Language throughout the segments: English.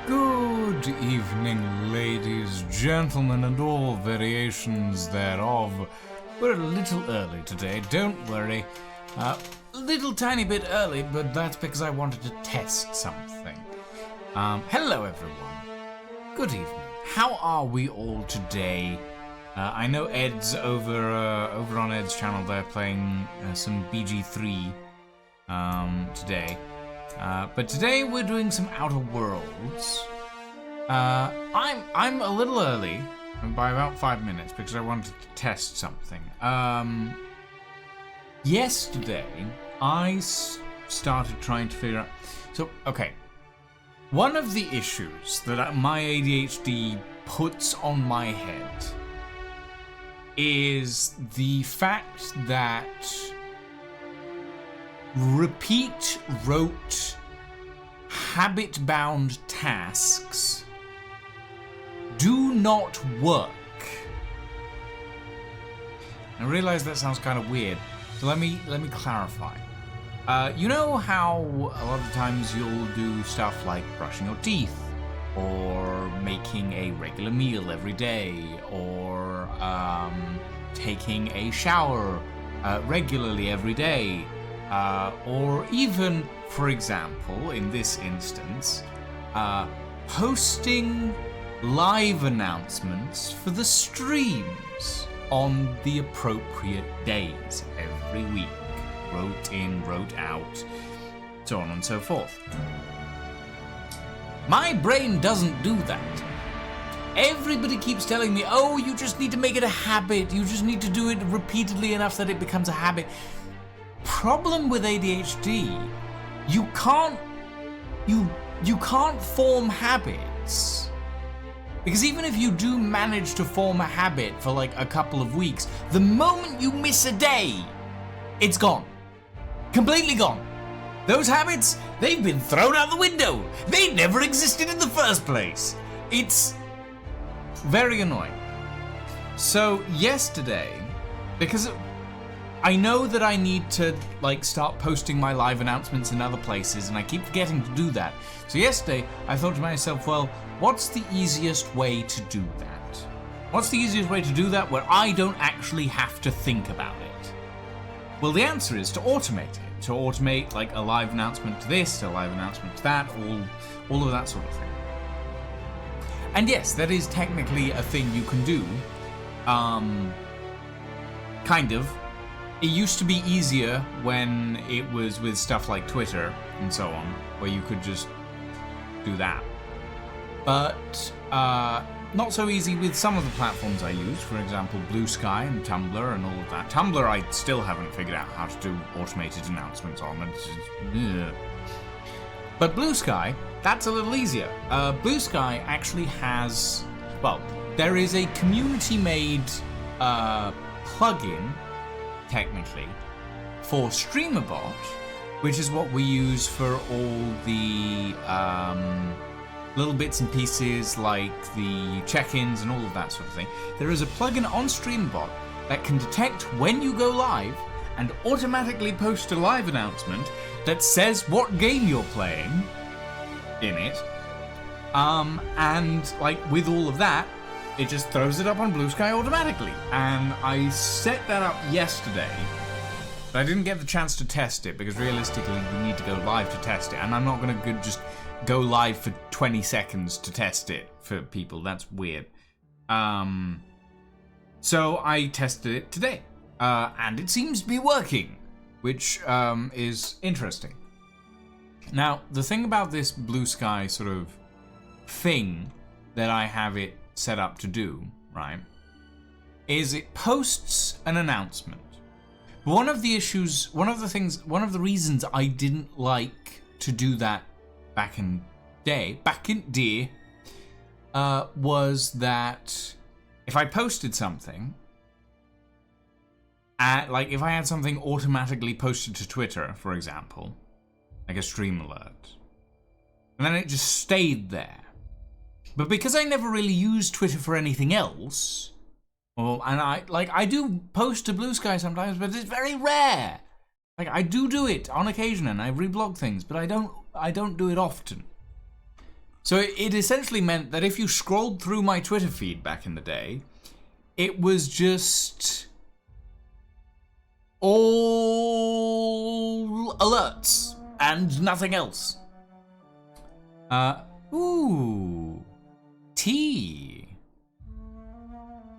Good evening, ladies, gentlemen, and all variations thereof. We're a little early today, don't worry. A little tiny bit early, but that's because I wanted to test something. Hello, everyone. Good evening. How are we all today? I know Ed's over on Ed's channel. They're playing some BG3 today. But today we're doing some Outer Worlds. I'm a little early by about 5 minutes because I wanted to test something. Yesterday I started trying to figure out. So okay, one of the issues that my ADHD puts on my head is the fact that repeat rote habit-bound tasks do not work. I realize that sounds kind of weird, so let me clarify. You know how a lot of times you'll do stuff like brushing your teeth, or making a regular meal every day, or taking a shower regularly every day, or even, for example, in this instance, posting live announcements for the streams on the appropriate days every week. Wrote in, wrote out, so on and so forth. My brain doesn't do that. Everybody keeps telling me, oh, you just need to make it a habit. You just need to do it repeatedly enough that it becomes a habit. Problem with ADHD, you can't form habits. Because even if you do manage to form a habit for like a couple of weeks, the moment you miss a day, it's gone. Completely gone. Those habits, they've been thrown out the window. They never existed in the first place. It's very annoying. So yesterday, because I know that I need to like start posting my live announcements in other places, and I keep forgetting to do that. So yesterday, I thought to myself, well, what's the easiest way to do that? What's the easiest way to do that where I don't actually have to think about it? Well, the answer is to automate it. To automate like a live announcement to this, a live announcement to that, all of that sort of thing. And yes, that is technically a thing you can do. Kind of. It used to be easier when it was with stuff like Twitter and so on, where you could just do that. But not so easy with some of the platforms I use, for example, Blue Sky and Tumblr and all of that. Tumblr I still haven't figured out how to do automated announcements on. It's just, but Blue Sky, that's a little easier. Blue Sky actually has, well, there is a community-made plugin, technically, for StreamerBot, which is what we use for all the little bits and pieces like the check-ins and all of that sort of thing. There is a plugin on StreamerBot that can detect when you go live and automatically post a live announcement that says what game you're playing in it. And like with all of that, it just throws it up on Blue Sky automatically. And I set that up yesterday, but I didn't get the chance to test it because realistically you need to go live to test it, and I'm not going to just go live for 20 seconds to test it for people. That's weird. So I tested it today, and it seems to be working, which is interesting. Now, the thing about this Blue Sky sort of thing that I have it set up to do, right, is it posts an announcement. But one of the reasons I didn't like to do that back in day, was that if I posted something, like if I had something automatically posted to Twitter, for example, like a stream alert, and then it just stayed there. But because I never really used Twitter for anything else, and I do post to Blue Sky sometimes, but it's very rare. Like I do it on occasion, and I reblog things, but I don't do it often. So it essentially meant that if you scrolled through my Twitter feed back in the day, it was just all alerts and nothing else. Ooh, tea.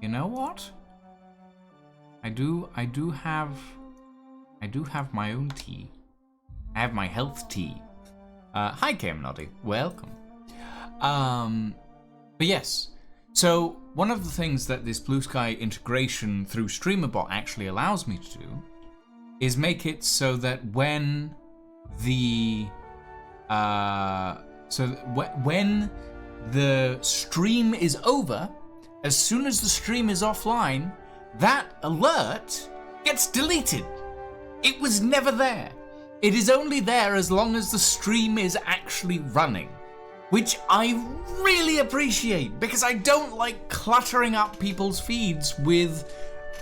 You know what? I do have my own tea. I have my health tea. Hi, Cam Noddy. Welcome. But yes. So one of the things that this Blue Sky integration through StreamerBot actually allows me to do is make it so that when the when the stream is over, as soon as the stream is offline, that alert gets deleted. It was never there. It is only there as long as the stream is actually running, which I really appreciate because I don't like cluttering up people's feeds with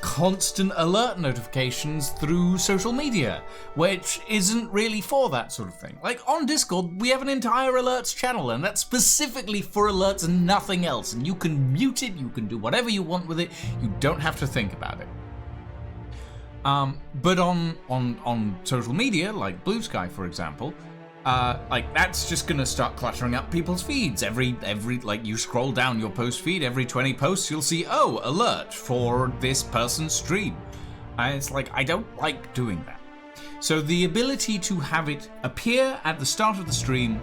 constant alert notifications through social media, which isn't really for that sort of thing. Like on Discord, we have an entire alerts channel, and that's specifically for alerts and nothing else. And you can mute it, you can do whatever you want with it, you don't have to think about it. But on social media, like Blue Sky, for example, like that's just gonna start cluttering up people's feeds. Every like you scroll down your post feed, every 20 posts you'll see, oh, alert for this person's stream. And it's like, I don't like doing that. So the ability to have it appear at the start of the stream,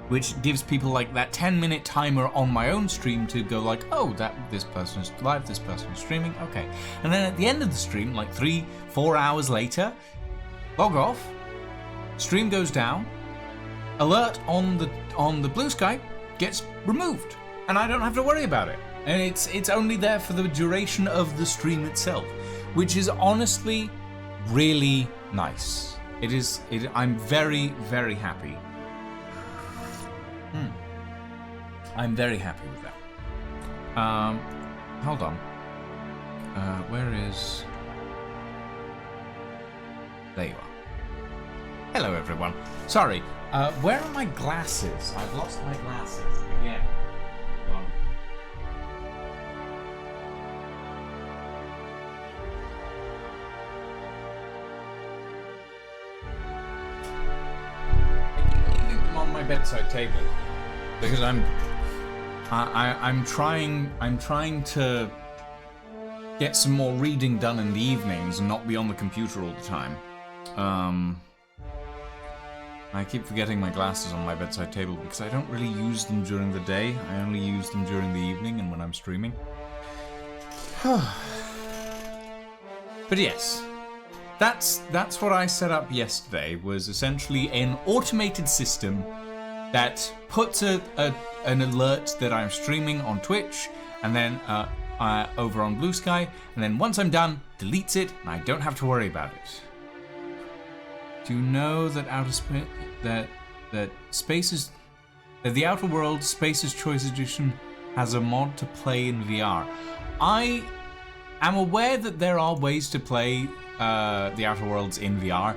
which gives people like that 10-minute timer on my own stream to go like, oh, this person is live, this person is streaming, okay. And then at the end of the stream, like 3-4 hours later, log off, stream goes down, alert on the Blue Sky gets removed, and I don't have to worry about it. And it's only there for the duration of the stream itself, which is honestly really nice. I'm very, very happy. I'm very happy with that. Hold on. Where is... There you are. Hello, everyone. Sorry, where are my glasses? I've lost my glasses again. Hold on. I keep leaving them on my bedside table because I'm trying to get some more reading done in the evenings and not be on the computer all the time. I keep forgetting my glasses on my bedside table because I don't really use them during the day. I only use them during the evening and when I'm streaming. But yes, that's what I set up yesterday, was essentially an automated system that puts an alert that I'm streaming on Twitch and then over on Blue Sky, and then once I'm done, deletes it and I don't have to worry about it. Do you know that the Outer Worlds Space's Choice Edition has a mod to play in VR? I am aware that there are ways to play the Outer Worlds in VR.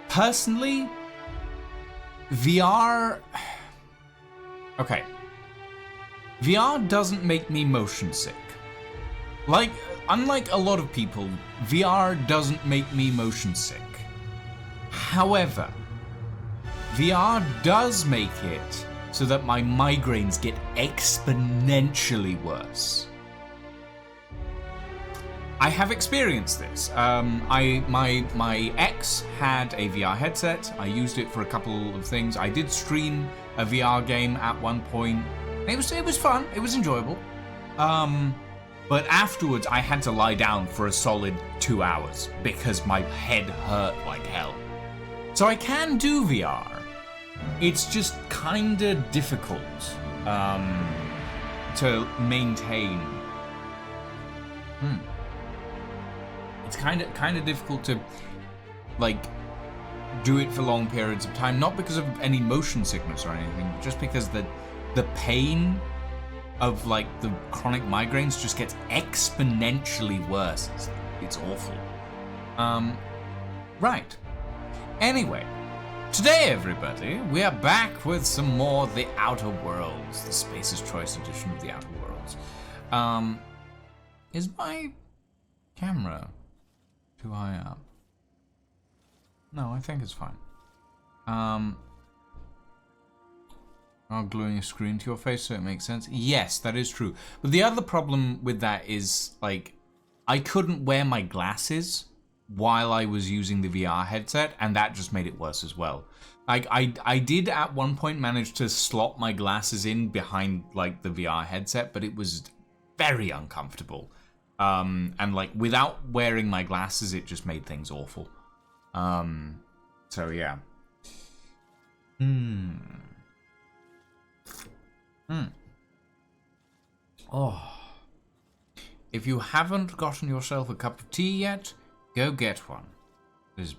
Personally, VR... Okay. VR doesn't make me motion sick. Like, unlike a lot of people, VR doesn't make me motion sick. However, VR does make it so that my migraines get exponentially worse. I have experienced this. My ex had a VR headset. I used it for a couple of things. I did stream a VR game at one point. It was fun. It was enjoyable. But afterwards, I had to lie down for a solid 2 hours because my head hurt like hell. So I can do VR. It's just kinda difficult to maintain. It's kinda difficult to like do it for long periods of time, not because of any motion sickness or anything, just because the pain of like the chronic migraines just gets exponentially worse. It's awful. Right. Anyway, Today, everybody, we are back with some more The Outer Worlds, the Space's Choice edition of The Outer Worlds. Is my camera too high up? No, I think it's fine. Are gluing a screen to your face so it makes sense? Yes, that is true. But the other problem with that is, like, I couldn't wear my glasses while I was using the VR headset, and that just made it worse as well. Like, I did at one point manage to slot my glasses in behind, like, the VR headset, but it was very uncomfortable. And, like, without wearing my glasses, it just made things awful. So, yeah. Oh. If you haven't gotten yourself a cup of tea yet, go get one. That is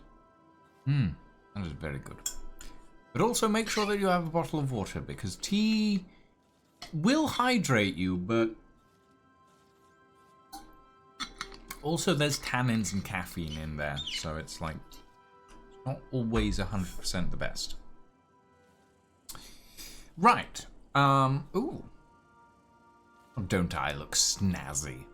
very good. But also make sure that you have a bottle of water, because tea will hydrate you, but also there's tannins and caffeine in there, so it's like not always 100% the best. Right. Ooh. Don't I look snazzy?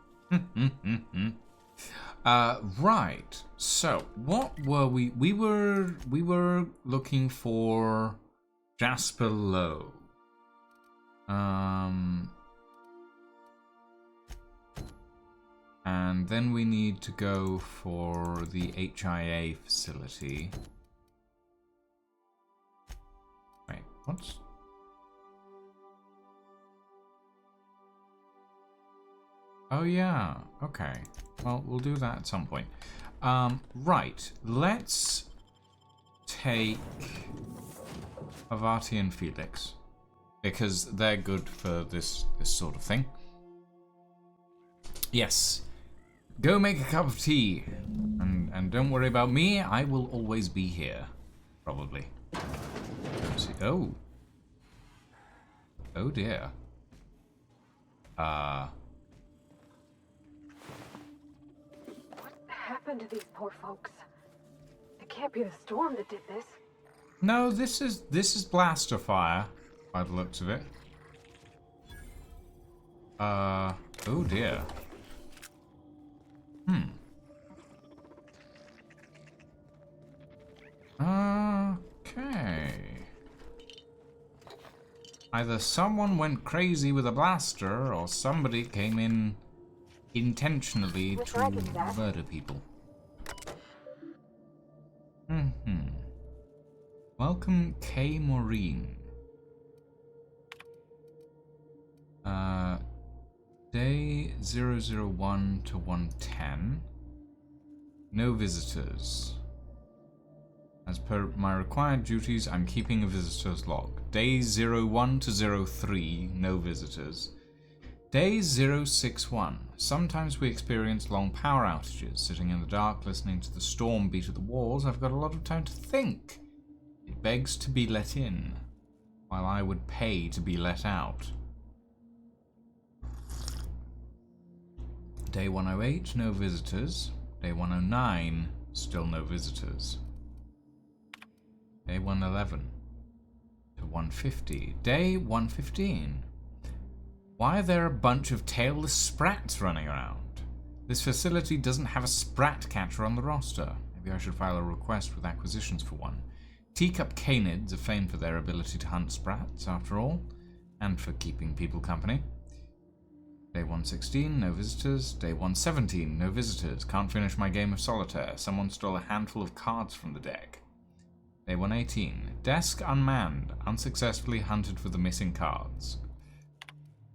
Right. So, what were we? We were looking for Jasper Lowe. And then we need to go for the HIA facility. Wait, what's... Oh yeah, okay. Well, we'll do that at some point. Right, let's take Avati and Felix, because they're good for this sort of thing. Yes. Go make a cup of tea. And don't worry about me, I will always be here. Probably. Let's see. Oh. Oh dear. What happened to these poor folks? It can't be the storm that did this. No, this is blaster fire, by the looks of it. Oh dear. Okay. Either someone went crazy with a blaster, or somebody came in intentionally to murder people. Welcome, K. Maureen. Day 001 to 110. No visitors. As per my required duties, I'm keeping a visitor's log. Day 01 to 03, no visitors. Day 061. Sometimes we experience long power outages. Sitting in the dark, listening to the storm beat at the walls, I've got a lot of time to think. It begs to be let in, while I would pay to be let out. Day 108, no visitors. Day 109, still no visitors. Day 111 to 150. Day 115. Why are there a bunch of tailless sprats running around? This facility doesn't have a sprat catcher on the roster. Maybe I should file a request with acquisitions for one. Teacup canids are famed for their ability to hunt sprats, after all, and for keeping people company. Day 116, no visitors. Day 117, no visitors. Can't finish my game of solitaire. Someone stole a handful of cards from the deck. Day 118, desk unmanned. Unsuccessfully hunted for the missing cards.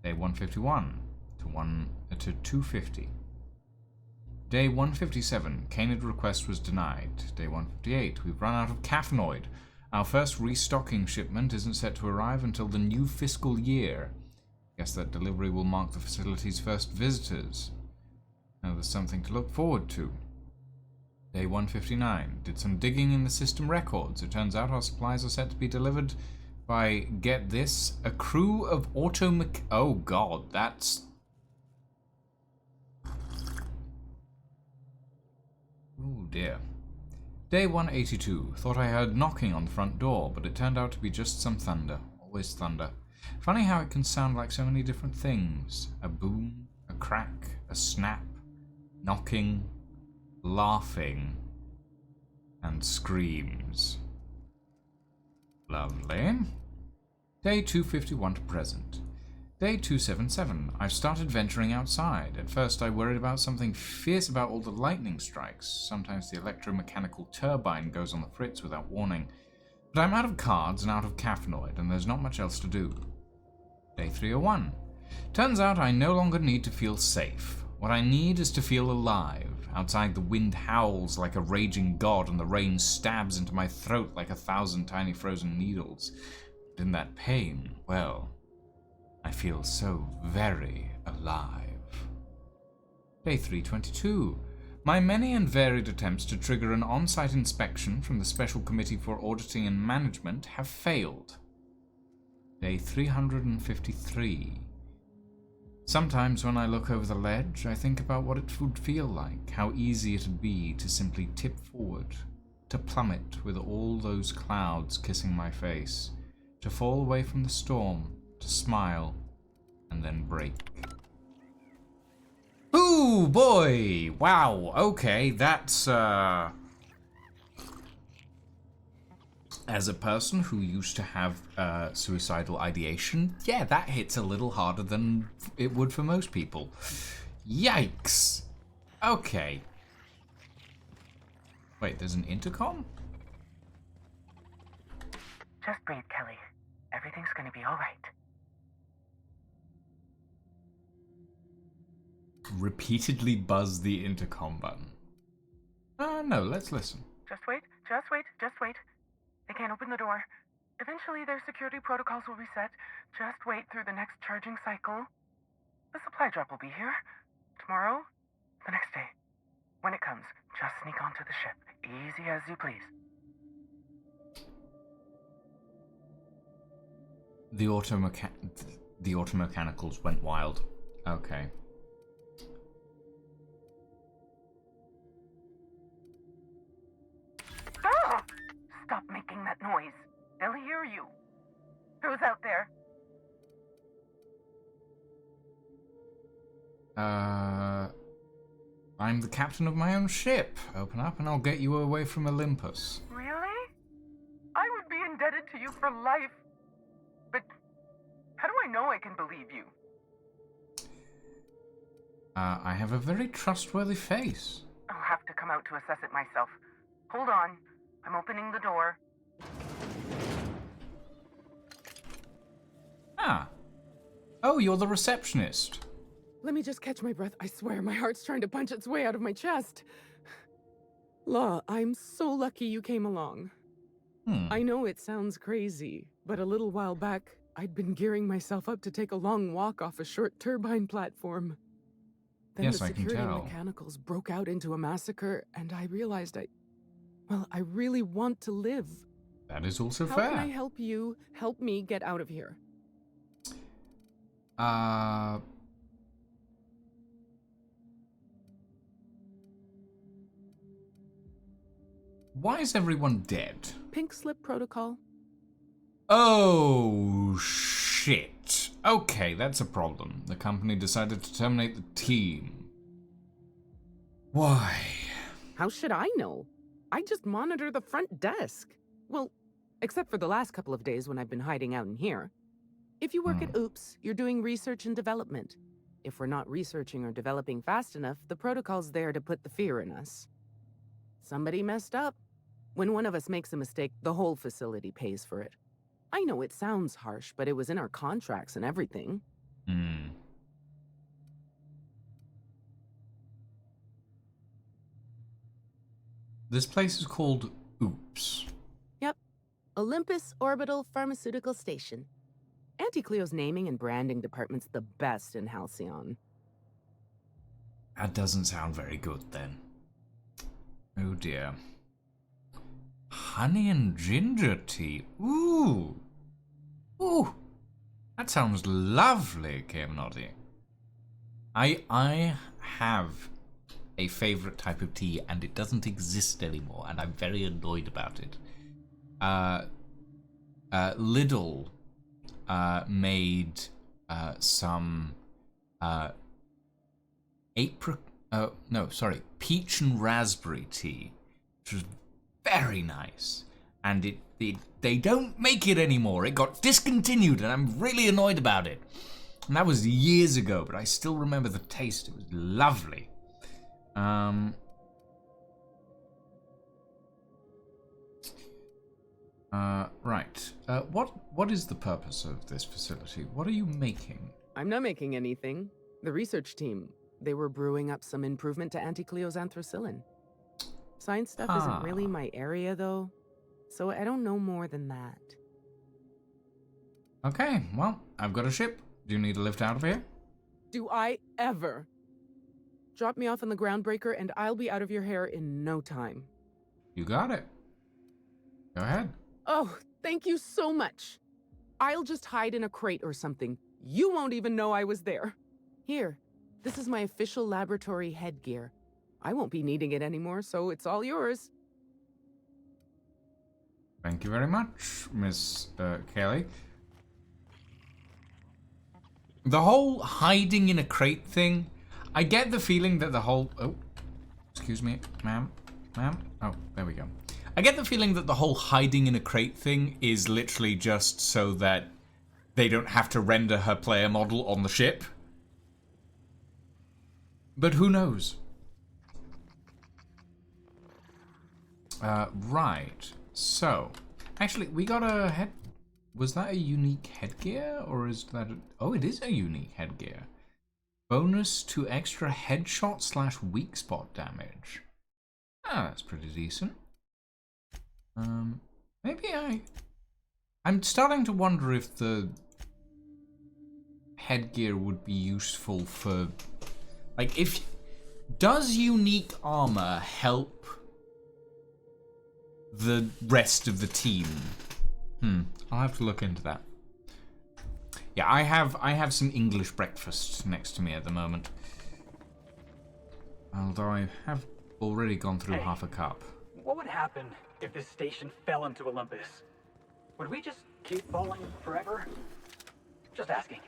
Day 151 to 250. Day 157, canid request was denied. Day 158, we've run out of caffeinoid. Our first restocking shipment isn't set to arrive until the new fiscal year. Guess that delivery will mark the facility's first visitors. Now there's something to look forward to. Day 159. Did some digging in the system records. It turns out our supplies are set to be delivered by, get this, a crew of oh god, that's... Oh dear. Day 182. Thought I heard knocking on the front door, but it turned out to be just some thunder. Always thunder. Funny how it can sound like so many different things. A boom, a crack, a snap, knocking, laughing, and screams. Lovely. Day 251 to present. Day 277. I've started venturing outside. At first I worried about something fierce about all the lightning strikes. Sometimes the electromechanical turbine goes on the fritz without warning. But I'm out of cards and out of caffeinoid, and there's not much else to do. Day 301. Turns out I no longer need to feel safe. What I need is to feel alive. Outside the wind howls like a raging god, and the rain stabs into my throat like 1,000 tiny frozen needles. And in that pain, well, I feel so very alive. Day 322. My many and varied attempts to trigger an on-site inspection from the Special Committee for Auditing and Management have failed. Day 353. Sometimes when I look over the ledge, I think about what it would feel like, how easy it'd be to simply tip forward, to plummet with all those clouds kissing my face, to fall away from the storm, to smile, and then break. Ooh, boy! Wow, okay, that's, as a person who used to have suicidal ideation, yeah, that hits a little harder than it would for most people. Yikes! Okay. Wait, there's an intercom? Just breathe, Kelly. Everything's gonna be alright. Repeatedly buzz the intercom button. No, let's listen. Just wait, just wait, just wait. They can't open the door. Eventually their security protocols will reset. Just wait through the next charging cycle. The supply drop will be here. Tomorrow, the next day. When it comes, just sneak onto the ship. Easy as you please. The automechanicals went wild. Okay. Ah! Stop making that noise. They'll hear you. Who's out there? I'm the captain of my own ship. Open up and I'll get you away from Olympus. Really? I would be indebted to you for life. But how do I know I can believe you? I have a very trustworthy face. I'll have to come out to assess it myself. Hold on. I'm opening the door. Ah. Oh, you're the receptionist. Let me just catch my breath. I swear, my heart's trying to punch its way out of my chest. Law, I'm so lucky you came along. I know it sounds crazy, but a little while back, I'd been gearing myself up to take a long walk off a short turbine platform. Then Yes, the I can security tell. mechanicals broke out into a massacre, and I realized I really want to live. That is also How fair. can I help you help me get out of here? Why is everyone dead? Pink slip protocol. Oh, shit. Okay, that's a problem. The company decided to terminate the team. Why? How should I know? I just monitor the front desk. Well, except for the last couple of days when I've been hiding out in here. If you work at Oops, you're doing research and development. If we're not researching or developing fast enough, the protocol's there to put the fear in us. Somebody messed up. When one of us makes a mistake, the whole facility pays for it. I know it sounds harsh, but it was in our contracts and everything. This place is called Oops. Yep. Olympus Orbital Pharmaceutical Station. Auntie Cleo's naming and branding department's the best in Halcyon. That doesn't sound very good, then. Oh, dear. Honey and ginger tea. Ooh. Ooh. That sounds lovely, Cavenody. I have a favorite type of tea, and it doesn't exist anymore, and I'm very annoyed about it. Lidl made some peach and raspberry tea, which was very nice, and they don't make it anymore. It got discontinued, and I'm really annoyed about it. And that was years ago, but I still remember the taste. It was lovely. Right. What is the purpose of this facility? What are you making? I'm not making anything. The research team, they were brewing up some improvement to Anticleo's anthracillin. Science stuff isn't really my area, though, so I don't know more than that. Okay, well, I've got a ship. Do you need a lift out of here? Do I ever? Drop me off on the groundbreaker and I'll be out of your hair in no time. You got it. Go ahead. Oh, thank you so much. I'll just hide in a crate or something. You won't even know I was there. Here, this is my official laboratory headgear. I won't be needing it anymore, so it's all yours. Thank you very much, Miss Kelly. The whole hiding in a crate thing, I get the feeling that the whole... Oh, excuse me, ma'am. Ma'am? Oh, there we go. I get the feeling that the whole hiding in a crate thing is literally just so that they don't have to render her player model on the ship. But who knows? Right. So, actually, we got a head... Was that a unique headgear, or is that a... Oh, it is a unique headgear. Bonus to extra headshot / weak spot damage. Ah, that's pretty decent. Maybe I'm starting to wonder if the headgear would be useful for... Like, if... Does unique armor help the rest of the team? I'll have to look into that. Yeah, I have some English breakfast next to me at the moment. Although I have already gone through half a cup. What would happen if this station fell into Olympus? Would we just keep falling forever? Just asking.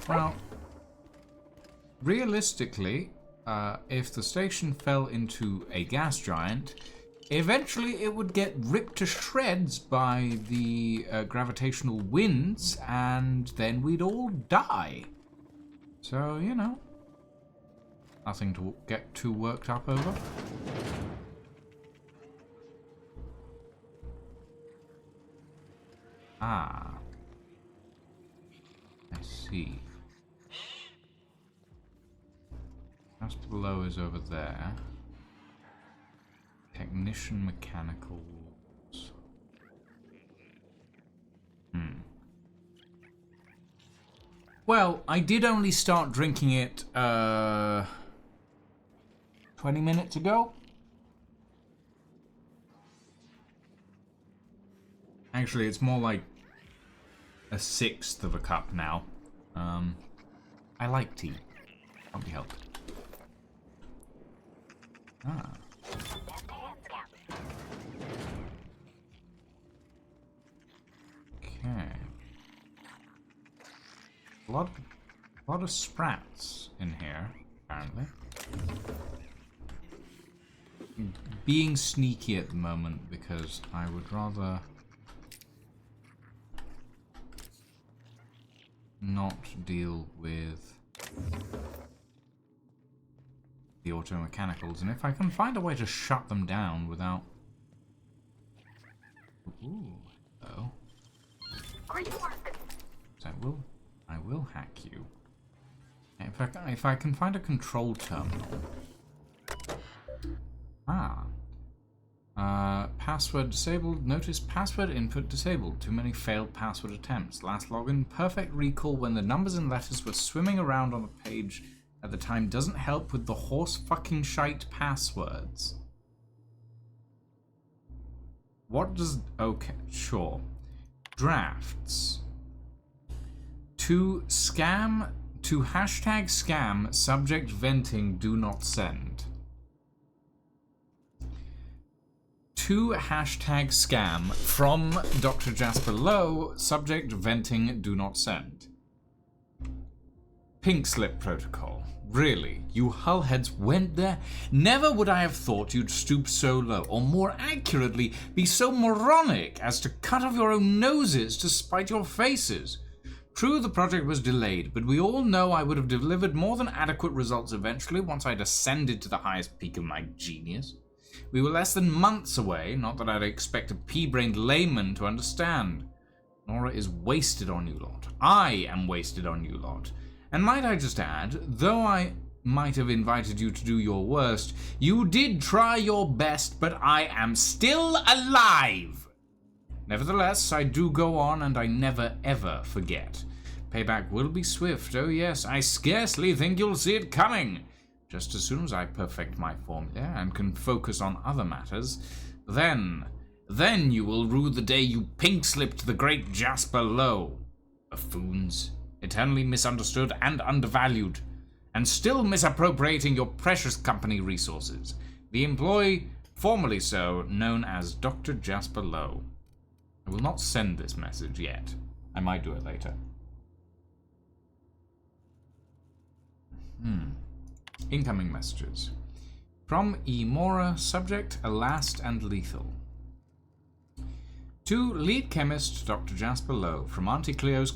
Well, realistically, if the station fell into a gas giant, eventually it would get ripped to shreds by the gravitational winds, and then we'd all die. So, you know, nothing to get too worked up over. Ah. I see. Just below is over there. Technician mechanicals. Well, I did only start drinking it 20 minutes ago. Actually, it's more like a 1/6 of a cup now. I like tea. Can't be helped. Ah. Okay. A lot of sprats in here, apparently. Being sneaky at the moment because I would rather not deal with the auto-mechanicals, and if I can find a way to shut them down without... Ooh, oh. Great work. So I will hack you. If I can find a control terminal. Password disabled. Notice password input disabled. Too many failed password attempts. Last login. Perfect recall when the numbers and letters were swimming around on the page at the time doesn't help with the horse fucking shite passwords. What does... Okay, sure. Drafts. To To hashtag scam, subject venting, do not send. To hashtag scam from Dr. Jasper Lowe, subject venting, do not send. Pink slip protocol. Really? You hullheads went there? Never would I have thought you'd stoop so low, or more accurately, be so moronic as to cut off your own noses to spite your faces. True, the project was delayed, but we all know I would have delivered more than adequate results eventually once I'd ascended to the highest peak of my genius. We were less than months away, not that I'd expect a pea-brained layman to understand. Nora is wasted on you lot. I am wasted on you lot. And might I just add, though I might have invited you to do your worst, you did try your best, but I am still alive! Nevertheless, I do go on, and I never ever forget. Payback will be swift, oh yes, I scarcely think you'll see it coming. Just as soon as I perfect my formula and can focus on other matters, then you will rue the day you pink-slipped the great Jasper Lowe. Buffoons, eternally misunderstood and undervalued, and still misappropriating your precious company resources. The employee, formerly so, known as Dr. Jasper Lowe. I will not send this message yet. I might do it later. Incoming messages. From E. Mora, subject, elast and lethal. To lead chemist Dr. Jasper Lowe, from Auntie Cleo's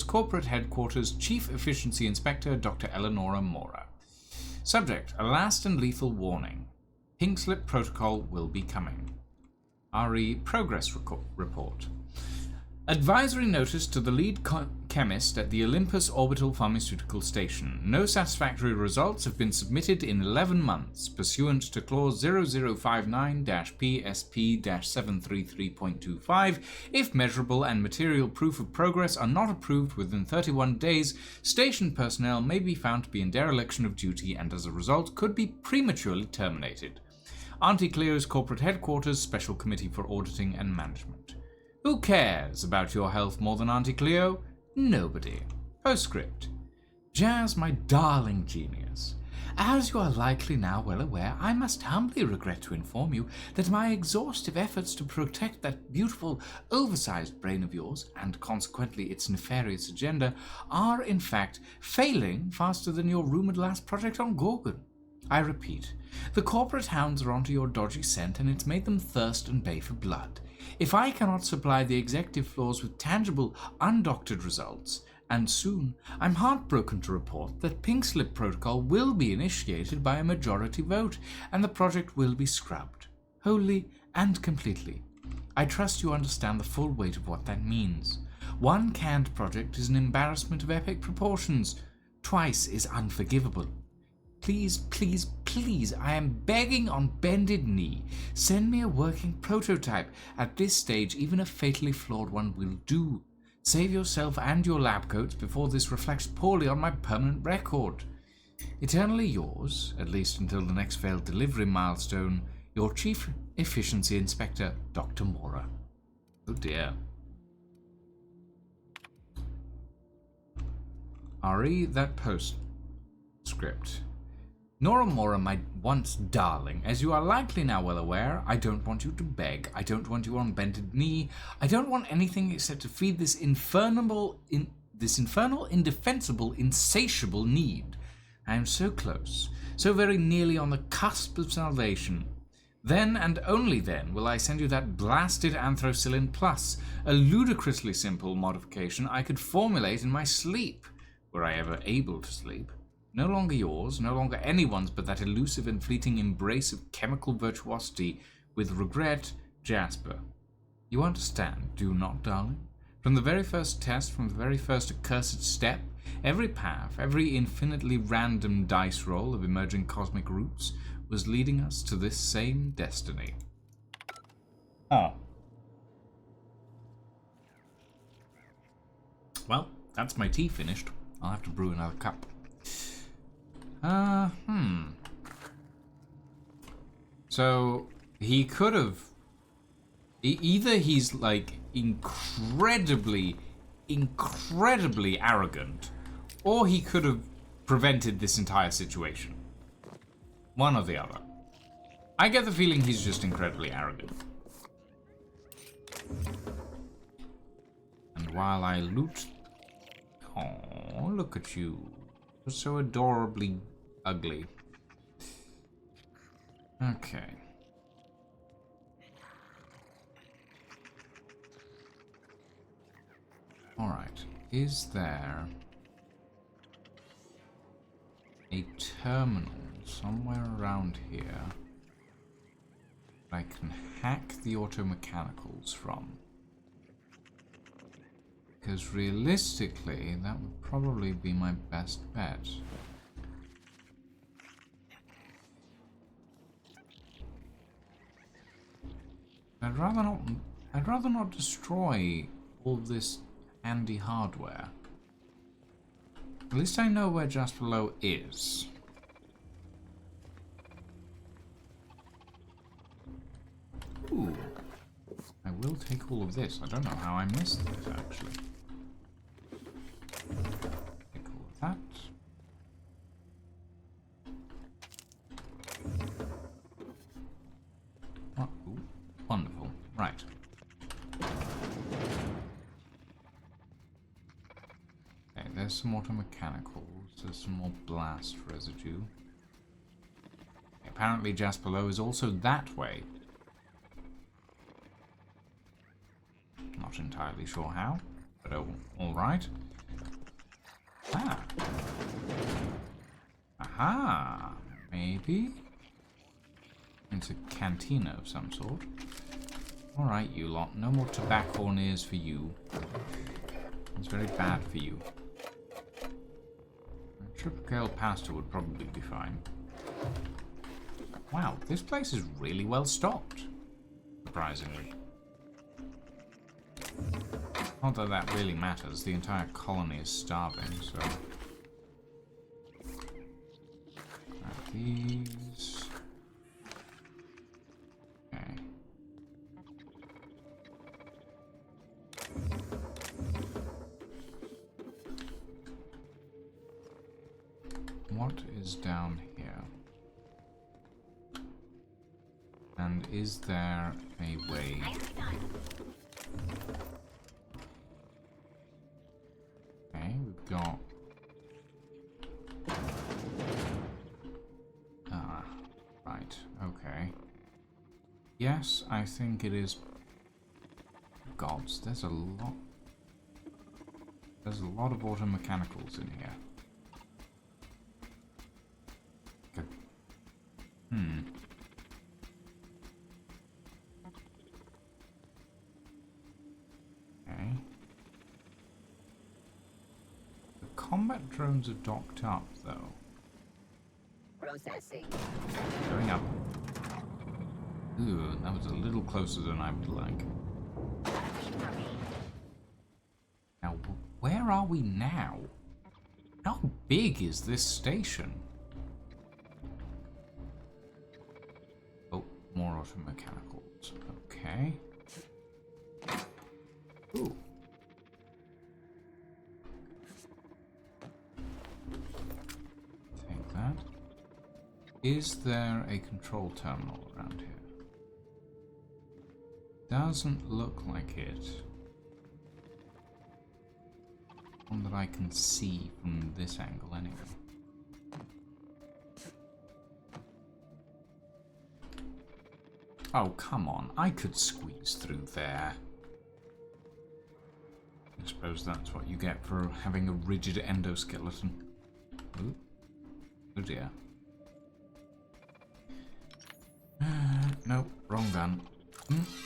corporate headquarters, Chief Efficiency Inspector Dr. Eleonora Mora. Subject, a last and lethal warning. Pink slip protocol will be coming. RE progress report. Advisory notice to the lead chemist at the Olympus Orbital Pharmaceutical Station. No satisfactory results have been submitted in 11 months, pursuant to Clause 0059-PSP-733.25. If measurable and material proof of progress are not approved within 31 days, station personnel may be found to be in dereliction of duty and as a result could be prematurely terminated. Auntie Cleo's corporate headquarters, Special Committee for Auditing and Management. Who cares about your health more than Auntie Cleo? Nobody. Postscript. Jazz, my darling genius. As you are likely now well aware, I must humbly regret to inform you that my exhaustive efforts to protect that beautiful, oversized brain of yours, and consequently its nefarious agenda, are in fact failing faster than your rumored last project on Gorgon. I repeat, the corporate hounds are onto your dodgy scent, and it's made them thirst and bay for blood. If I cannot supply the executive floors with tangible, undoctored results, and soon, I'm heartbroken to report that Pink Slip Protocol will be initiated by a majority vote, and the project will be scrubbed, wholly and completely. I trust you understand the full weight of what that means. One canned project is an embarrassment of epic proportions. Twice is unforgivable. Please, please, please, I am begging on bended knee. Send me a working prototype. At this stage, even a fatally flawed one will do. Save yourself and your lab coats before this reflects poorly on my permanent record. Eternally yours, at least until the next failed delivery milestone, your Chief Efficiency Inspector, Dr. Mora. Oh dear. RE that postscript. Nora Mora, my once darling, as you are likely now well aware, I don't want you to beg. I don't want you on bended knee. I don't want anything except to feed this infernal, indefensible, insatiable need. I am so close, so very nearly on the cusp of salvation. Then and only then will I send you that blasted Anthrocillin Plus, a ludicrously simple modification I could formulate in my sleep, were I ever able to sleep. No longer yours, no longer anyone's but that elusive and fleeting embrace of chemical virtuosity. With regret, Jasper. You understand, do you not, darling? From the very first test, from the very first accursed step, every path, every infinitely random dice roll of emerging cosmic roots was leading us to this same destiny. Oh. Well, that's my tea finished. I'll have to brew another cup. So, he could have... Either he's, like, incredibly incredibly arrogant, or he could have prevented this entire situation. One or the other. I get the feeling he's just incredibly arrogant. And while I loot... Oh, look at you. You're so adorably ugly. Okay. Alright. Is there a terminal somewhere around here I can hack the auto-mechanicals from? Because realistically, that would probably be my best bet. I'd rather not destroy all this handy hardware. At least I know where just below is. Ooh. I will take all of this. I don't know how I missed this, actually. Take all of that. Oh, ooh, wonderful. Right. Okay, there's some auto-mechanicals. There's some more blast residue. Apparently just below is also that way. Not entirely sure how, but oh, alright. Ah. Aha! Maybe? It's a cantina of some sort. Alright, you lot. No more tobacco on ears for you. It's very bad for you. A triple kale pasta would probably be fine. Wow, this place is really well stocked. Surprisingly. Not that that really matters. The entire colony is starving, so... These... Okay. What is down here? And is there a way... Okay, we've got... Ah, right, okay. Yes, I think it is... Gods, there's a lot... There's a lot of auto-mechanicals in here. Okay. Okay. The combat drones are docked up, though. Processing. Going up. Ooh, that was a little closer than I would like. Now, where are we now? How big is this station? Oh, more auto-mechanicals. Okay. Ooh. Take that. Is there a control terminal around here? Doesn't look like it. One that I can see from this angle anyway. Oh, come on. I could squeeze through there. I suppose that's what you get for having a rigid endoskeleton. Ooh. Oh dear. No, wrong gun.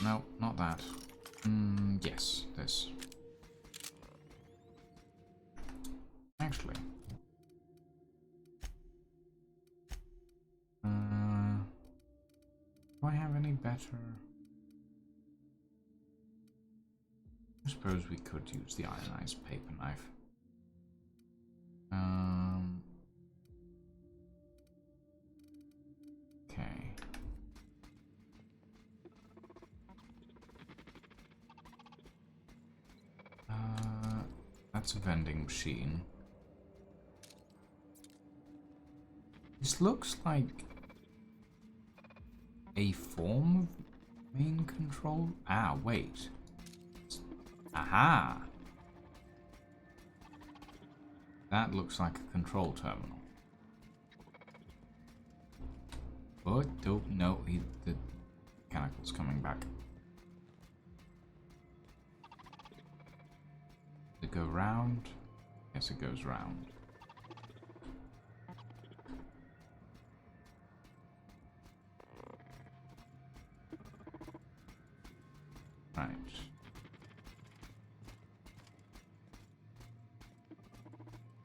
No, not that. Yes, this. Actually. Do I have any better? I suppose we could use the ionized paper knife. Okay. That's a vending machine. This looks like a form of main control. Ah, wait. Aha! That looks like a control terminal. But don't know. The mechanical's coming back. Does it go round? Yes, it goes round. Right.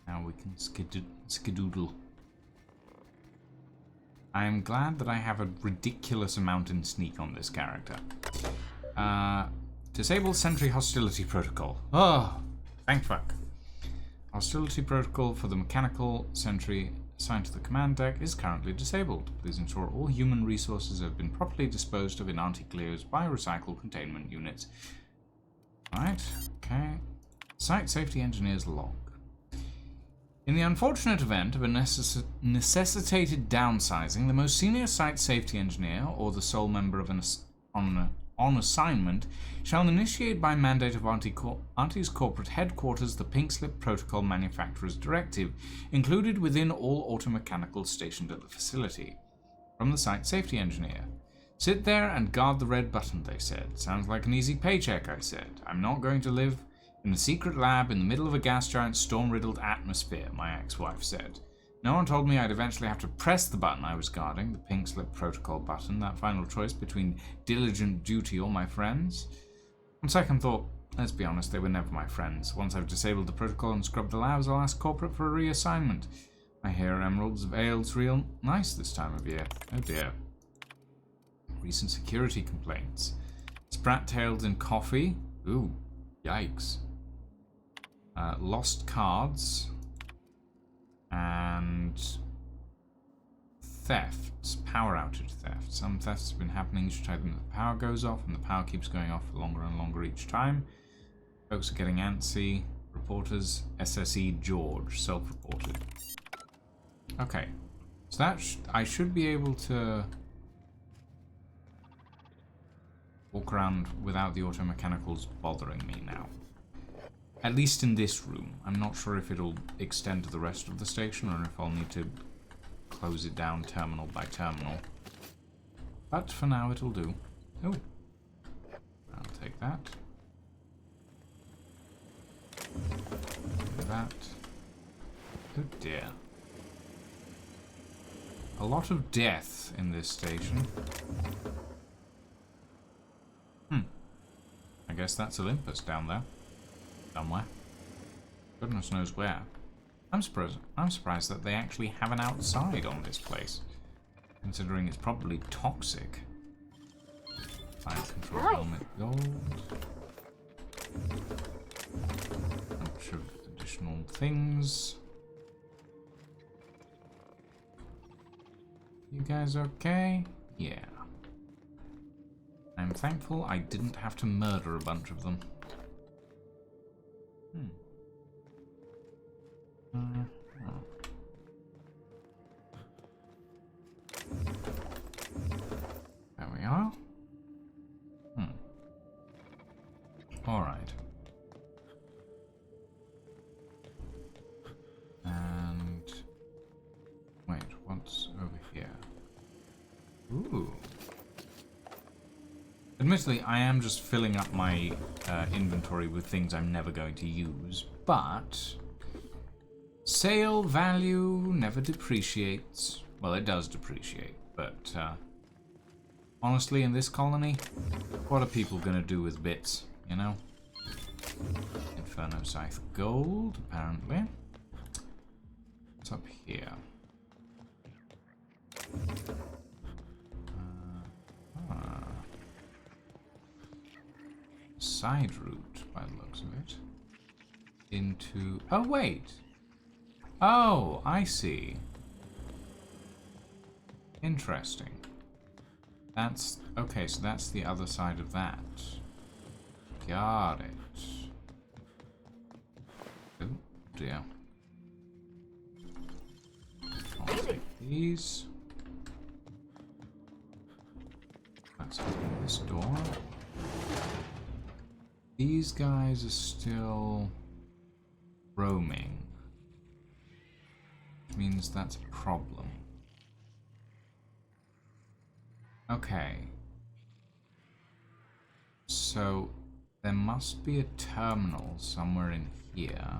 Now we can skedoodle. I am glad that I have a ridiculous amount in sneak on this character. Disable sentry hostility protocol. Oh, thank fuck. Hostility protocol for the mechanical sentry assigned to the command deck is currently disabled. Please ensure all human resources have been properly disposed of in anti-clears by recycle containment units. Alright, okay. Site safety engineer's log. In the unfortunate event of a necessitated downsizing, the most senior site safety engineer, or the sole member of on assignment, shall initiate by mandate of Auntie's corporate headquarters the Pink Slip Protocol Manufacturer's Directive, included within all automechanicals stationed at the facility. From the site safety engineer. Sit there and guard the red button, they said. Sounds like an easy paycheck, I said. I'm not going to live in a secret lab in the middle of a gas giant's storm-riddled atmosphere, my ex-wife said. No one told me I'd eventually have to press the button I was guarding, the Pink Slip Protocol button, that final choice between diligent duty or my friends. On second thought, let's be honest, they were never my friends. Once I've disabled the protocol and scrubbed the labs, I'll ask corporate for a reassignment. My hair emeralds of ale's real nice this time of year. Oh dear. Recent security complaints. Sprat-tails in coffee. Ooh, yikes. Lost cards. And thefts, power outage theft. Some thefts have been happening each time the power goes off, and the power keeps going off for longer and longer each time. Folks are getting antsy. Reporters, SSE George, self-reported. Okay, so that I should be able to walk around without the automechanicals bothering me now. At least in this room. I'm not sure if it'll extend to the rest of the station or if I'll need to close it down terminal by terminal. But for now it'll do. Oh. I'll take that. Do that. Oh dear. A lot of death in this station. I guess that's Olympus down there. Somewhere. Goodness knows where. I'm surprised that they actually have an outside on this place. Considering it's probably toxic. Fire control helmet gold. Bunch of additional things. You guys okay? Yeah. I'm thankful I didn't have to murder a bunch of them. There we are. Alright. And wait, what's over here? Ooh. Admittedly, I am just filling up my inventory with things I'm never going to use, but sale value never depreciates. Well, it does depreciate, but honestly, in this colony, what are people gonna do with bits, you know? Inferno Scythe gold, apparently. What's up here? Side route, by the looks of it. Into... Oh, wait! Oh, I see. Interesting. That's... Okay, so that's the other side of that. Got it. dear. I'll take these. Let's open this door. These guys are still roaming. Means that's a problem. Okay. So there must be a terminal somewhere in here.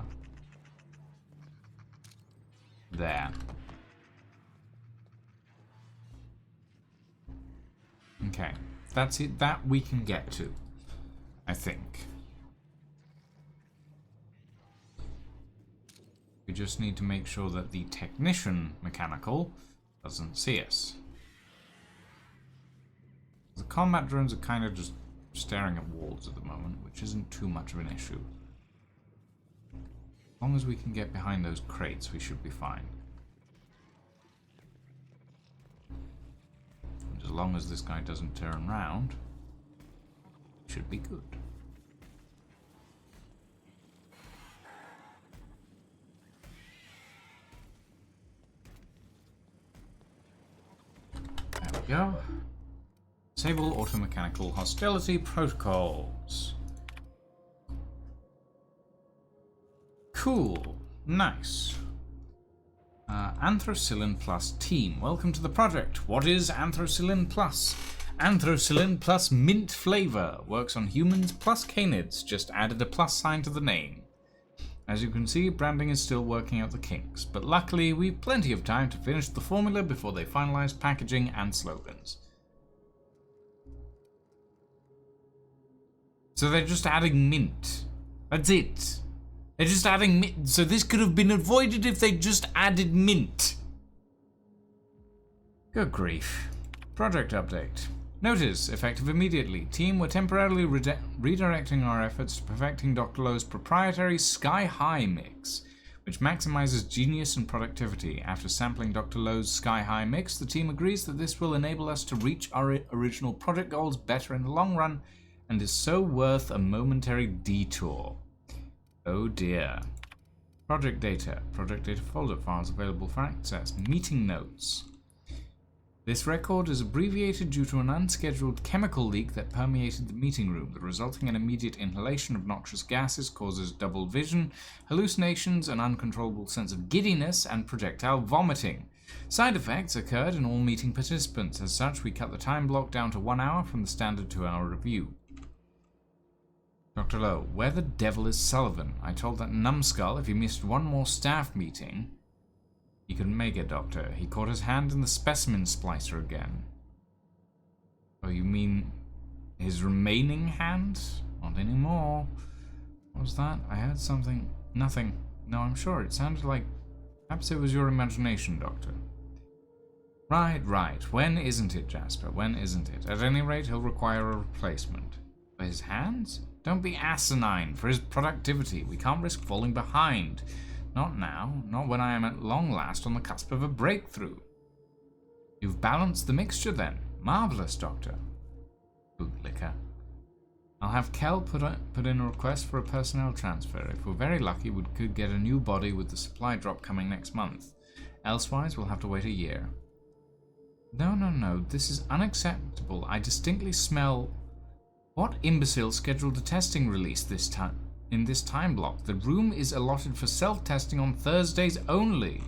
There. Okay. That's it. That we can get to, I think. We just need to make sure that the technician mechanical doesn't see us. The combat drones are kind of just staring at walls at the moment, which isn't too much of an issue. As long as we can get behind those crates, we should be fine. And as long as this guy doesn't turn around, it should be good. There we go. Disable automechanical hostility protocols. Cool. Nice. Anthracillin Plus team. Welcome to the project. What is Anthracillin Plus? Anthracillin Plus mint flavor. Works on humans plus canids. Just added a plus sign to the name. As you can see, branding is still working out the kinks, but luckily we've plenty of time to finish the formula before they finalize packaging and slogans. So they're just adding mint. That's it. They're just adding mint. So this could have been avoided if they just added mint. Good grief. Project update. Notice, effective immediately. Team, we're temporarily redirecting our efforts to perfecting Dr. Lowe's proprietary Sky High mix, which maximizes genius and productivity. After sampling Dr. Lowe's Sky High mix, the team agrees that this will enable us to reach our original project goals better in the long run, and is so worth a momentary detour. Oh dear. Project data. Project data folder files available for access. Meeting notes. This record is abbreviated due to an unscheduled chemical leak that permeated the meeting room. The resulting and immediate inhalation of noxious gases causes double vision, hallucinations, an uncontrollable sense of giddiness, and projectile vomiting. Side effects occurred in all meeting participants. As such, we cut the time block down to 1 hour from the standard 2-hour review. Dr. Lowe, where the devil is Sullivan? I told that numbskull if he missed one more staff meeting... He couldn't make it, Doctor. He caught his hand in the specimen splicer again. Oh, you mean his remaining hand? Not anymore. What was that? I heard something. Nothing. No, I'm sure. It sounded like... Perhaps it was your imagination, Doctor. Right. When isn't it, Jasper? When isn't it? At any rate, he'll require a replacement. For his hands? Don't be asinine. For his productivity. We can't risk falling behind. Not now, not when I am at long last on the cusp of a breakthrough. You've balanced the mixture then. Marvelous, Doctor. Bootlicker. I'll have Kel put in a request for a personnel transfer. If we're very lucky, we could get a new body with the supply drop coming next month. Elsewise, we'll have to wait a year. No, this is unacceptable. I distinctly smell... What imbecile scheduled a testing release this time? In this time block, the room is allotted for self-testing on Thursdays only.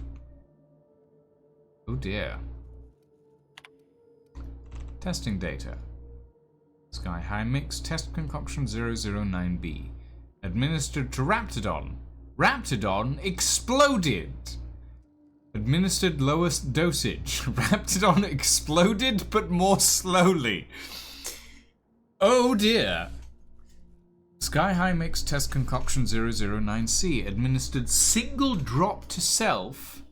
Oh dear. Testing data. Sky High Mix Test Concoction 009B. Administered to Raptidon. Raptidon exploded! Administered lowest dosage. Raptidon exploded, but more slowly. Oh dear. Sky High Mix Test Concoction 009C, administered single drop to self,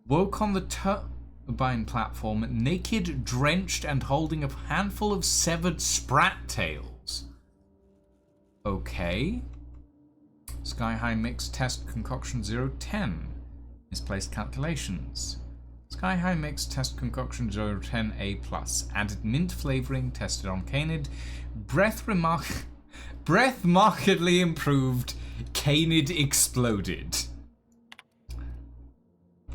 woke on the turbine platform naked, drenched, and holding a handful of severed sprat tails. Okay. Sky High Mix Test Concoction 010, misplaced calculations. Sky High Mix Test Concoction 010A+, added mint flavoring, tested on canid, breath markedly improved, Canid exploded.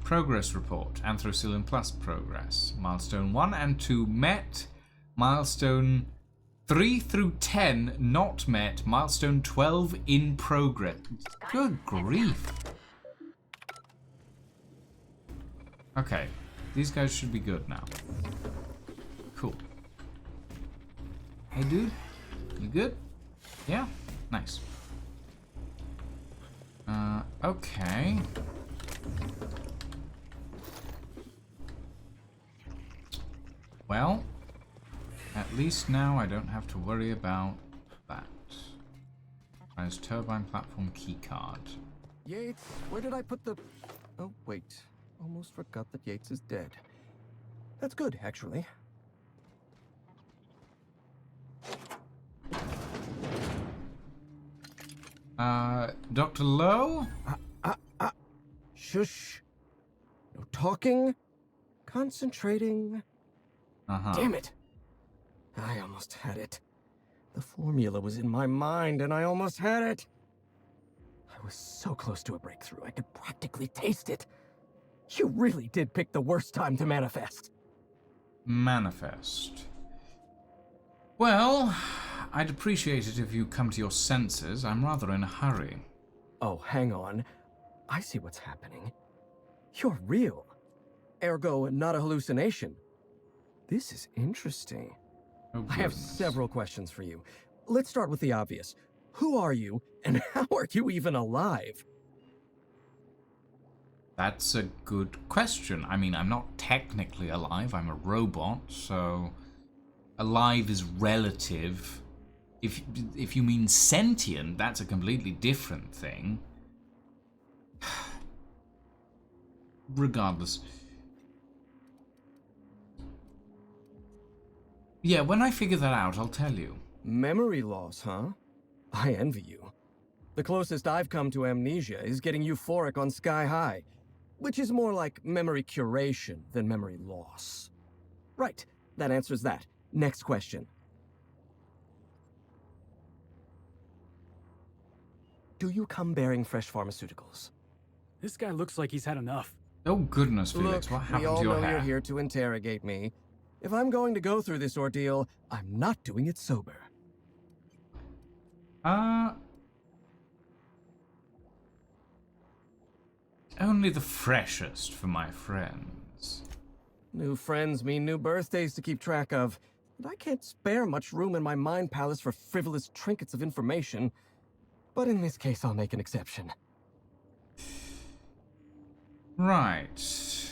Progress report. Anthracylin Plus progress. Milestone 1 and 2 met. Milestone 3 through 10 not met. Milestone 12 in progress. Good grief. Okay. These guys should be good now. Cool. Hey, dude. You good? Yeah? Nice. Okay. Well, at least now I don't have to worry about that. As turbine platform keycard. Yates, where did I put the... Oh, wait. Almost forgot that Yates is dead. That's good, actually. Dr. Lowe? Shush. No talking. Concentrating. Damn it. I almost had it. The formula was in my mind, and I almost had it. I was so close to a breakthrough, I could practically taste it. You really did pick the worst time to manifest. Manifest. Well, I'd appreciate it if you come to your senses. I'm rather in a hurry. Oh, hang on. I see what's happening. You're real. Ergo, not a hallucination. This is interesting. Oh, I have several questions for you. Let's start with the obvious. Who are you, and how are you even alive? That's a good question. I mean, I'm not technically alive. I'm a robot, so alive is relative. If you mean sentient, that's a completely different thing. Regardless. Yeah, when I figure that out, I'll tell you. Memory loss, huh? I envy you. The closest I've come to amnesia is getting euphoric on Sky High, which is more like memory curation than memory loss. Right, that answers that. Next question. Do you come bearing fresh pharmaceuticals? This guy looks like he's had enough. Oh goodness, Felix, what happened we all to your know hair? you're here to interrogate me. If I'm going to go through this ordeal, I'm not doing it sober. Only the freshest for my friends. New friends mean new birthdays to keep track of, and I can't spare much room in my mind palace for frivolous trinkets of information. But in this case, I'll make an exception. Right.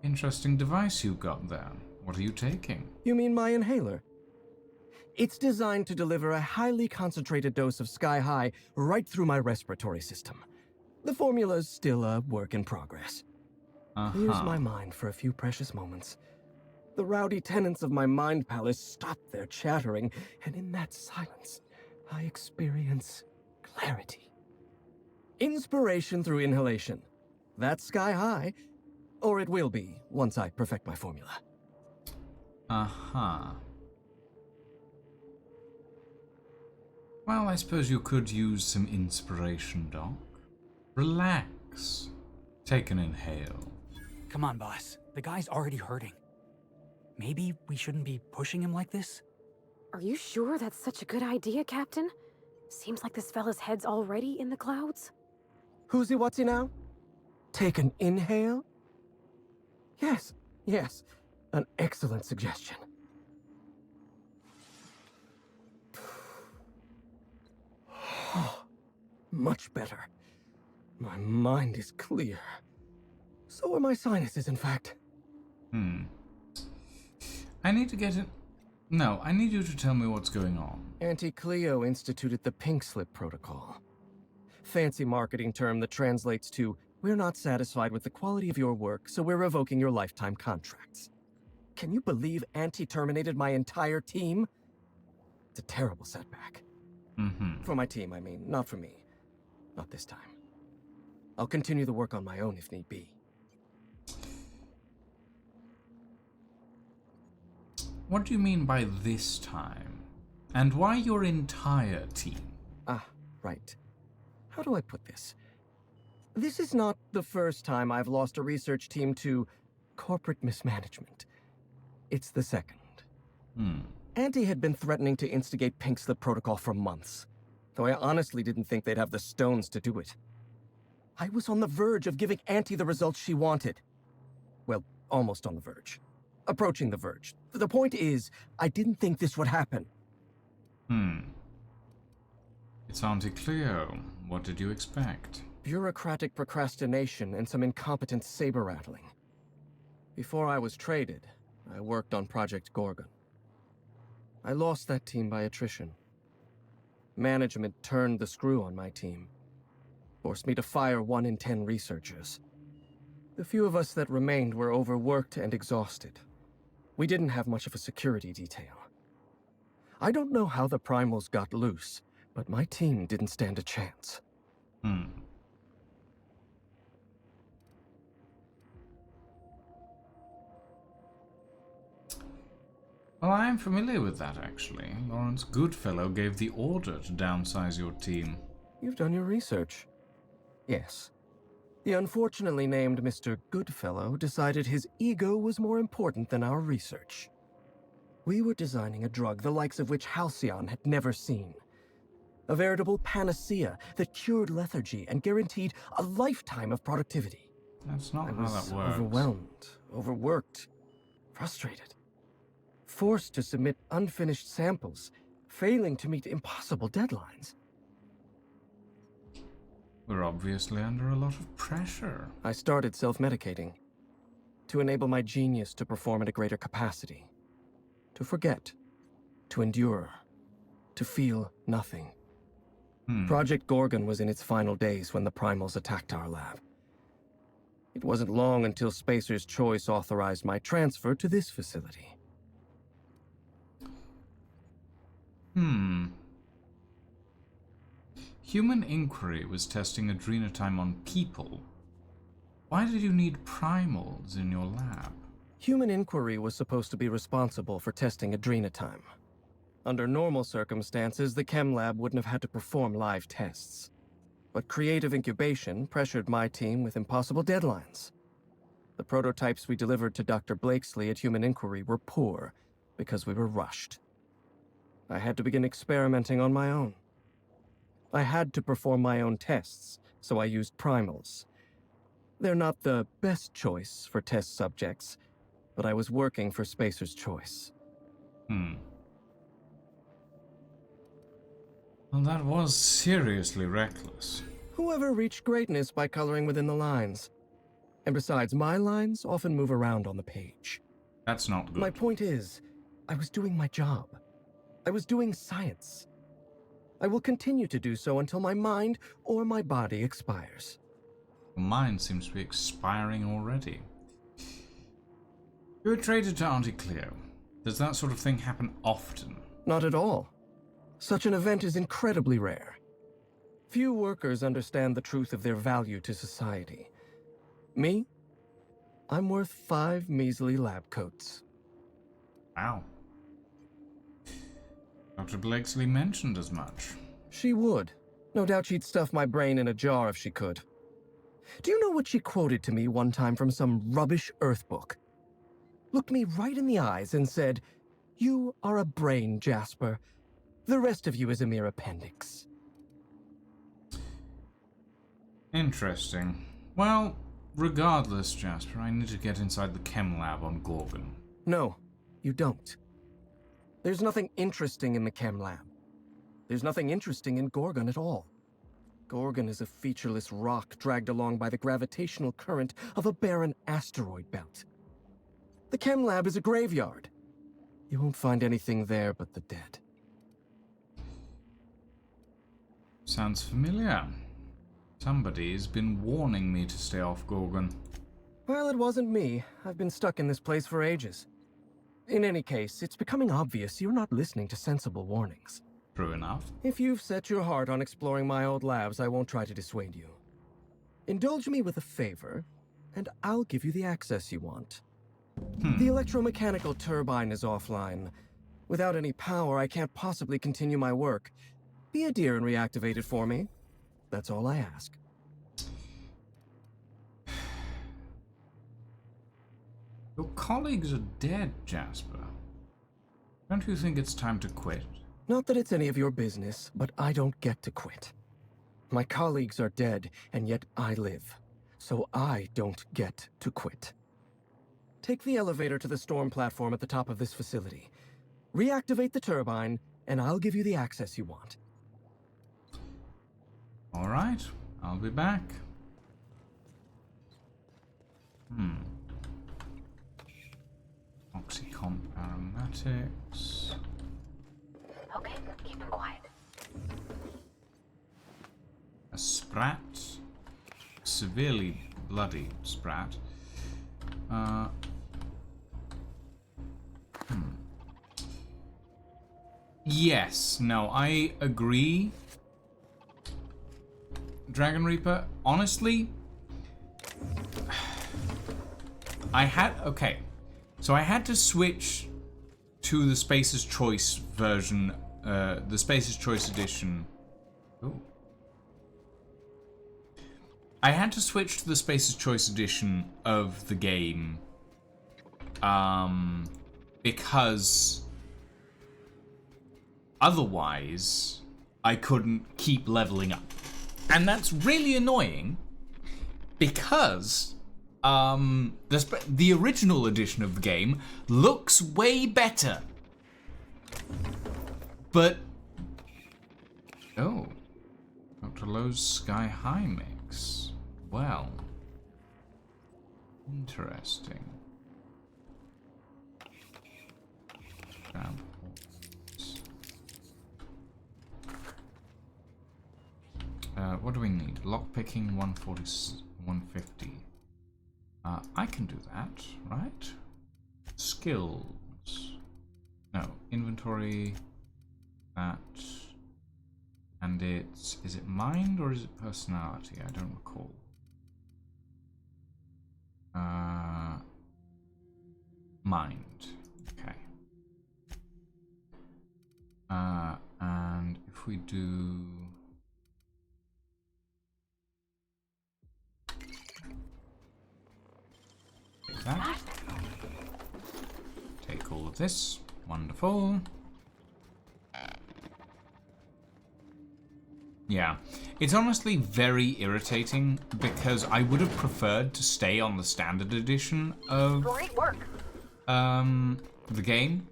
Interesting device you got there. What are you taking? You mean my inhaler? It's designed to deliver a highly concentrated dose of Sky High right through my respiratory system. The formula's still a work in progress. Here's my mind for a few precious moments. The rowdy tenants of my mind palace stop their chattering, and in that silence, I experience clarity. Inspiration through inhalation. That's Sky High, or it will be once I perfect my formula. Well, I suppose you could use some inspiration, Doc. Relax. Take an inhale. Come on, boss. The guy's already hurting. Maybe we shouldn't be pushing him like this? Are you sure that's such a good idea, Captain? Seems like this fella's head's already in the clouds. Who's he, what's he now? Take an inhale? Yes, yes. An excellent suggestion. Much better. My mind is clear. So are my sinuses, in fact. I need to get it. No, I need you to tell me what's going on. Auntie Cleo instituted the Pink Slip Protocol. Fancy marketing term that translates to, we're not satisfied with the quality of your work, so we're revoking your lifetime contracts. Can you believe Auntie terminated my entire team? It's a terrible setback. For my team, I mean, not for me. Not this time. I'll continue the work on my own if need be. What do you mean by this time? And why your entire team? Ah, right. How do I put this? This is not the first time I've lost a research team to corporate mismanagement. It's the second. Auntie had been threatening to instigate Pink Slip Protocol for months, though I honestly didn't think they'd have the stones to do it. I was on the verge of giving Auntie the results she wanted. Well, almost on the verge. Approaching the verge. The point is, I didn't think this would happen. It's Auntie Cleo. What did you expect? Bureaucratic procrastination and some incompetent saber-rattling. Before I was traded, I worked on Project Gorgon. I lost that team by attrition. Management turned the screw on my team. Forced me to fire 1 in 10 researchers. The few of us that remained were overworked and exhausted. We didn't have much of a security detail. I don't know how the primals got loose, but my team didn't stand a chance. Well, I am familiar with that, actually. Lawrence Goodfellow gave the order to downsize your team. You've done your research. Yes. The unfortunately named Mr. Goodfellow decided his ego was more important than our research. We were designing a drug the likes of which Halcyon had never seen. A veritable panacea that cured lethargy and guaranteed a lifetime of productivity. That's not I how was that works. overwhelmed, overworked, frustrated. Forced to submit unfinished samples, failing to meet impossible deadlines. We're obviously under a lot of pressure. I started self-medicating to enable my genius to perform at a greater capacity. To forget, to endure, to feel nothing. Project Gorgon was in its final days when the primals attacked our lab. It wasn't long until Spacer's Choice authorized my transfer to this facility. Human Inquiry was testing adrenotime on people. Why did you need primals in your lab? Human Inquiry was supposed to be responsible for testing adrenotime. Under normal circumstances, the chem lab wouldn't have had to perform live tests. But creative incubation pressured my team with impossible deadlines. The prototypes we delivered to Dr. Blakesley at Human Inquiry were poor because we were rushed. I had to begin experimenting on my own. I had to perform my own tests, so I used primals. They're not the best choice for test subjects, but I was working for Spacer's Choice. Well, that was seriously reckless. Whoever reached greatness by coloring within the lines. And besides, my lines often move around on the page. That's not good. My point is, I was doing my job. I was doing science. I will continue to do so until my mind or my body expires. Mine seems to be expiring already. You were traded to Auntie Cleo. Does that sort of thing happen often? Not at all. Such an event is incredibly rare. Few workers understand the truth of their value to society. Me? I'm worth 5 measly lab coats. Wow. Dr. Blakesley mentioned as much. She would. No doubt she'd stuff my brain in a jar if she could. Do you know what she quoted to me one time from some rubbish Earth book? Looked me right in the eyes and said, "You are a brain, Jasper. The rest of you is a mere appendix." Interesting. Well, regardless, Jasper, I need to get inside the chem lab on Gorgon. No, you don't. There's nothing interesting in the chem lab. There's nothing interesting in Gorgon at all. Gorgon is a featureless rock dragged along by the gravitational current of a barren asteroid belt. The chem lab is a graveyard. You won't find anything there but the dead. Sounds familiar. Somebody's been warning me to stay off Gorgon. Well, it wasn't me. I've been stuck in this place for ages. In any case, it's becoming obvious you're not listening to sensible warnings. True enough. If you've set your heart on exploring my old labs, I won't try to dissuade you. Indulge me with a favor, and I'll give you the access you want. The electromechanical turbine is offline. Without any power, I can't possibly continue my work. Be a dear and reactivate it for me. That's all I ask. Your colleagues are dead, Jasper. Don't you think it's time to quit? Not that it's any of your business, but I don't get to quit. My colleagues are dead, and yet I live. So I don't get to quit. Take the elevator to the storm platform at the top of this facility. Reactivate the turbine, and I'll give you the access you want. All right, I'll be back. Oxycontin aromatics. Okay, keep it quiet. A sprat. Severely bloody sprat. Yes, no, I agree. Dragon Reaper, honestly, so I had to switch to the Spacer's Choice version, the Spacer's Choice edition. Ooh. I had to switch to the Spacer's Choice edition of the game, because otherwise I couldn't keep leveling up. And that's really annoying because the original edition of the game looks way better. But oh, Dr. Lowe's Sky High mix. Well, interesting. What do we need? Lockpicking 140, 150. I can do that, right? Skills. No, inventory. That. And it's, is it mind or is it personality? I don't recall. Mind. Okay. And if we do... Take that. Take all of this. Wonderful. Yeah, it's honestly very irritating because I would have preferred to stay on the standard edition of the game,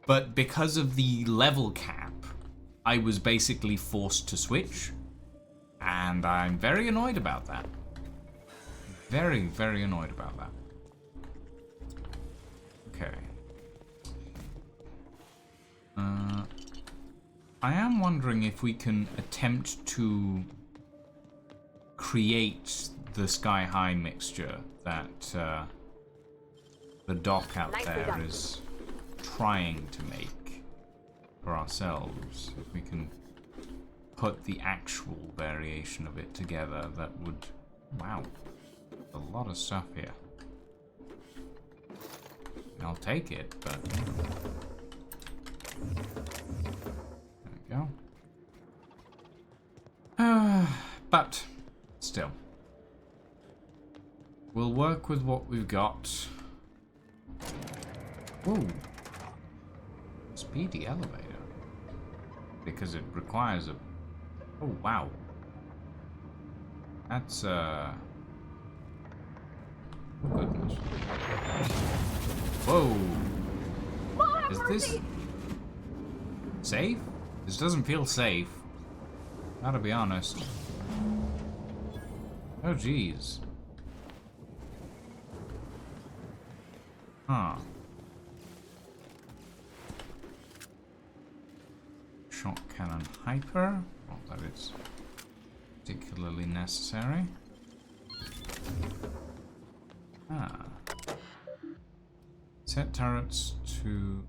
but because of the level cap, I was basically forced to switch, and I'm very annoyed about that. Very, very annoyed about that. Okay. I am wondering if we can attempt to create the Sky High mixture that the doc out there is trying to make for ourselves. If we can put the actual variation of it together, that would... Wow. A lot of stuff here. I'll take it, but... There we go. But, still. We'll work with what we've got. Ooh. Speedy elevator. Because it requires a... Oh, wow. That's, Oh, goodness. Whoa. Is this... safe? This doesn't feel safe. Gotta be honest. Oh, jeez. Huh. Shot cannon hyper. Not that it's particularly necessary. Ah. Set turrets to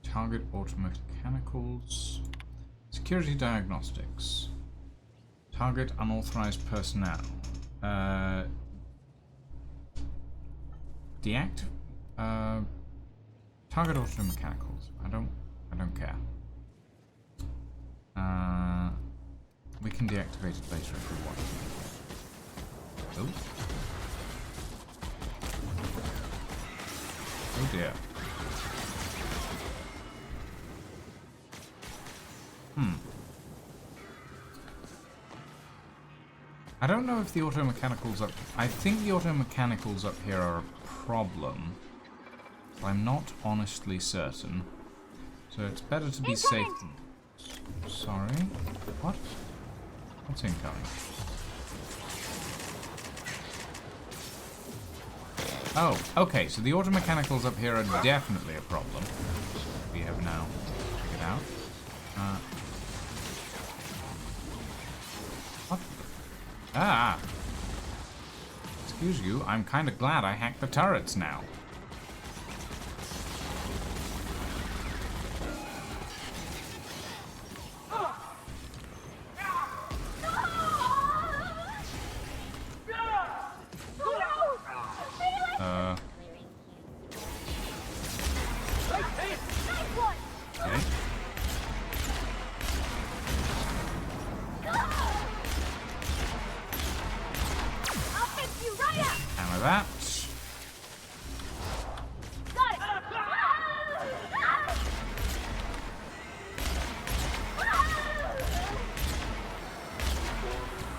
target automechanicals. Security diagnostics. Target unauthorized personnel. Deactivate. Target automechanicals. I don't care. We can deactivate it later if we want. Oh. Oh dear. I don't know if the auto-mechanicals up... I think the auto-mechanicals up here are a problem. But I'm not honestly certain. So it's better to be safe than... Sorry? What? What's incoming? Oh, okay, so the auto-mechanicals up here are definitely a problem. We have now figured out. What? Ah! Excuse you, I'm kinda glad I hacked the turrets now. That.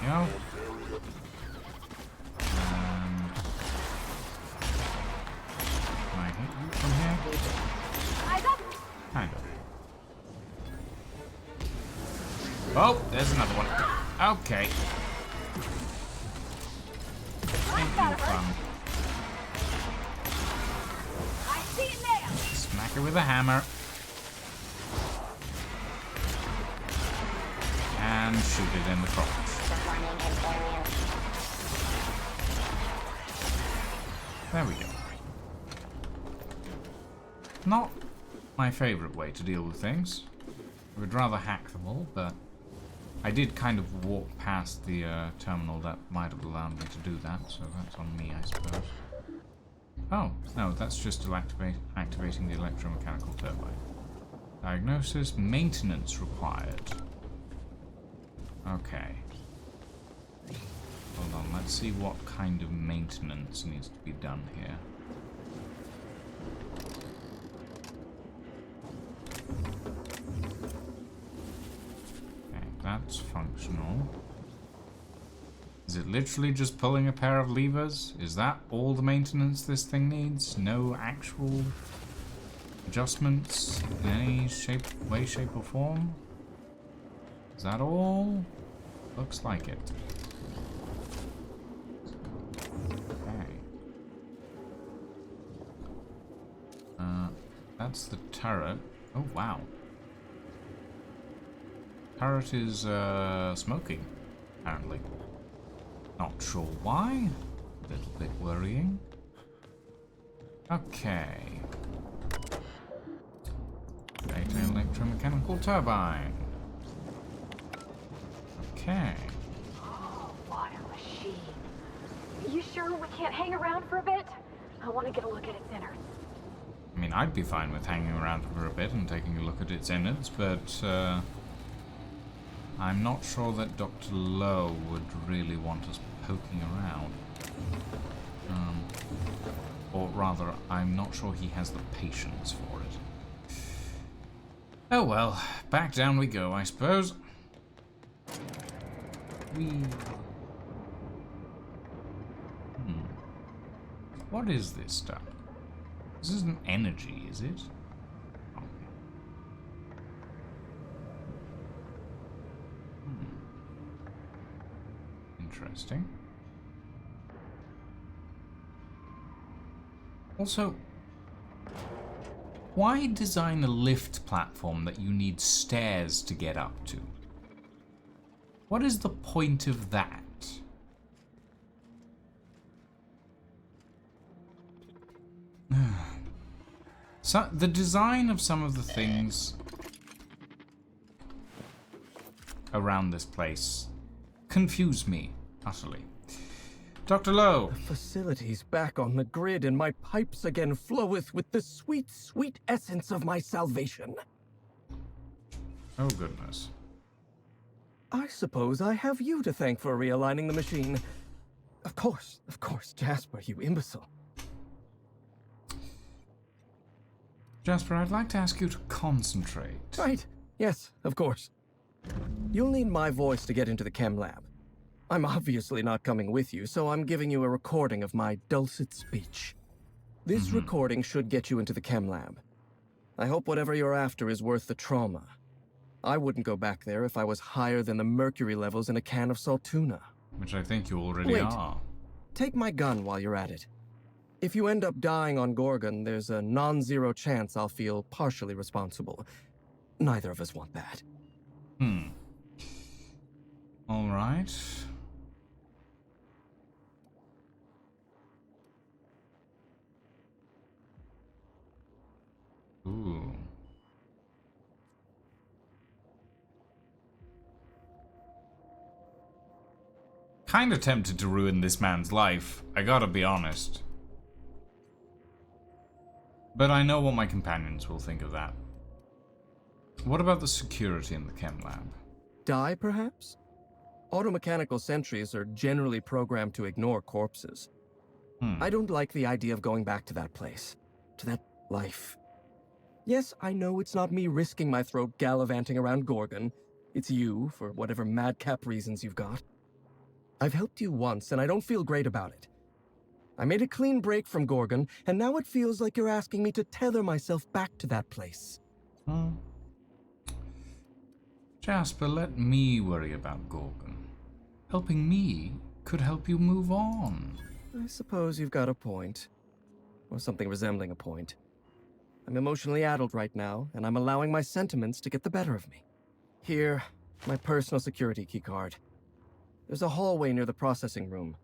Go. Can I hit you from here? Kind of. Oh, there's another one. Okay. Smack her with a hammer. And shoot it in the crotch. There we go. Not my favorite way to deal with things. I would rather hack them all, but I did kind of walk past the terminal that might have allowed me to do that, so that's on me, I suppose. Oh, no, that's just activating the electromechanical turbine. Diagnosis, maintenance required. Okay. Hold on, let's see what kind of maintenance needs to be done here. That's functional. Is it literally just pulling a pair of levers? Is that all the maintenance this thing needs? No actual adjustments in any way, shape, or form? Is that all? Looks like it. Okay. That's the turret. Oh, wow. Turret is smoking, apparently. Not sure why. A little bit worrying. Okay. Data electromechanical turbine. Okay. Oh, what a machine. You sure we can't hang around for a bit? I want to get a look at its innards. I mean, I'd be fine with hanging around for a bit and taking a look at its innards, but I'm not sure that Dr. Lowe would really want us poking around. Or rather, I'm not sure he has the patience for it. Oh well, back down we go, I suppose. What is this stuff? This isn't energy, is it? Interesting. Also, why design a lift platform that you need stairs to get up to? What is the point of that? So, the design of some of the things around this place confuse me utterly. Dr. Lowe. The facility's back on the grid, and my pipes again floweth with the sweet, sweet essence of my salvation. Oh, goodness. I suppose I have you to thank for realigning the machine. Of course, Jasper, you imbecile. Jasper, I'd like to ask you to concentrate. Right, yes, of course. You'll need my voice to get into the chem lab. I'm obviously not coming with you, so I'm giving you a recording of my dulcet speech. This recording should get you into the chem lab. I hope whatever you're after is worth the trauma. I wouldn't go back there if I was higher than the mercury levels in a can of salt tuna. Which I think you already Wait. are. Take my gun while you're at it. If you end up dying on Gorgon, there's a non-zero chance I'll feel partially responsible. Neither of us want that. All right. Ooh. Kinda tempted to ruin this man's life, I gotta be honest. But I know what my companions will think of that. What about the security in the chem lab? Die, perhaps? Automechanical sentries are generally programmed to ignore corpses. I don't like the idea of going back to that place. To that life. Yes, I know it's not me risking my throat gallivanting around Gorgon. It's you, for whatever madcap reasons you've got. I've helped you once, and I don't feel great about it. I made a clean break from Gorgon, and now it feels like you're asking me to tether myself back to that place. Jasper, let me worry about Gorgon. Helping me could help you move on. I suppose you've got a point. Or something resembling a point. I'm emotionally addled right now, and I'm allowing my sentiments to get the better of me. Here, my personal security keycard. There's a hallway near the processing room.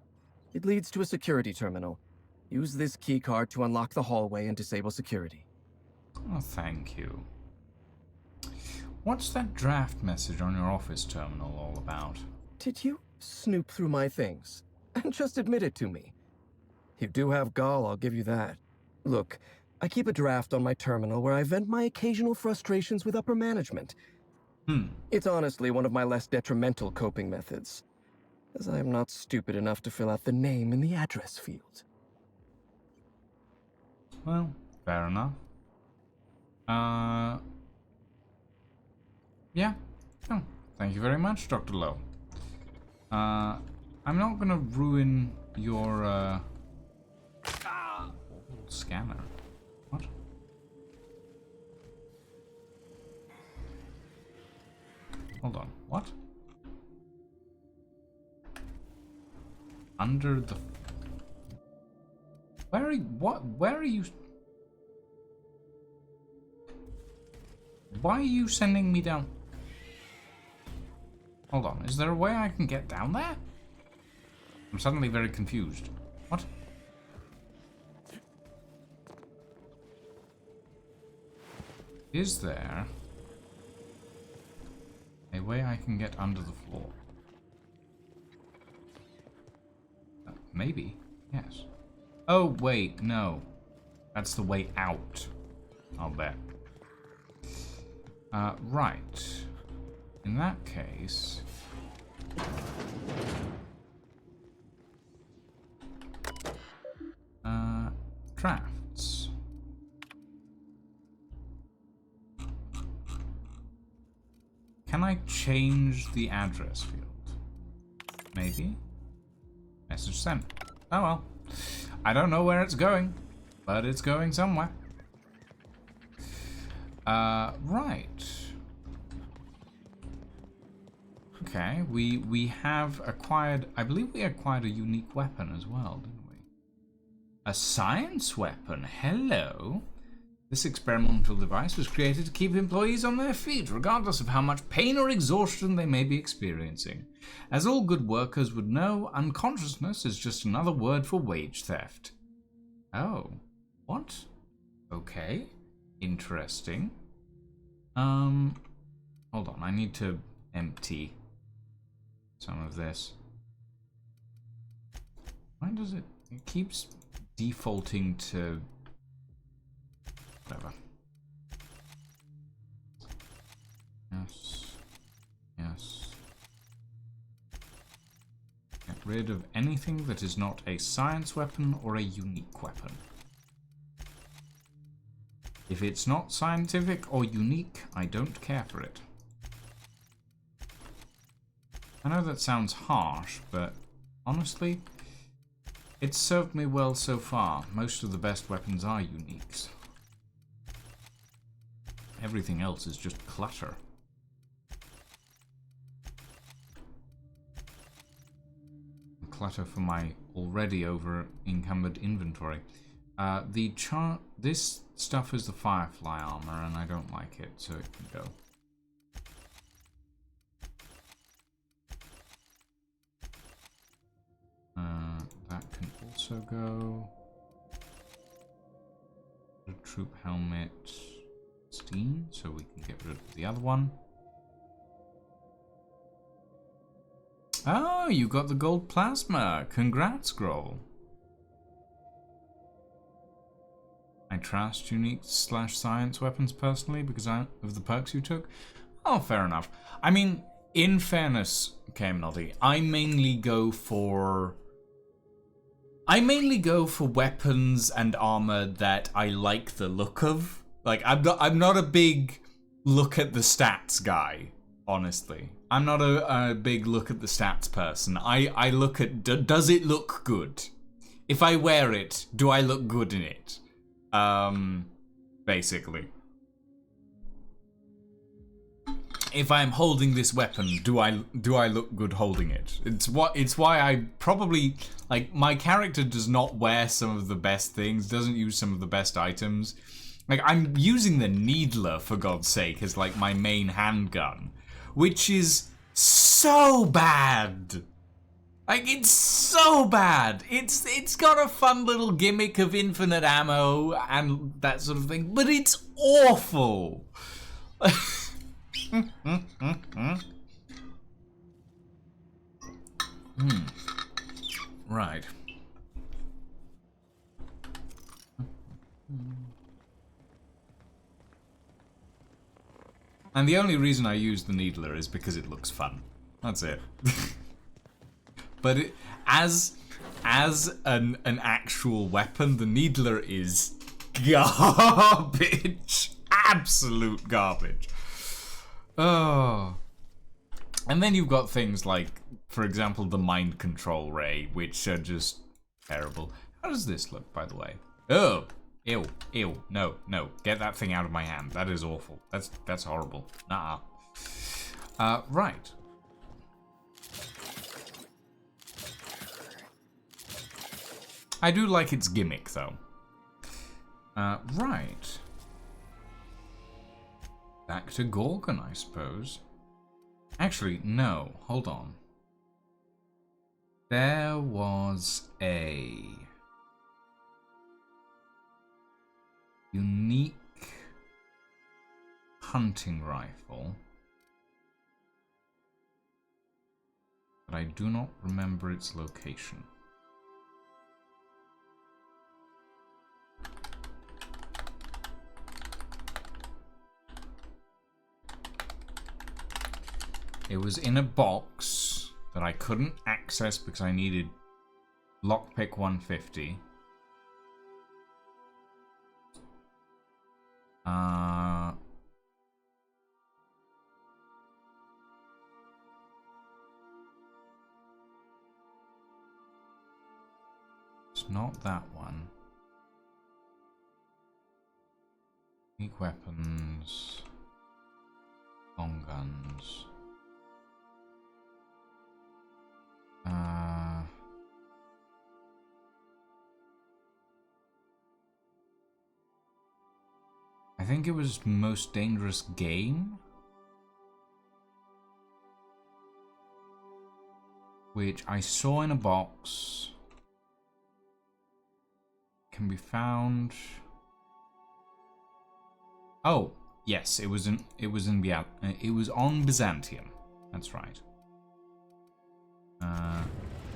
It leads to a security terminal. Use this keycard to unlock the hallway and disable security. Oh, thank you. What's that draft message on your office terminal all about? Did you snoop through my things? And just admit it to me. You do have gall, I'll give you that. Look, I keep a draft on my terminal where I vent my occasional frustrations with upper management. It's honestly one of my less detrimental coping methods, as I am not stupid enough to fill out the name in the address field. Well, fair enough. Yeah. Oh, thank you very much, Dr. Lowe. I'm not gonna ruin your, scanner. What? Hold on. What? Under the... Where are you... What? Where are you... Why are you sending me down? Hold on. Is there a way I can get down there? I'm suddenly very confused. What? Is there a way I can get under the floor? Maybe. Yes. Oh, wait. No. That's the way out. I'll bet. Right. In that case... drafts. Can I change the address field? Maybe. Message sent. Oh well. I don't know where it's going, but it's going somewhere. Right. Okay, we have acquired, I believe we acquired a unique weapon as well, didn't we? A science weapon, hello. This experimental device was created to keep employees on their feet, regardless of how much pain or exhaustion they may be experiencing. As all good workers would know, unconsciousness is just another word for wage theft. Oh, what? Okay, interesting. Hold on, I need to empty some of this. Why does it keeps defaulting to whatever? Yes. Yes. rid of anything that is not a science weapon or a unique weapon. If it's not scientific or unique, I don't care for it. I know that sounds harsh, but honestly, it's served me well so far. Most of the best weapons are uniques. Everything else is just clutter. Clutter for my already over-encumbered inventory. This stuff is the Firefly armor, and I don't like it, so it can go. That can also go. The troop helmet, Steam, so we can get rid of the other one. Oh, you got the gold plasma. Congrats, Grohl. I trust unique / science weapons personally because of the perks you took. Oh, fair enough. I mean, in fairness, KMNoddy, I mainly go for weapons and armor that I like the look of. Like, I'm not a big look at the stats guy, honestly. I'm not a big look at the stats person. I look at, does it look good? If I wear it, do I look good in it? Basically. If I'm holding this weapon, do I look good holding it? It's why I probably, like, my character does not wear some of the best things, doesn't use some of the best items. Like, I'm using the Needler, for God's sake, as, like, my main handgun, which is so bad. Like, it's so bad. It's got a fun little gimmick of infinite ammo and that sort of thing, but it's awful. Right. And the only reason I use the Needler is because it looks fun. That's it. But as an actual weapon, the Needler is garbage. Absolute garbage. Oh. And then you've got things like, for example, the Mind Control Ray, which are just terrible. How does this look, by the way? Oh. Ew, ew, no, get that thing out of my hand. That is awful. That's horrible. Nuh-uh. Right. I do like its gimmick, though. Right. Back to Gorgon, I suppose. Actually, no, hold on. There was a unique hunting rifle, but I do not remember its location. It was in a box that I couldn't access because I needed lockpick 150. It's not that one. Unique weapons. Long guns. I think it was Most Dangerous Game, which I saw in a box. Can be found. Oh, yes, it was on Byzantium. That's right. It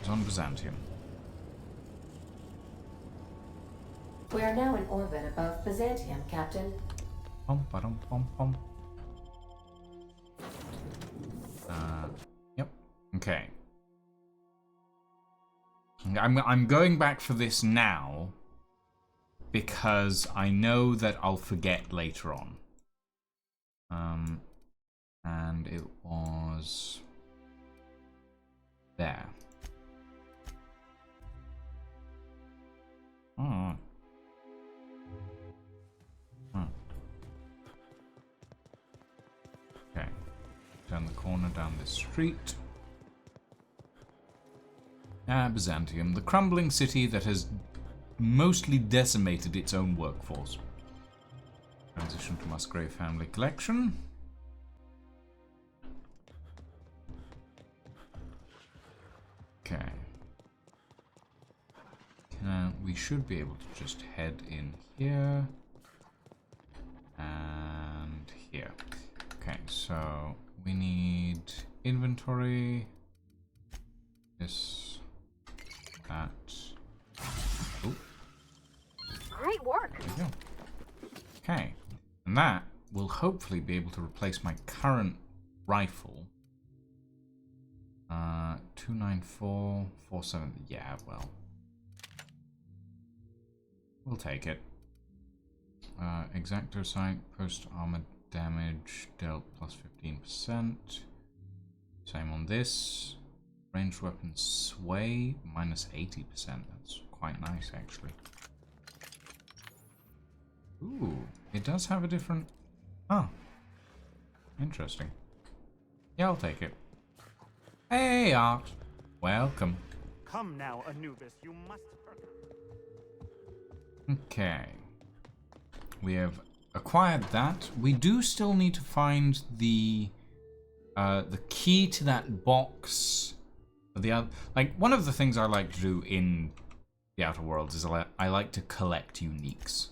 was on Byzantium. We are now in orbit above Byzantium, Captain. Pom. Yep. Okay. I'm going back for this now because I know that I'll forget later on. And it was there. Oh. Oh. Okay. Turn the corner down this street. Byzantium, the crumbling city that has mostly decimated its own workforce. Transition to Musgrave family collection. Okay. We should be able to just head in here and here. Okay, so we need inventory. This, that. Oh. Great work. There we go. Okay, and that will hopefully be able to replace my current rifle. 294, 470. Yeah, well, we'll take it. Exacto sight, post armor damage dealt plus 15%. Same on this. Ranged weapon sway minus 80%. That's quite nice, actually. Ooh, it does have a different. Oh, interesting. Yeah, I'll take it. Hey, Art. Welcome. Come now, Anubis, you must. Okay. We have acquired that. We do still need to find the key to that box. Like, one of the things I like to do in the Outer Worlds is I like to collect uniques.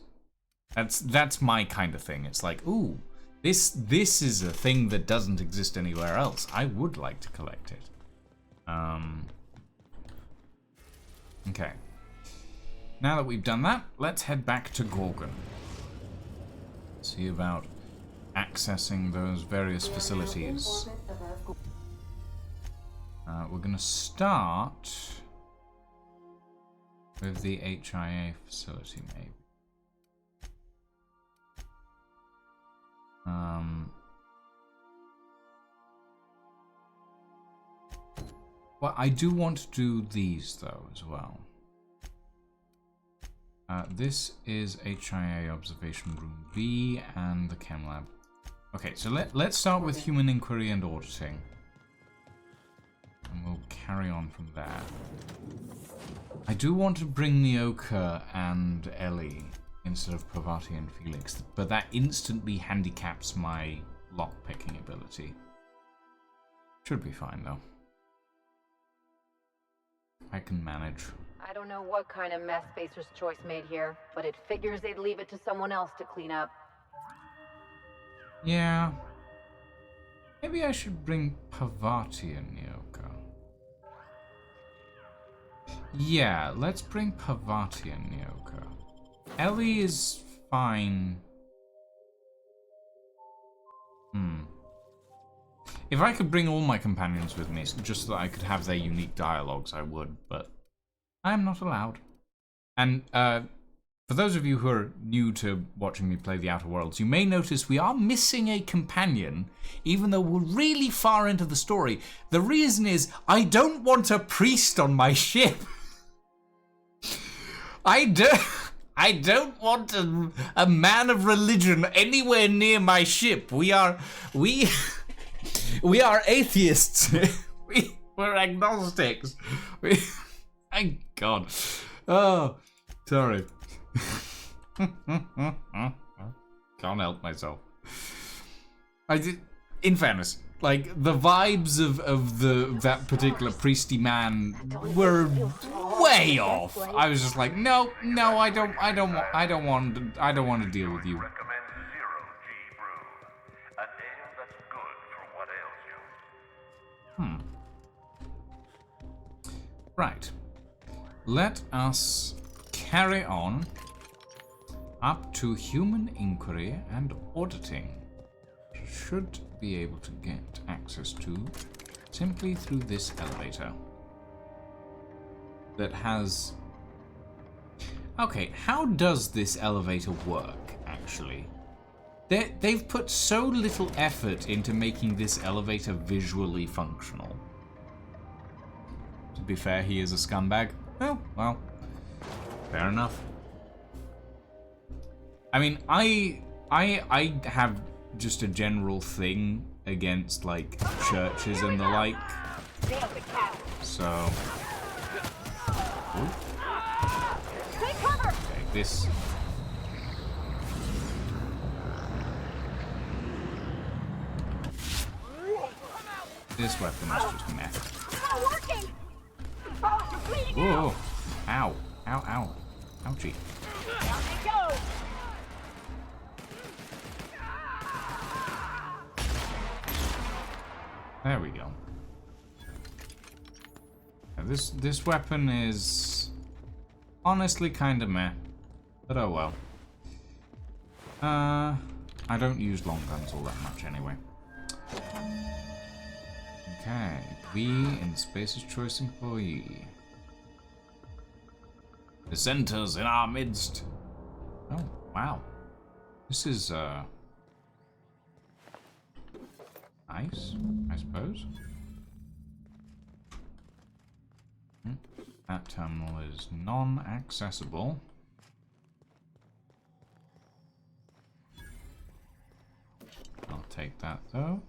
That's my kind of thing. It's like, ooh, this is a thing that doesn't exist anywhere else. I would like to collect it. Okay. Now that we've done that, let's head back to Gorgon. See about accessing those various facilities. We're gonna start with the HIA facility, maybe. Well, I do want to do these though as well. This is HIA Observation Room B and the Chem Lab. Okay, so let's start with Human Inquiry and Auditing. And we'll carry on from there. I do want to bring Nyoka and Ellie instead of Parvati and Felix, but that instantly handicaps my lock-picking ability. Should be fine, though. I can manage. I don't know what kind of mess Spacer's Choice made here, but it figures they'd leave it to someone else to clean up. Yeah. Maybe I should bring Parvati and Nyoka. Yeah, let's bring Parvati and Nyoka. Ellie is fine. If I could bring all my companions with me, just so that I could have their unique dialogues, I would, but I am not allowed. And for those of you who are new to watching me play the Outer Worlds, you may notice we are missing a companion, even though we're really far into the story. The reason is, I don't want a priest on my ship. I don't want a man of religion anywhere near my ship. We are atheists. We're agnostics. Thank God. Oh, sorry. Can't help myself. In fairness, like the vibes of that particular priesty man were way off. I was just like, no, I don't want to deal with you. Recommend 0G brew. An ale that's good for what ails you. Right. Let us carry on up to Human Inquiry and Auditing. Should be able to get access to simply through this elevator. that has... Okay, how does this elevator work, actually? They've put so little effort into making this elevator visually functional. To be fair, he is a scumbag. Oh, well, fair enough. I mean, I have just a general thing against, like, churches and the like. So... Ooh. Okay, this... This weapon is just meh. Whoa! Ow! Ow! Ow! Ouchie! There we go. Now this weapon is honestly kind of meh, but oh well. I don't use long guns all that much anyway. Okay, we in Space's Choice employee. Dissenters in our midst. Oh, wow. This is, nice, I suppose. That terminal is non-accessible. I'll take that, though.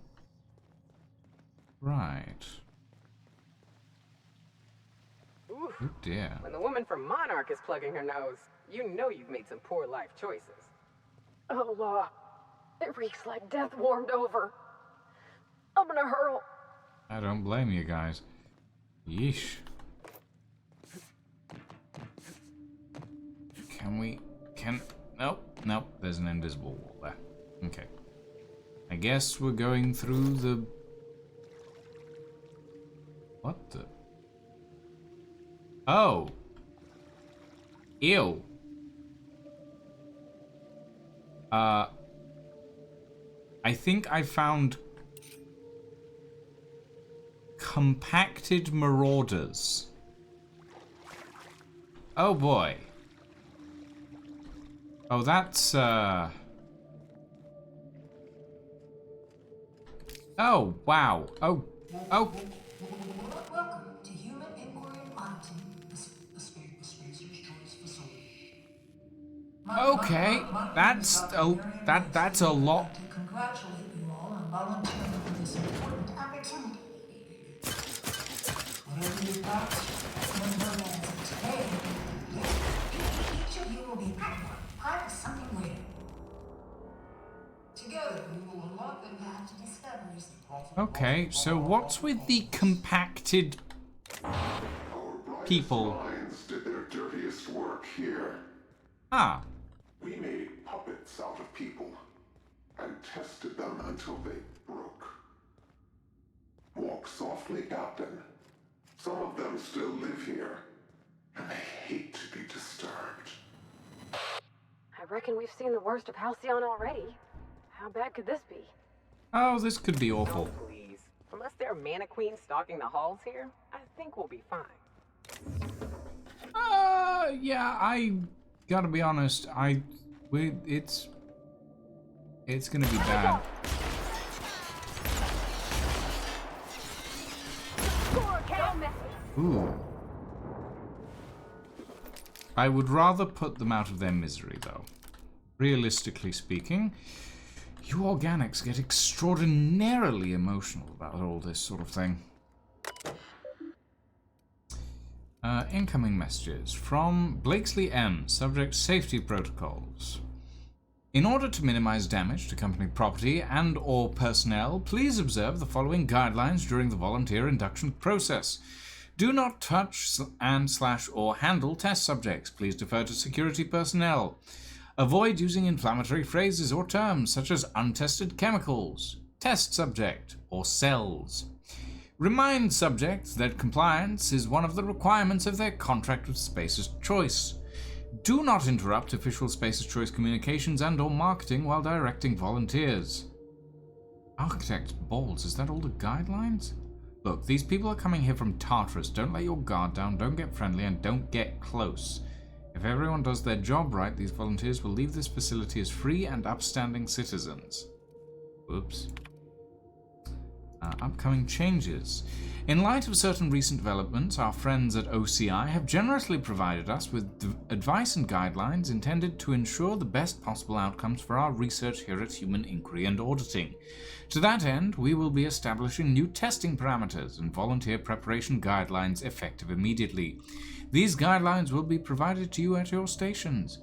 Right. Oof. Oh dear. When the woman from Monarch is plugging her nose, you know you've made some poor life choices. Oh, it reeks like death warmed over. I'm gonna hurl. I don't blame you guys. Yeesh. Nope, there's an invisible wall there. Okay. I guess we're going through the... What the... Oh! Ew. I think I found... compacted marauders. Oh boy. Oh, that's, Oh, wow. Oh. Welcome to Human Emporium Auditing, the Spacer's Choice facility. Okay, that's a lot. To congratulate you all on volunteering for this important opportunity. Whatever you thought, remember as of today, each of you will be part of something greater. Together, we will unlock the path to discoveries. Okay, so what's with the compacted people? Our minds did their dirtiest work here. Ah. We made puppets out of people and tested them until they broke. Walk softly, Captain. Some of them still live here, and they hate to be disturbed. I reckon we've seen the worst of Halcyon already. How bad could this be? Oh, this could be awful. Oh, please. Unless there are mana queens stalking the halls here, I think we'll be fine. Yeah, I gotta be honest, it's gonna be bad. Ooh. I would rather put them out of their misery, though. Realistically speaking, you organics get extraordinarily emotional about all this sort of thing. Incoming messages from Blakesley M. Subject Safety Protocols. In order to minimize damage to company property and/or personnel, please observe the following guidelines during the volunteer induction process. Do not touch or handle test subjects. Please defer to security personnel. Avoid using inflammatory phrases or terms such as untested chemicals, test subject, or cells. Remind subjects that compliance is one of the requirements of their contract with Spacer's Choice. Do not interrupt official Spacer's Choice communications and/or marketing while directing volunteers. Architect's balls, is that all the guidelines? Look, these people are coming here from Tartarus. Don't let your guard down, don't get friendly, and don't get close. If everyone does their job right, these volunteers will leave this facility as free and upstanding citizens. Oops. Upcoming changes. In light of certain recent developments, our friends at OCI have generously provided us with advice and guidelines intended to ensure the best possible outcomes for our research here at Human Inquiry and Auditing. To that end, we will be establishing new testing parameters and volunteer preparation guidelines effective immediately. These guidelines will be provided to you at your stations.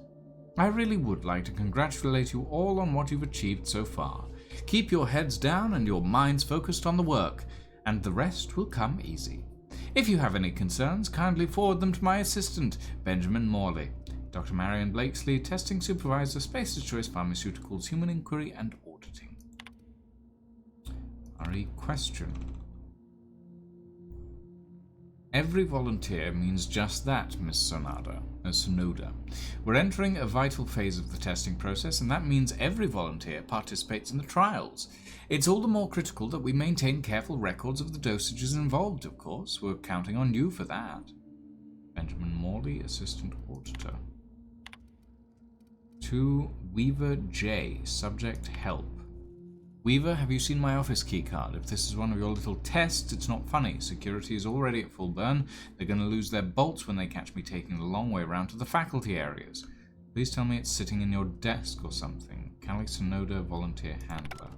I really would like to congratulate you all on what you've achieved so far. Keep your heads down and your minds focused on the work, and the rest will come easy. If you have any concerns, kindly forward them to my assistant, Benjamin Morley. Dr. Marion Blakesley, Testing Supervisor, Spacer's Choice Pharmaceuticals, Human Inquiry and Auditing. Question. Every volunteer means just that, Miss Sonoda. We're entering a vital phase of the testing process, and that means every volunteer participates in the trials. It's all the more critical that we maintain careful records of the dosages involved, of course. We're counting on you for that. Benjamin Morley, Assistant Auditor. To Weaver J, Subject Help. Weaver, have you seen my office keycard? If this is one of your little tests, it's not funny. Security is already at full burn. They're going to lose their bolts when they catch me taking the long way around to the faculty areas. Please tell me it's sitting in your desk or something. Callie Sonoda, Volunteer Handler.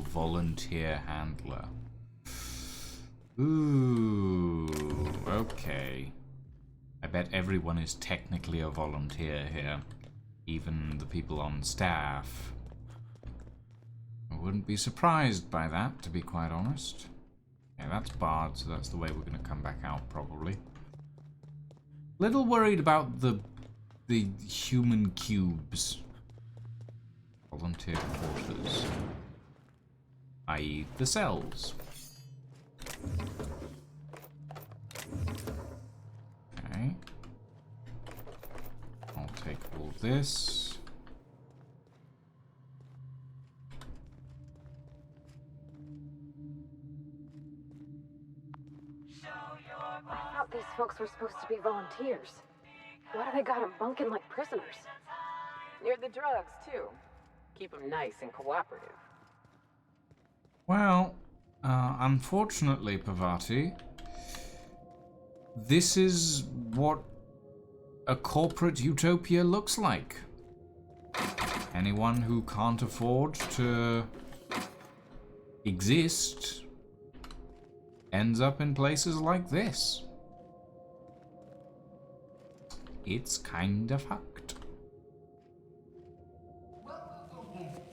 Volunteer Handler. Ooh, okay. I bet everyone is technically a volunteer here. Even the people on staff. I wouldn't be surprised by that, to be quite honest. Yeah, that's barred, so that's the way we're going to come back out, probably. Little worried about the human cubes. Volunteer quarters. I.e. the cells. Okay. I'll take all this. I thought these folks were supposed to be volunteers. Why do they got them bunking like prisoners? Near the drugs, too. Keep them nice and cooperative. Well, unfortunately, Pavati, this is what a corporate utopia looks like. Anyone who can't afford to exist ends up in places like this. It's kind of fucked.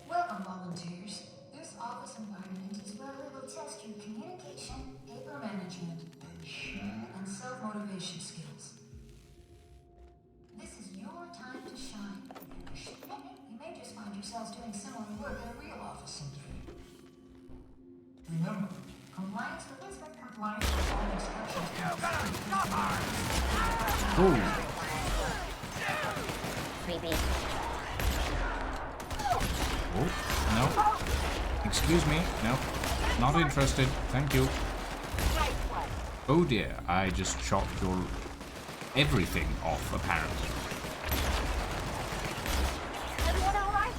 Welcome, volunteers. This office environment is where we will test your communication, paper management, and self-motivation skills. This is your time to shine. You may just find yourselves doing similar work in a real office someday. Remember, compliance with compliance with all instructions. Ooh. Creepy. Oh, no. Excuse me. No. Not interested. Thank you. Oh dear, I just chopped your everything off, apparently. Everyone all right?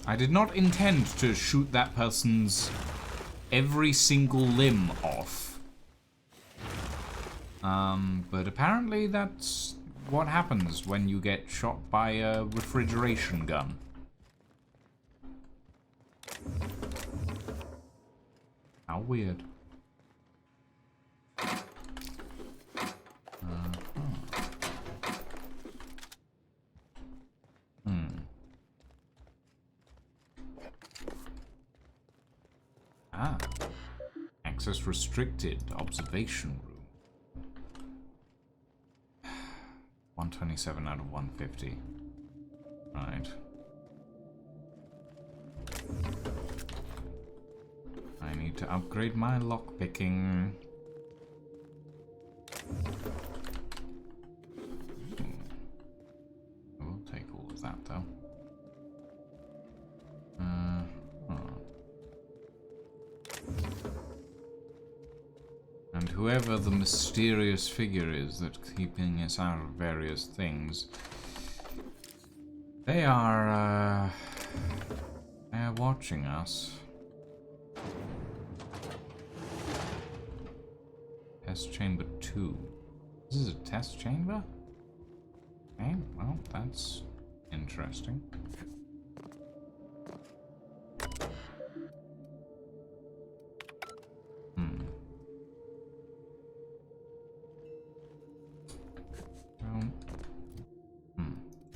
I did not intend to shoot that person's every single limb off. But apparently that's what happens when you get shot by a refrigeration gun. How weird. Access restricted. Observation room. 127 out of 150. Right. I need to upgrade my lockpicking. I will take all of that, though. 127 out of 150. whoever the mysterious figure is that's keeping us out of various things, they are watching us. Test chamber 2. This is a test chamber? Okay, well, that's interesting.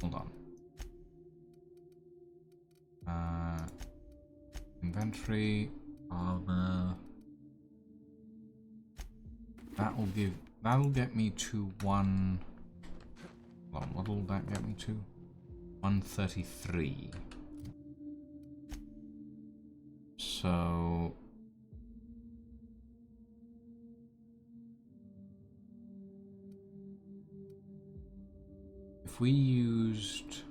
Hold on. Inventory, armor. That'll get me to one. Hold on, what'll that get me to? 133. So if we used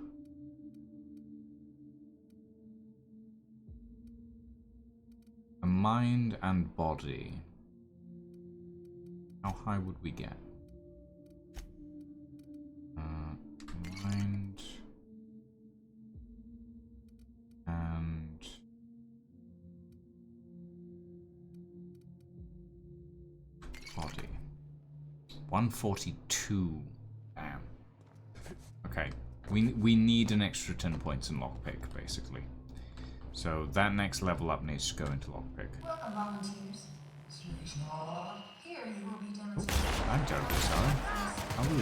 a mind and body, how high would we get? Mind and body. 142. Damn. Okay. We need an extra 10 points in lockpick, basically. So that next level up needs to go into lockpick. Welcome, volunteers. Here you will be demonstrating. I'm terribly sorry. How will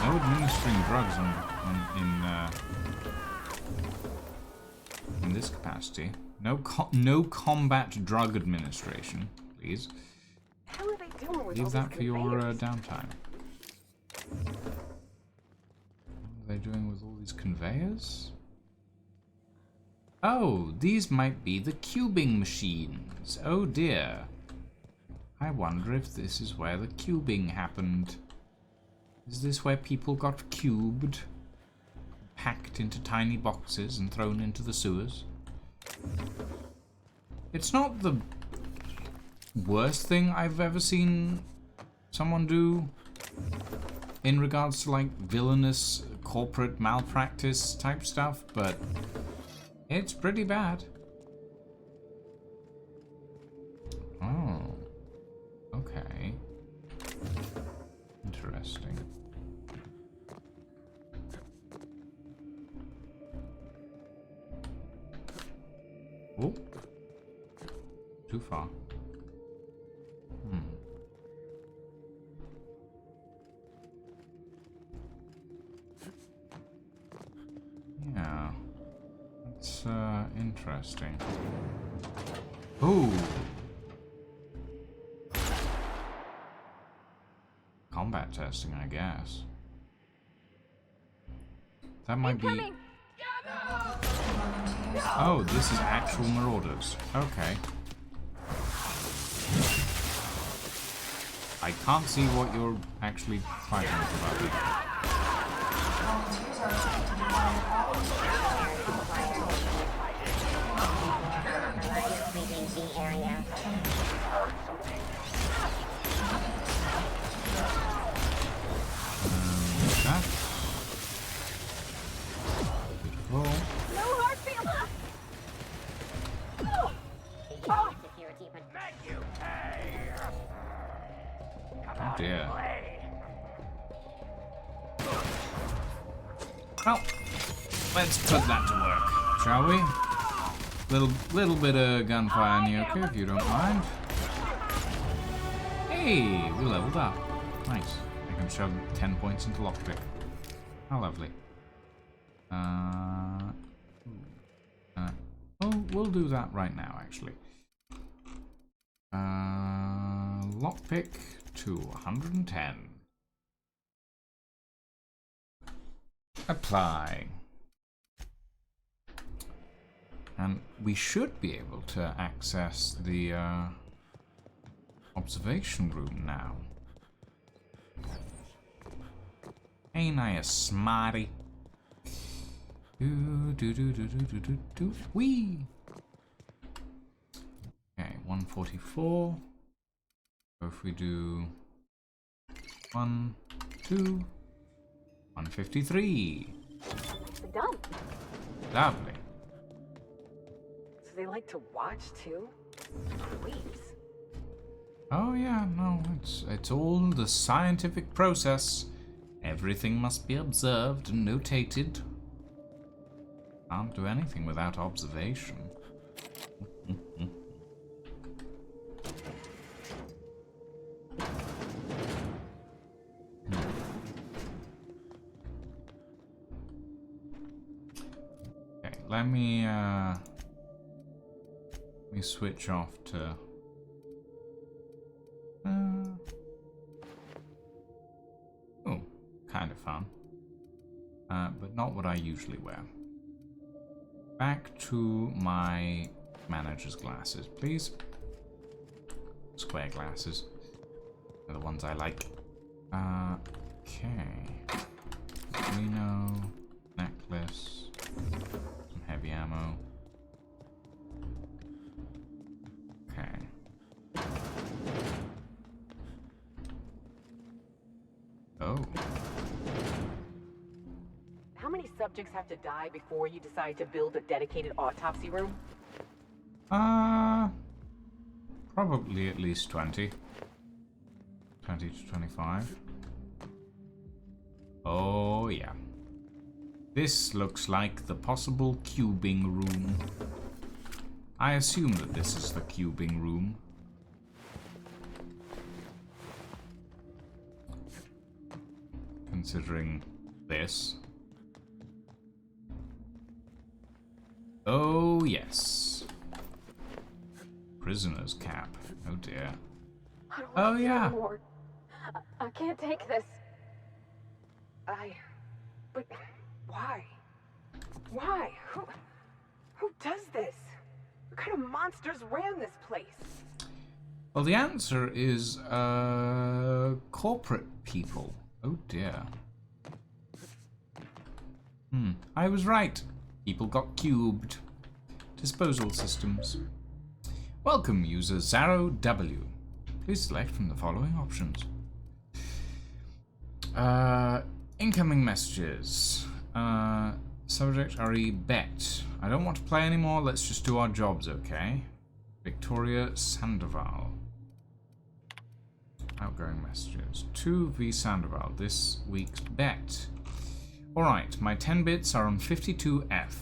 No administering drugs in this capacity. No combat drug administration, please. How are they doing with Leave all that these for your conveyors? downtime. What are they doing with all these conveyors? Oh, these might be the cubing machines. Oh dear. I wonder if this is where the cubing happened. Is this where people got cubed? Packed into tiny boxes and thrown into the sewers? It's not the worst thing I've ever seen someone do in regards to like villainous corporate malpractice type stuff, but it's pretty bad. Oh. Okay. Interesting. Oh. Too far. Yeah. That's interesting. Ooh. Combat testing, I guess. That might be... Oh, this is actual marauders. Okay. I can't see what you're actually fighting with about. That. Beautiful. No hard feelings. Oh dear. Well, let's put that to work, shall we? Little bit of gunfire in the okay, if you don't mind. Hey, we leveled up. Nice. I can shove 10 points into lockpick. How lovely. Oh, we'll do that right now, actually. Lockpick to 110. Apply. And we should be able to access the observation room now. Ain't I a smarty? Wee. Okay, 144. So if we do 1, 2, 153. Nicely done. Lovely. So they like to watch too? Creeps. Oh yeah, no, it's all the scientific process. Everything must be observed and notated. Can't do anything without observation. Okay, let me switch off to oh, kind of fun. But not what I usually wear. Back to my manager's glasses, please. Square glasses. They're the ones I like. Okay. Reno, necklace, some heavy ammo. Okay. Oh. How many subjects have to die before you decide to build a dedicated autopsy room? Probably at least 20. 20 to 25. Oh, yeah. This looks like the possible cubing room. I assume that this is the cubing room. Considering this. Oh, yes. Prisoner's cap. Oh, dear. I don't Oh, want to yeah. anymore. I can't take this. But why? Why? Who does this? What kind of monsters ran this place? Well, the answer is, corporate people. Oh, dear. I was right. People got cubed. Disposal systems. Welcome, user Zaro W. Please select from the following options. Incoming messages. Subject RE bet. I don't want to play anymore. Let's just do our jobs, okay? Victoria Sandoval. Outgoing messages. 2V Sandoval. This week's bet. Alright, my 10 bits are on 52F.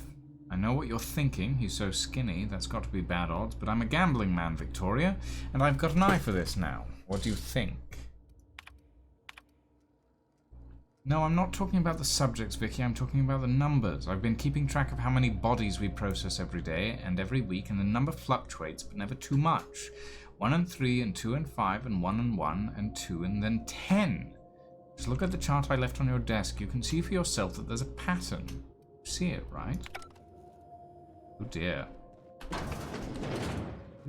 I know what you're thinking. He's so skinny. That's got to be bad odds. But I'm a gambling man, Victoria. And I've got an eye for this now. What do you think? No, I'm not talking about the subjects, Vicky. I'm talking about the numbers. I've been keeping track of how many bodies we process every day and every week, and the number fluctuates, but never too much. 1 and 3 and 2 and 5 and 1 and 1 and 2 and then 10. Just look at the chart I left on your desk. You can see for yourself that there's a pattern. You see it, right? Oh dear.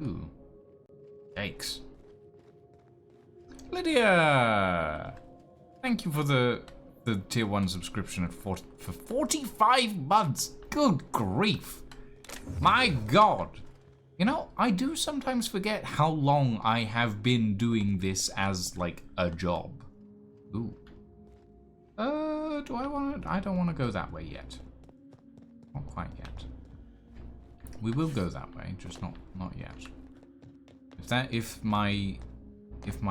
Ooh. Yikes. Lydia! Thank you for the tier 1 subscription for 45 months. Good grief. My god. You know, I do sometimes forget how long I have been doing this as, like, a job. Ooh. Do I want to? I don't want to go that way yet. Not quite yet. We will go that way, just not yet. If my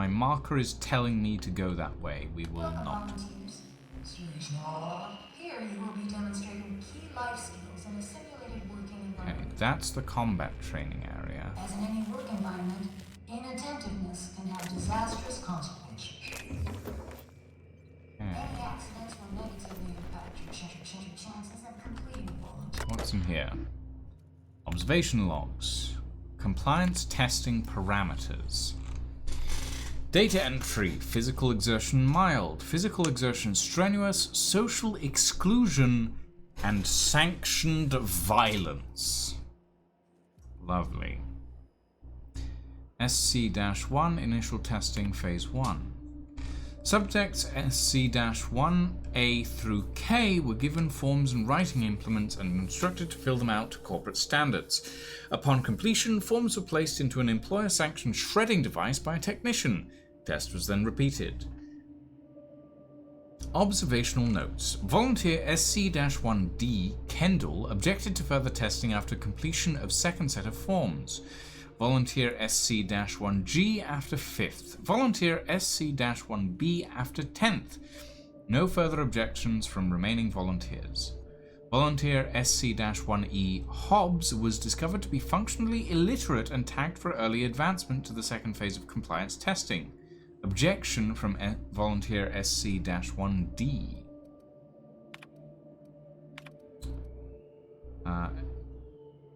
marker is telling me to go that way, we will not. Here you will be demonstrating key life skills in a simulated working environment. Okay, that's the combat training area. As in any work environment, inattentiveness can have disastrous consequences. Okay. Any accidents will negatively impact your chances of completing volunteer. What's in here? Observation logs. Compliance testing parameters. Data entry. Physical exertion mild. Physical exertion strenuous. Social exclusion. And sanctioned violence. Lovely. SC-1 initial testing phase 1. Subjects SC-1A through K were given forms and writing implements and instructed to fill them out to corporate standards. Upon completion, forms were placed into an employer-sanctioned shredding device by a technician. Test was then repeated. Observational notes. Volunteer SC-1D, Kendall, objected to further testing after completion of second set of forms. Volunteer SC-1G after 5th. Volunteer SC-1B after 10th. No further objections from remaining volunteers. Volunteer SC-1E Hobbs was discovered to be functionally illiterate and tagged for early advancement to the second phase of compliance testing. Objection from Volunteer SC-1D.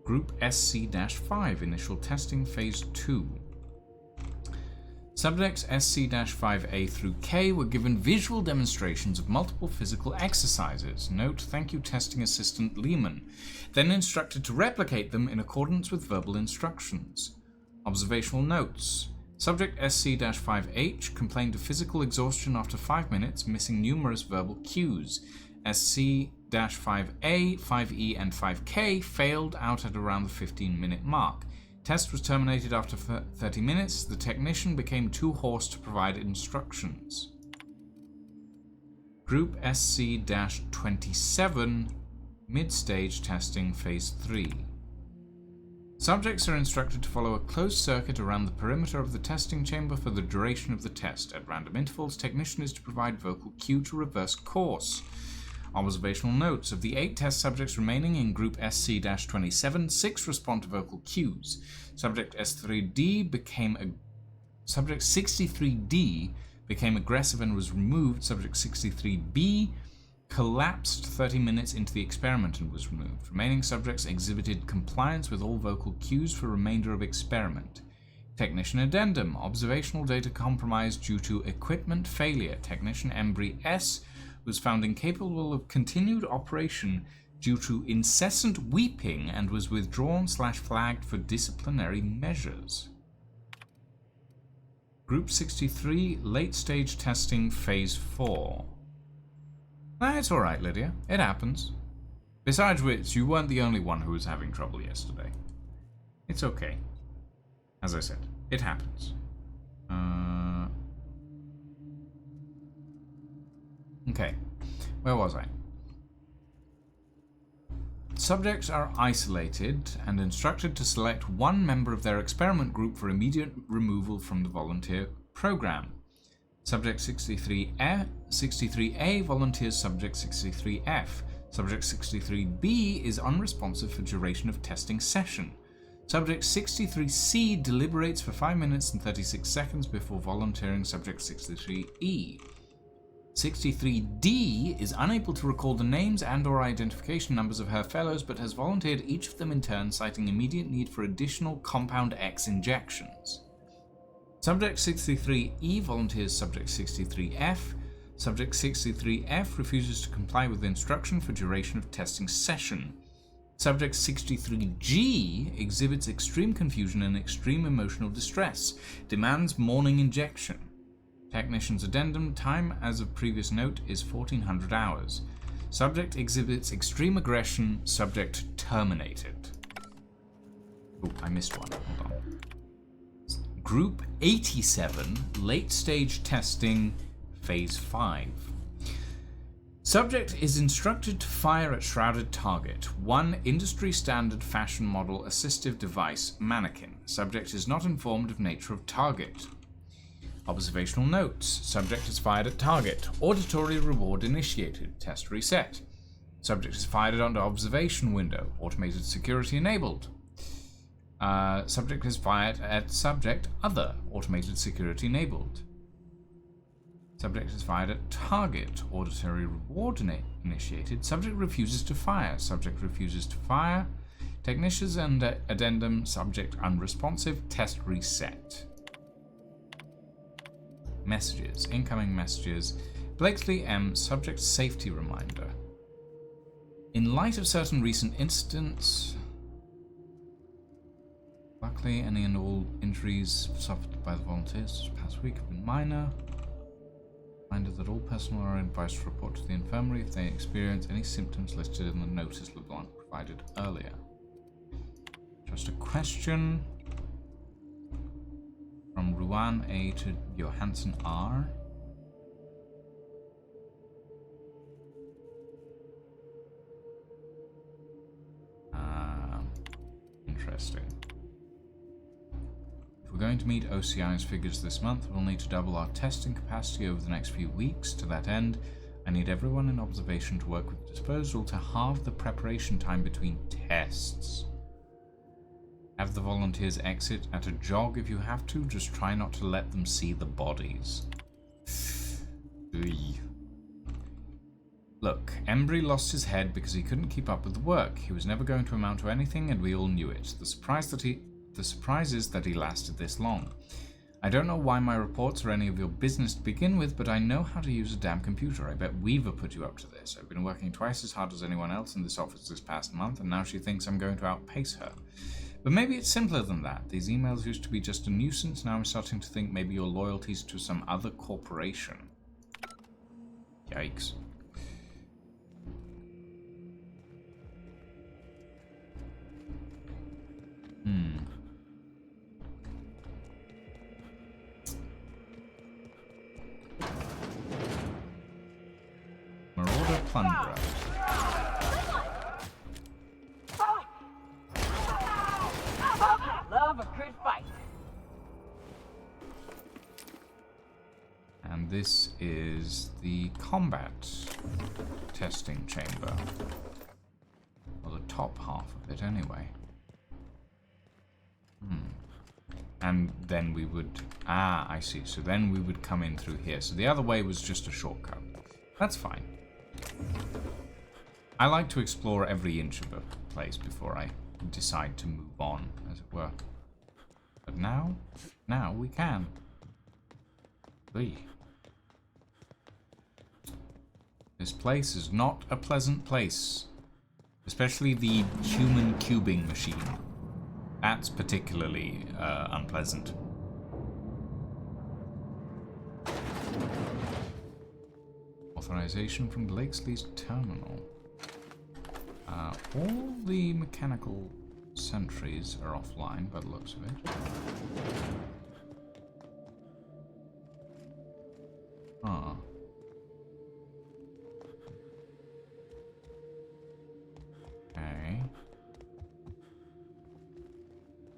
Group SC-5, Initial Testing Phase 2. Subjects SC-5A through K were given visual demonstrations of multiple physical exercises. Note, thank you Testing Assistant Lehman. Then instructed to replicate them in accordance with verbal instructions. Observational notes. Subject SC-5H complained of physical exhaustion after 5 minutes, missing numerous verbal cues. SC-5A, 5E, and 5K failed out at around the 15-minute mark. Test was terminated after 30 minutes. The technician became too hoarse to provide instructions. Group SC-27, Mid-Stage Testing Phase 3. Subjects are instructed to follow a closed circuit around the perimeter of the testing chamber for the duration of the test. At random intervals, technician is to provide vocal cue to reverse course. Observational notes. Of the 8 test subjects remaining in Group SC-27, 6 respond to vocal cues. Subject S3D Subject 63D became aggressive and was removed. Subject 63B collapsed 30 minutes into the experiment and was removed. Remaining subjects exhibited compliance with all vocal cues for remainder of experiment. Technician addendum. Observational data compromised due to equipment failure. Technician Embry S was found incapable of continued operation due to incessant weeping and was withdrawn/flagged for disciplinary measures. Group 63, Late Stage Testing Phase 4. It's alright, Lydia. It happens. Besides which, you weren't the only one who was having trouble yesterday. It's okay. As I said, it happens. Okay, where was I? Subjects are isolated and instructed to select one member of their experiment group for immediate removal from the volunteer program. Subject 63A volunteers Subject 63F. Subject 63B is unresponsive for duration of testing session. Subject 63C deliberates for 5 minutes and 36 seconds before volunteering Subject 63E. 63D is unable to recall the names and/or identification numbers of her fellows, but has volunteered each of them in turn, citing immediate need for additional Compound X injections. Subject 63E volunteers Subject 63F. Subject 63F refuses to comply with instruction for duration of testing session. Subject 63G exhibits extreme confusion and extreme emotional distress, demands morning injection. Technician's addendum. Time as of previous note is 1400 hours. Subject exhibits extreme aggression. Subject terminated. Oh, I missed one. Hold on. Group 87, Late Stage Testing, Phase 5. Subject is instructed to fire at shrouded target. 1 industry standard fashion model assistive device mannequin. Subject is not informed of nature of target. Observational notes. Subject is fired at target. Auditory reward initiated. Test reset. Subject is fired under observation window. Automated security enabled. Subject is fired at subject other. Automated security enabled. Subject is fired at target. Auditory reward initiated. Subject refuses to fire. Subject refuses to fire. Technicians and addendum. Subject unresponsive. Test reset. Messages. Incoming messages. Blakely M. Subject safety reminder. In light of certain recent incidents, luckily any and all injuries suffered by the volunteers this past week have been minor. Reminder that all personnel are advised to report to the infirmary if they experience any symptoms listed in the notice provided earlier. Just a question from Ruan A to Johansson R. Interesting. If we're going to meet OCI's figures this month, we'll need to double our testing capacity over the next few weeks. To that end, I need everyone in observation to work with disposal to halve the preparation time between tests. Have the volunteers exit at a jog if you have to, just try not to let them see the bodies. Look, Embry lost his head because he couldn't keep up with the work. He was never going to amount to anything, and we all knew it. The surprise is that he lasted this long. I don't know why my reports are any of your business to begin with, but I know how to use a damn computer. I bet Weaver put you up to this. I've been working twice as hard as anyone else in this office this past month, and now she thinks I'm going to outpace her. But maybe it's simpler than that. These emails used to be just a nuisance. Now I'm starting to think maybe your loyalty's to some other corporation. Yikes. Marauder Plunderer. Love a good fight. And this is the combat testing chamber. Well, the top half of it, anyway. And then we would... Ah, I see. So then we would come in through here. So the other way was just a shortcut. That's fine. I like to explore every inch of a place before I decide to move on, as it were. But now we can. This place is not a pleasant place. Especially the human cubing machine. That's particularly unpleasant. Authorization from Blakesley's terminal. All the mechanical sentries are offline by the looks of it. Okay.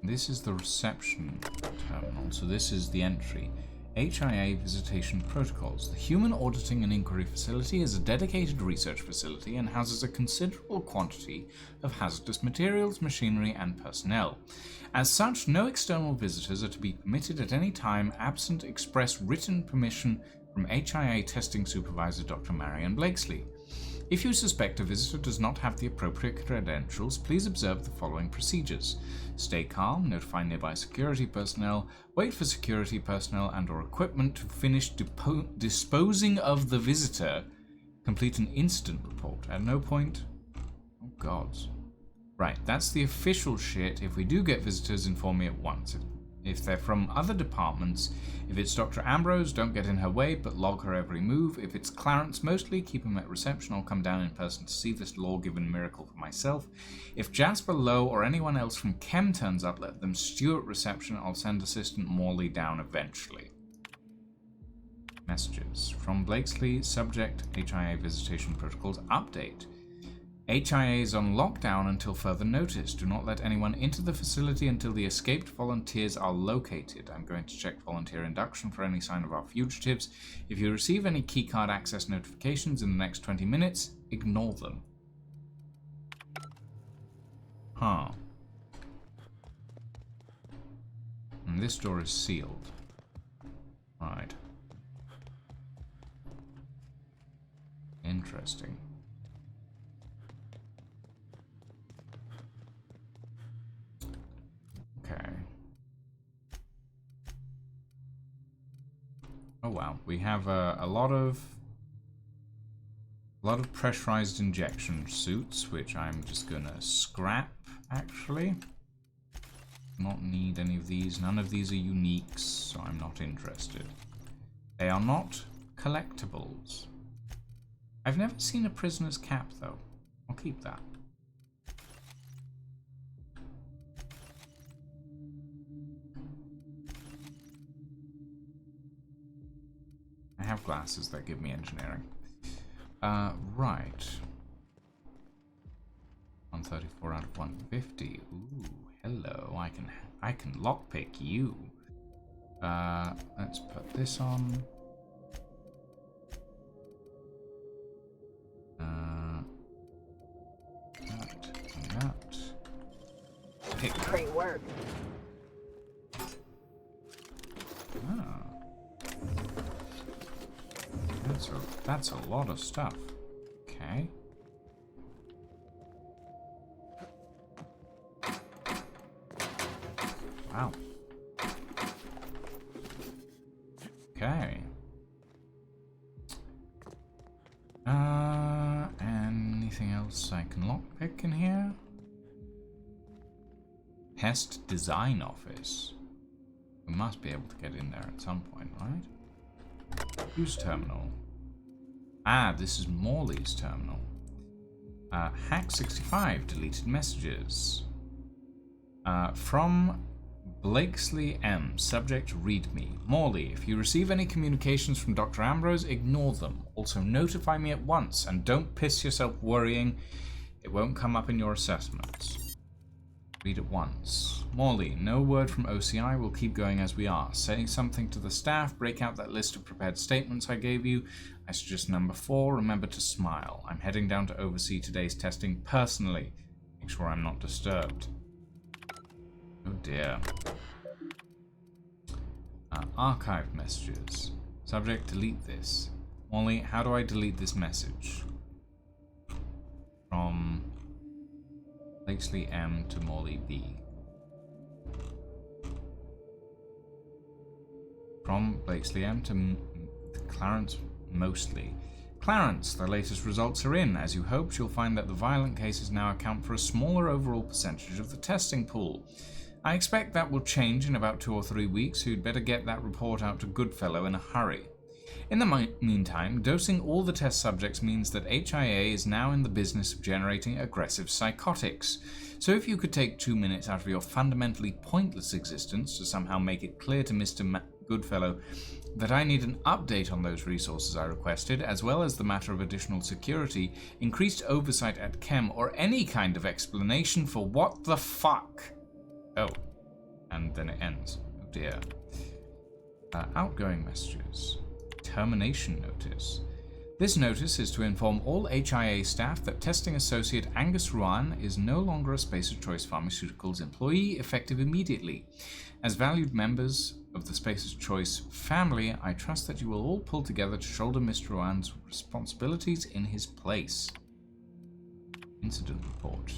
This is the reception terminal, so this is the entry. HIA Visitation Protocols. The Human Auditing and Inquiry Facility is a dedicated research facility and houses a considerable quantity of hazardous materials, machinery, and personnel. As such, no external visitors are to be permitted at any time absent express written permission from HIA Testing Supervisor Dr. Marion Blakesley. If you suspect a visitor does not have the appropriate credentials, please observe the following procedures. Stay calm, notify nearby security personnel, wait for security personnel and/or equipment to finish disposing of the visitor, complete an incident report. At no point... Oh, gods. Right, that's the official shit. If we do get visitors, inform me at once. If they're from other departments, if it's Dr. Ambrose, don't get in her way, but log her every move. If it's Clarence mostly, keep him at reception. I'll come down in person to see this law-given miracle for myself. If Jasper Lowe or anyone else from Chem turns up, let them stew at reception. I'll send Assistant Morley down eventually. Messages. From Blakesley, subject, HIA Visitation Protocols update. HIA is on lockdown until further notice. Do not let anyone into the facility until the escaped volunteers are located. I'm going to check volunteer induction for any sign of our fugitives. If you receive any keycard access notifications in the next 20 minutes, ignore them. Huh. And this door is sealed. Right. Interesting. Okay. Oh wow, we have a lot of pressurized injection suits, which I'm just gonna scrap. Actually, not need any of these. None of these are uniques, so I'm not interested. They are not collectibles. I've never seen a prisoner's cap, though. I'll keep that. I have glasses that give me engineering. Right. 134 out of 150. Ooh, hello. I can lockpick you. Let's put this on. That and that. Pick. Great work. Ah. That's a lot of stuff. Okay. Wow. Okay. Anything else I can lockpick in here? Test design office. We must be able to get in there at some point, right? Use terminal. Ah, this is Morley's terminal. Hack 65, deleted messages. From Blakesley M. Subject, read me. Morley, if you receive any communications from Dr. Ambrose, ignore them. Also notify me at once, and don't piss yourself worrying. It won't come up in your assessments. Read at once. Morley, no word from OCI. We'll keep going as we are. Say something to the staff. Break out that list of prepared statements I gave you. I suggest number 4. Remember to smile. I'm heading down to oversee today's testing personally. Make sure I'm not disturbed. Oh dear. Archive messages. Subject, delete this. Morley, how do I delete this message? From Blakesley M to Morley B. From Blakesley M to Clarence Mostly. Clarence, the latest results are in. As you hoped, you'll find that the violent cases now account for a smaller overall percentage of the testing pool. I expect that will change in about 2 or 3 weeks, so you'd better get that report out to Goodfellow in a hurry. In the meantime, dosing all the test subjects means that HIA is now in the business of generating aggressive psychotics. So if you could take 2 minutes out of your fundamentally pointless existence to somehow make it clear to Mr. Goodfellow that I need an update on those resources I requested, as well as the matter of additional security, increased oversight at Chem, or any kind of explanation for what the fuck. Oh, and then it ends. Oh dear. Outgoing messages. Termination notice. This notice is to inform all HIA staff that testing associate Angus Ruan is no longer a Space of Choice Pharmaceuticals employee, effective immediately. As valued members of the Space of Choice family, I trust that you will all pull together to shoulder Mr. Ruan's responsibilities in his place. Incident report.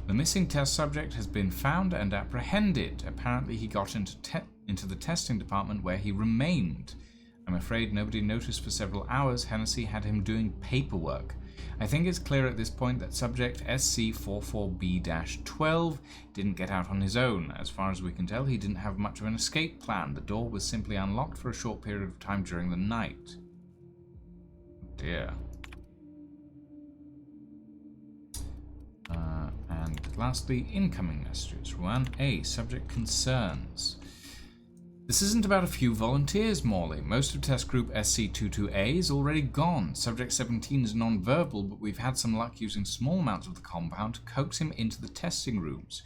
The missing test subject has been found and apprehended. Apparently he got into the testing department where he remained. I'm afraid nobody noticed for several hours. Hennessy had him doing paperwork. I think it's clear at this point that subject SC44B-12 didn't get out on his own. As far as we can tell, he didn't have much of an escape plan. The door was simply unlocked for a short period of time during the night. Oh dear. And lastly, incoming messages. Ruan A. Subject concerns. This isn't about a few volunteers, Morley. Most of test group SC22A is already gone. Subject 17 is non-verbal, but we've had some luck using small amounts of the compound to coax him into the testing rooms.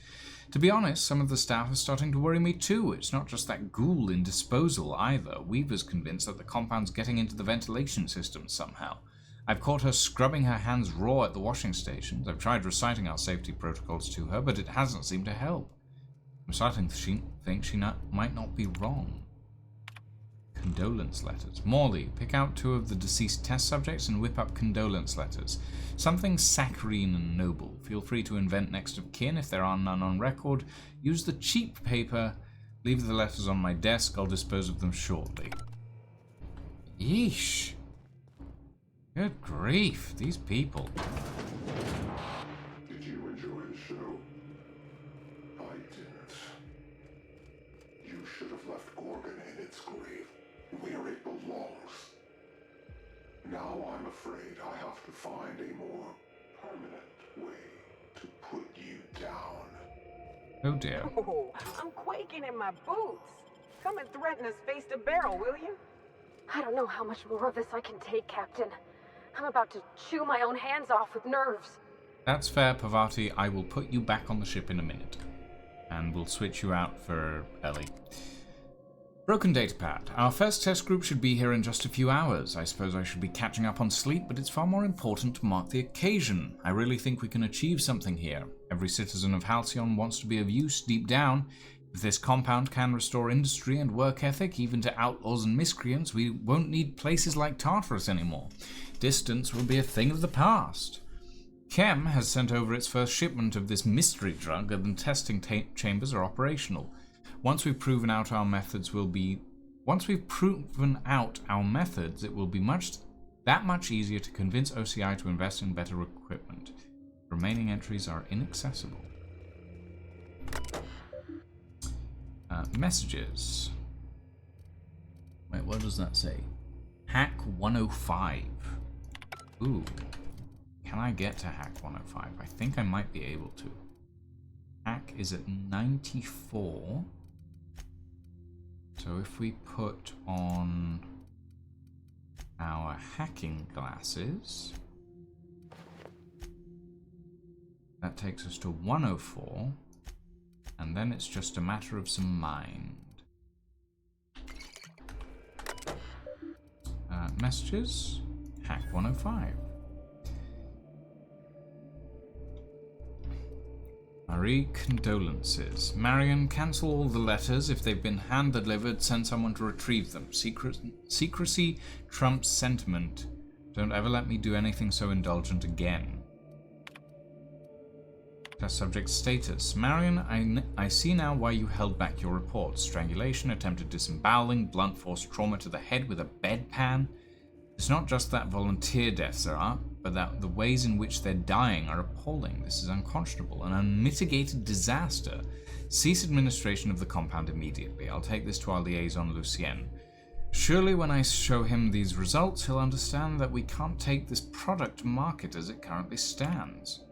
To be honest, some of the staff are starting to worry me too. It's not just that ghoul in disposal either. Weaver's convinced that the compound's getting into the ventilation system somehow. I've caught her scrubbing her hands raw at the washing stations. I've tried reciting our safety protocols to her, but it hasn't seemed to help. I'm starting to think she might not be wrong. Condolence letters. Morley, pick out 2 of the deceased test subjects and whip up condolence letters. Something saccharine and noble. Feel free to invent next of kin if there are none on record. Use the cheap paper. Leave the letters on my desk. I'll dispose of them shortly. Yeesh. Good grief, these people. Did you enjoy the show? I didn't. You should have left Gorgon in its grave, where it belongs. Now I'm afraid I have to find a more permanent way to put you down. Oh dear. Oh, I'm quaking in my boots. Come and threaten us face to barrel, will you? I don't know how much more of this I can take, Captain. I'm about to chew my own hands off with nerves. That's fair, Parvati. I will put you back on the ship in a minute. And we'll switch you out for Ellie. Broken datapad. Our first test group should be here in just a few hours. I suppose I should be catching up on sleep, but it's far more important to mark the occasion. I really think we can achieve something here. Every citizen of Halcyon wants to be of use deep down. If this compound can restore industry and work ethic even to outlaws and miscreants, we won't need places like Tartarus anymore. Distance will be a thing of the past. Chem has sent over its first shipment of this mystery drug, and the testing chambers are operational. Once we've proven out our methods, it will be much that much easier to convince OCI to invest in better equipment. Remaining entries are inaccessible. Messages. Wait, what does that say? Hack 105. Ooh. Can I get to Hack 105? I think I might be able to. Hack is at 94. So if we put on our hacking glasses, that takes us to 104, and then it's just a matter of some mind. Messages, Hack 105. Marie, condolences. Marion, cancel all the letters. If they've been hand-delivered, send someone to retrieve them. Secrecy trumps sentiment. Don't ever let me do anything so indulgent again. Test subject status. Marion, I see now why you held back your reports. Strangulation, attempted disemboweling, blunt force trauma to the head with a bedpan. It's not just that volunteer deaths are, but that the ways in which they're dying are appalling. This is unconscionable, an unmitigated disaster. Cease administration of the compound immediately. I'll take this to our liaison, Lucien. Surely when I show him these results, he'll understand that we can't take this product to market as it currently stands.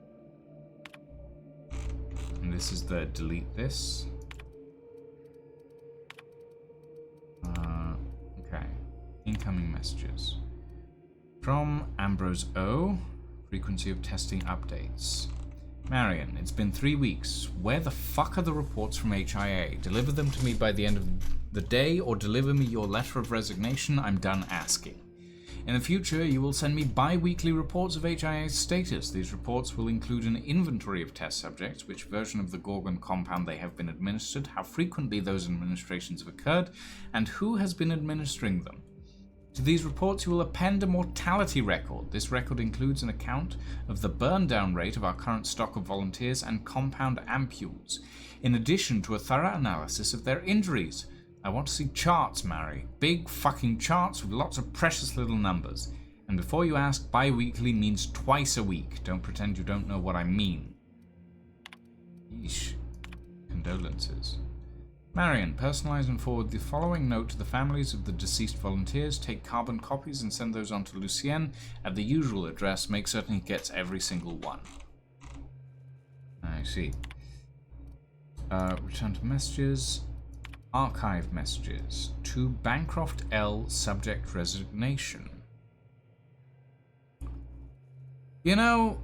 And this is the delete this. Okay. Incoming messages. From Ambrose O. Frequency of testing updates. Marion, it's been 3 weeks. Where the fuck are the reports from HIA? Deliver them to me by the end of the day, or deliver me your letter of resignation. I'm done asking. In the future, you will send me bi-weekly reports of HIA's status. These reports will include an inventory of test subjects, which version of the Gorgon compound they have been administered, how frequently those administrations have occurred, and who has been administering them. To these reports, you will append a mortality record. This record includes an account of the burn-down rate of our current stock of volunteers and compound ampules, in addition to a thorough analysis of their injuries. I want to see charts, Mary. Big fucking charts with lots of precious little numbers. And before you ask, bi-weekly means twice a week. Don't pretend you don't know what I mean. Yeesh. Condolences. Marion, personalize and forward the following note to the families of the deceased volunteers. Take carbon copies and send those on to Lucien at the usual address. Make certain he gets every single one. I see. Return to messages. Archive messages. To Bancroft L. Subject resignation. You know,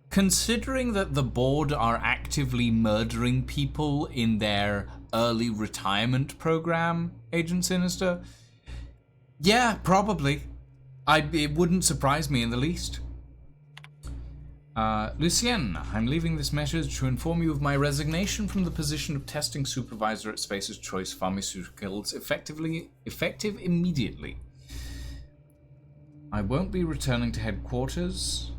considering that the board are actively murdering people in their early retirement program, Agent Sinister, yeah, probably. It wouldn't surprise me in the least. Lucien, I'm leaving this message to inform you of my resignation from the position of testing supervisor at Space's Choice Pharmaceuticals, effective immediately. I won't be returning to headquarters,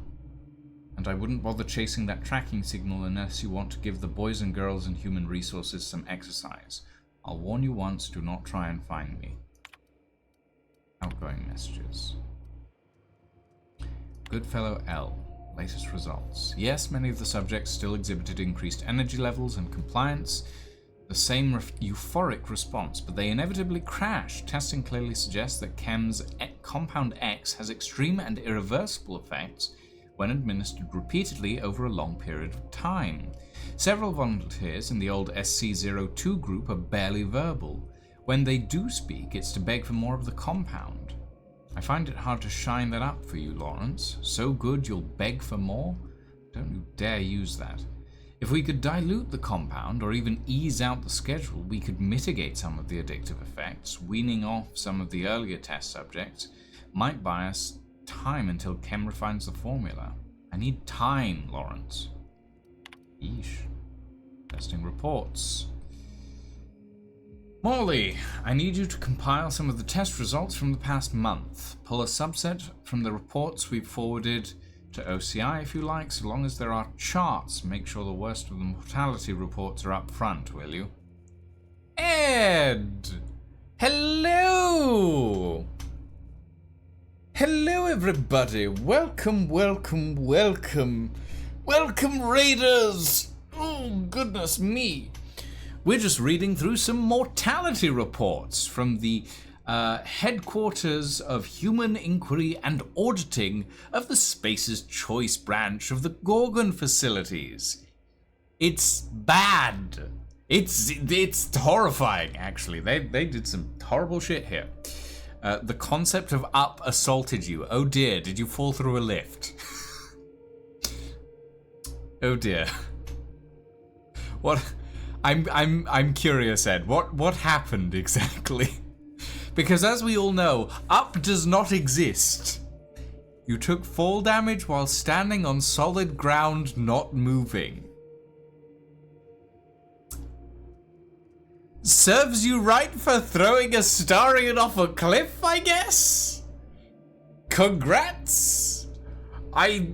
and I wouldn't bother chasing that tracking signal unless you want to give the boys and girls in human resources some exercise. I'll warn you once, do not try and find me. Outgoing messages. Goodfellow L. Latest results. Yes, many of the subjects still exhibited increased energy levels and compliance, the same euphoric response, but they inevitably crashed. Testing clearly suggests that Chem's Compound X has extreme and irreversible effects when administered repeatedly over a long period of time. Several volunteers in the old SC-02 group are barely verbal. When they do speak, it's to beg for more of the compound. I find it hard to shine that up for you, Lawrence. So good you'll beg for more? Don't you dare use that. If we could dilute the compound, or even ease out the schedule, we could mitigate some of the addictive effects. Weaning off some of the earlier test subjects might buy us time until Chem refines the formula. I need time, Lawrence. Yeesh. Testing reports. Morley, I need you to compile some of the test results from the past month. Pull a subset from the reports we've forwarded to OCI if you like, so long as there are charts. Make sure the worst of the mortality reports are up front, will you? Ed! Hello! Hello everybody! Welcome, welcome, welcome! Welcome Raiders! Oh goodness me! We're just reading through some mortality reports from the headquarters of Human Inquiry and Auditing of the Space's Choice branch of the Gorgon facilities. It's bad. It's horrifying, actually. They did some horrible shit here. The concept of up assaulted you. Oh dear, did you fall through a lift? Oh dear. What? I'm curious, Ed. What happened exactly? Because as we all know, up does not exist. You took fall damage while standing on solid ground, not moving. Serves you right for throwing a Starian off a cliff, I guess? Congrats! I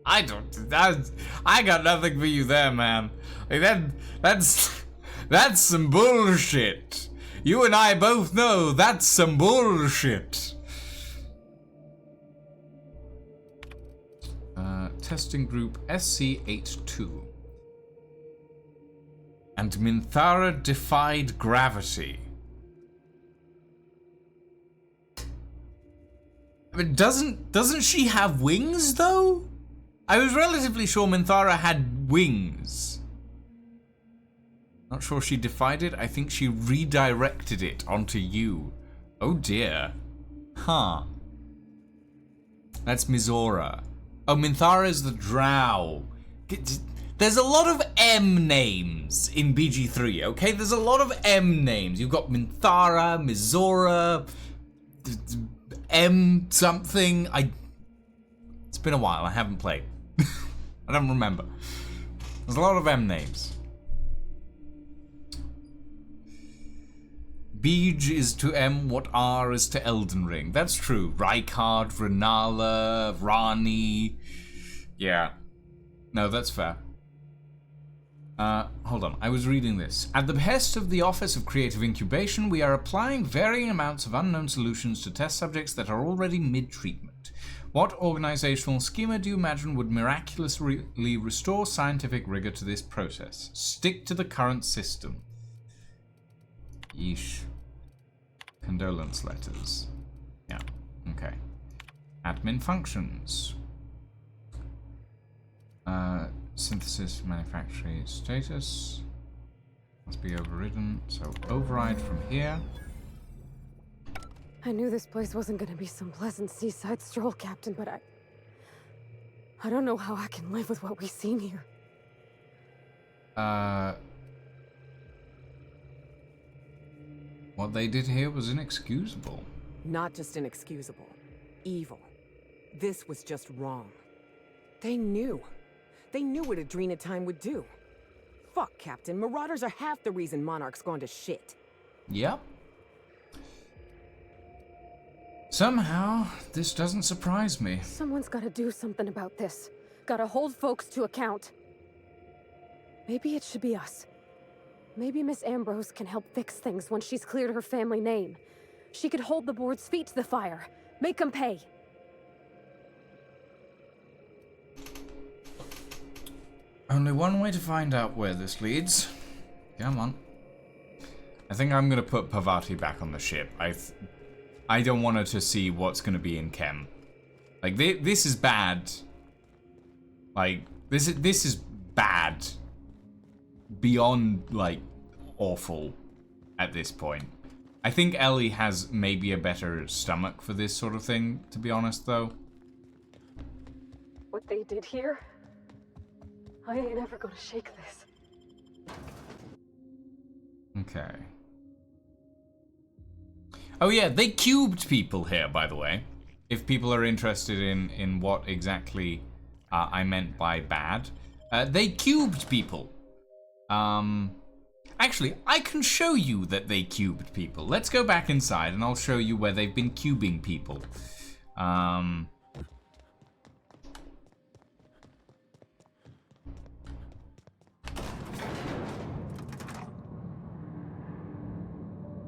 got nothing for you there, man. Like that's some bullshit. You and I both know that's some bullshit. Testing group SC-82. And Minthara defied gravity. I mean, doesn't she have wings though? I was relatively sure Minthara had wings. Not sure she defied it. I think she redirected it onto you. Oh dear. Huh. That's Mizora. Oh, Minthara is the drow. There's a lot of M names in BG3, okay? There's a lot of M names. You've got Minthara, Mizora, M something. It's been a while. I haven't played. I don't remember. There's a lot of M names. Beej is to M what R is to Elden Ring. That's true. Rykard, Renala, Rani. Yeah. No, that's fair. Hold on. I was reading this. At the behest of the Office of Creative Incubation, we are applying varying amounts of unknown solutions to test subjects that are already mid-treatment. What organizational schema do you imagine would miraculously restore scientific rigor to this process? Stick to the current system. Yeesh. Condolence letters. Yeah, okay. Admin functions. Synthesis manufacturing status. Must be overridden, so override from here. I knew this place wasn't gonna be some pleasant seaside stroll, Captain, but I don't know how I can live with what we've seen here. What they did here was inexcusable. Not just inexcusable. Evil. This was just wrong. They knew. They knew what Adrenatime would do. Fuck, Captain. Marauders are half the reason Monarch's gone to shit. Yep. Somehow, this doesn't surprise me. Someone's gotta do something about this. Gotta hold folks to account. Maybe it should be us. Maybe Miss Ambrose can help fix things once she's cleared her family name. She could hold the board's feet to the fire. Make them pay. Only one way to find out where this leads. Come on. I think I'm gonna put Parvati back on the ship. I don't want her to see what's going to be in chem. Like, this is bad. Like, this is bad. Beyond, like, awful at this point. I think Ellie has maybe a better stomach for this sort of thing, to be honest, though. What they did here, I ain't ever gonna shake this. Okay. Oh yeah, they cubed people here, by the way. If people are interested in what exactly I meant by bad. They cubed people. Actually, I can show you that they cubed people. Let's go back inside and I'll show you where they've been cubing people.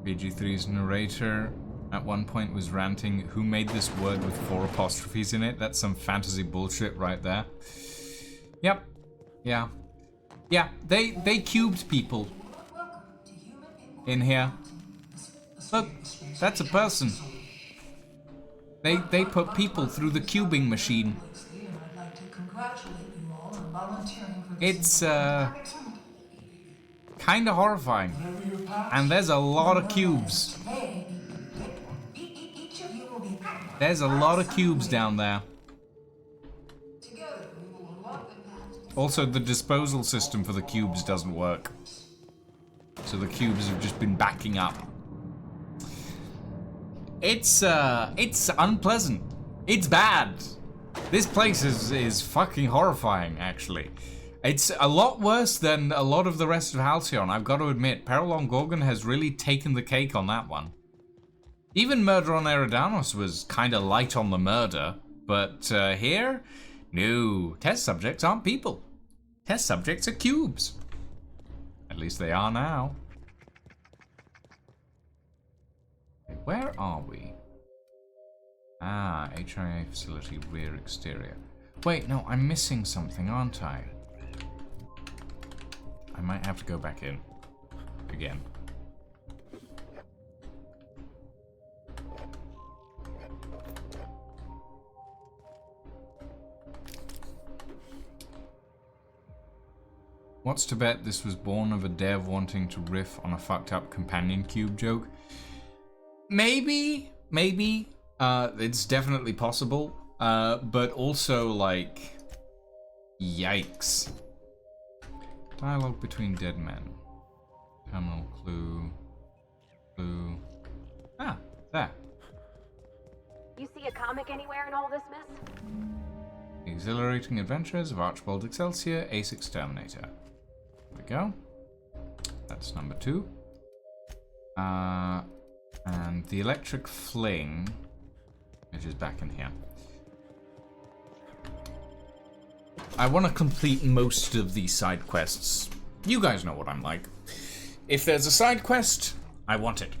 BG3's narrator at one point was ranting, "Who made this word with 4 apostrophes in it? That's some fantasy bullshit right there." Yep. Yeah. Yeah, they cubed people in here. Look, that's a person. They put people through the cubing machine. It's kind of horrifying. And there's a lot of cubes. There's a lot of cubes down there. Also, the disposal system for the cubes doesn't work. So the cubes have just been backing up. It's unpleasant. It's bad. This place is fucking horrifying, actually. It's a lot worse than a lot of the rest of Halcyon, I've got to admit. Peril on Gorgon has really taken the cake on that one. Even Murder on Eridanos was kind of light on the murder, but here, no. Test subjects aren't people. Test subjects are cubes. At least they are now. Where are we? Ah, HIA facility, rear exterior. Wait, no, I'm missing something, aren't I? I might have to go back in. Again. What's to bet this was born of a dev wanting to riff on a fucked up companion cube joke? Maybe. It's definitely possible. But also, like, yikes. Dialogue between dead men. Terminal clue. Ah, there. You see a comic anywhere in all this mess? The Exhilarating Adventures of Archibald Excelsior, Ace Exterminator. There we go. That's number 2. And the Electric Fling, which is back in here. I want to complete most of these side quests. You guys know what I'm like. If there's a side quest, I want it.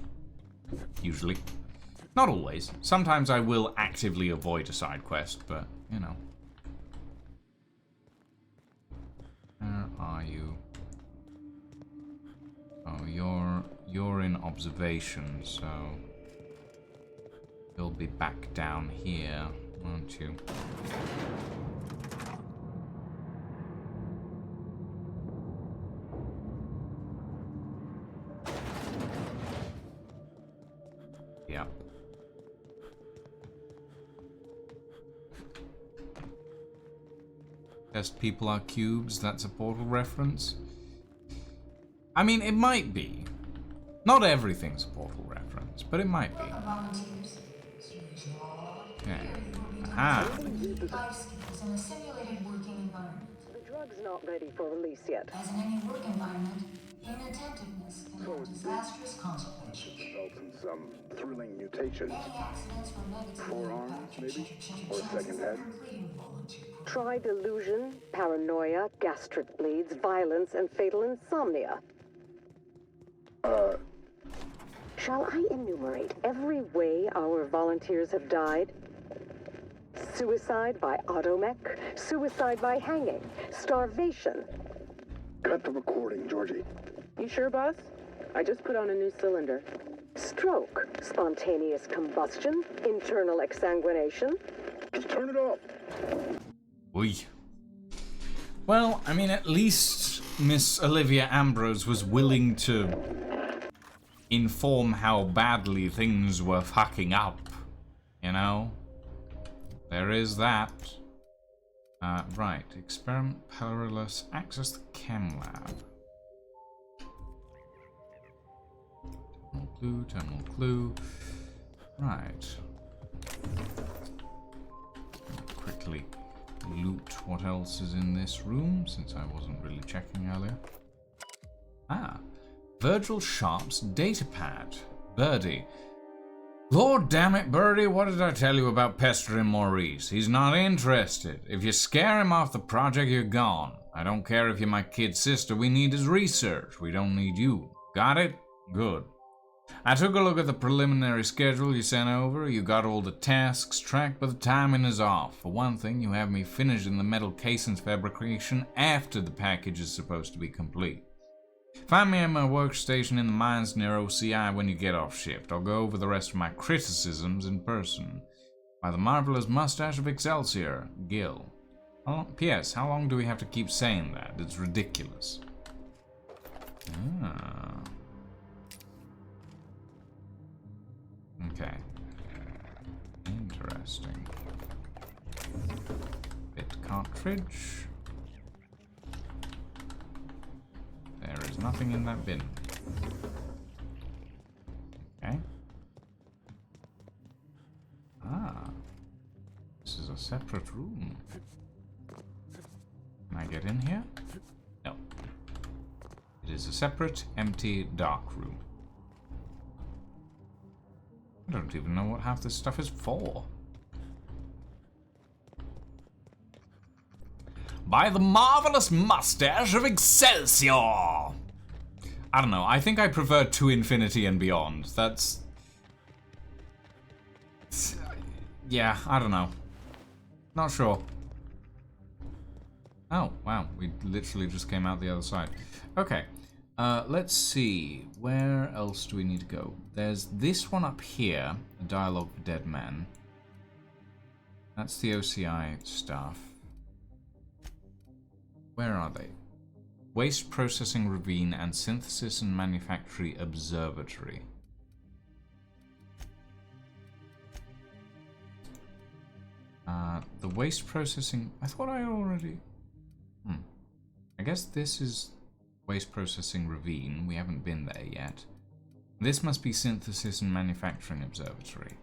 Usually. Not always. Sometimes I will actively avoid a side quest, but, you know. Where are you? Oh, you're in observation, so you'll be back down here, won't you? Yep. Test people are cubes, that's a Portal reference? I mean, it might be. Not everything's a Portal reference, but it might be. Okay. Aha. 5 skills in a simulated working environment. The drug's not ready for release yet. As in any work environment, inattentiveness can have disastrous consequences. Result in some thrilling mutation. Any accidents were negatively Forearms, maybe? Or second head? Try delusion, paranoia, gastric bleeds, violence, and fatal insomnia. Shall I enumerate every way our volunteers have died? Suicide by automech, suicide by hanging, starvation. Cut the recording, Georgie. You sure, boss? I just put on a new cylinder. Stroke, spontaneous combustion, internal exsanguination. Just turn it off. Oy. Well, I mean, at least Miss Olivia Ambrose was willing to inform how badly things were fucking up. You know? There is that. Right. Experiment Perilous. Access the chem lab. Terminal clue. Right. Quickly loot what else is in this room, since I wasn't really checking earlier. Virgil Sharp's datapad. Birdie. Lord damn it, Birdie, what did I tell you about pestering Maurice? He's not interested. If you scare him off the project, you're gone. I don't care if you're my kid sister, we need his research. We don't need you. Got it? Good. I took a look at the preliminary schedule you sent over. You got all the tasks tracked, but the timing is off. For one thing, you have me finishing the metal casings fabrication after the package is supposed to be complete. Find me at my workstation in the mines near OCI when you get off shift. I'll go over the rest of my criticisms in person. By the marvelous mustache of Excelsior, Gil. P.S. How long do we have to keep saying that? It's ridiculous. Okay. Interesting. Bit cartridge. There is nothing in that bin. Okay. This is a separate room. Can I get in here? No. It is a separate, empty, dark room. I don't even know what half this stuff is for. By the marvelous mustache of Excelsior! I don't know, I think I prefer To Infinity and Beyond. That's... yeah, I don't know. Not sure. Oh, wow, we literally just came out the other side. Okay. Let's see, where else do we need to go? There's this one up here, a dialogue for dead men. That's the OCI stuff. Where are they? Waste Processing Ravine and Synthesis and Manufactory Observatory. The waste processing... I thought I already... I guess this is... Waste Processing Ravine. We haven't been there yet. This must be Synthesis and Manufacturing Observatory.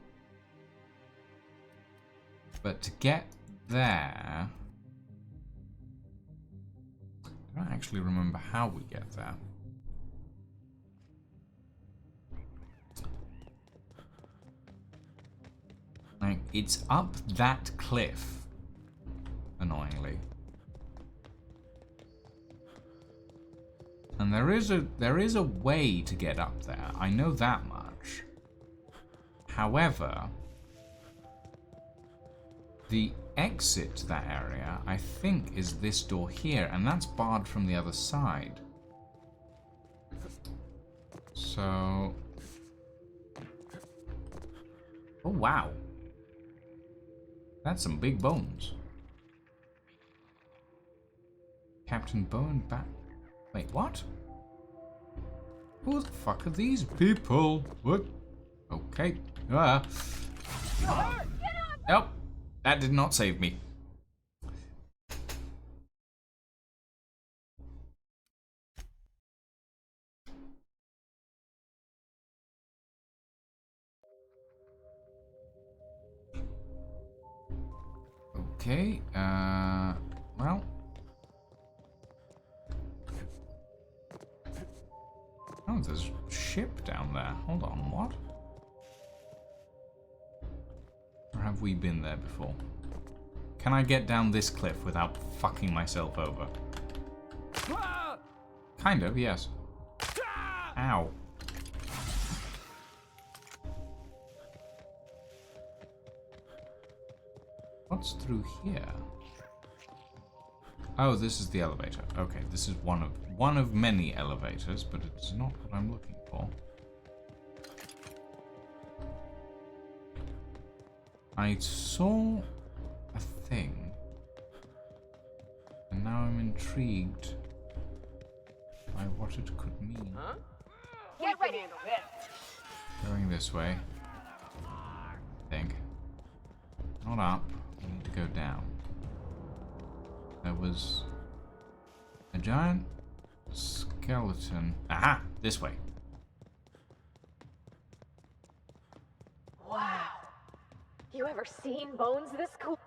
But to get there... I don't actually remember how we get there. Like, it's up that cliff, annoyingly. And there is a way to get up there. I know that much. However, the exit to that area, I think, is this door here, and that's barred from the other side. So... oh, wow. That's some big bones. Captain Bowen back... wait, what? Who the fuck are these people? What? Okay. Nope. That did not save me. Okay, well. Oh, there's a ship down there. Hold on, what? Or have we been there before? Can I get down this cliff without fucking myself over? Kind of, yes. Ow. What's through here? Oh, this is the elevator. Okay, this is one of many elevators, but it's not what I'm looking for. I saw a thing, and now I'm intrigued by what it could mean. Huh? Get ready. Going this way. I think. Not up. We need to go down. There was a giant skeleton. Aha! This way. Wow. You ever seen bones this cool?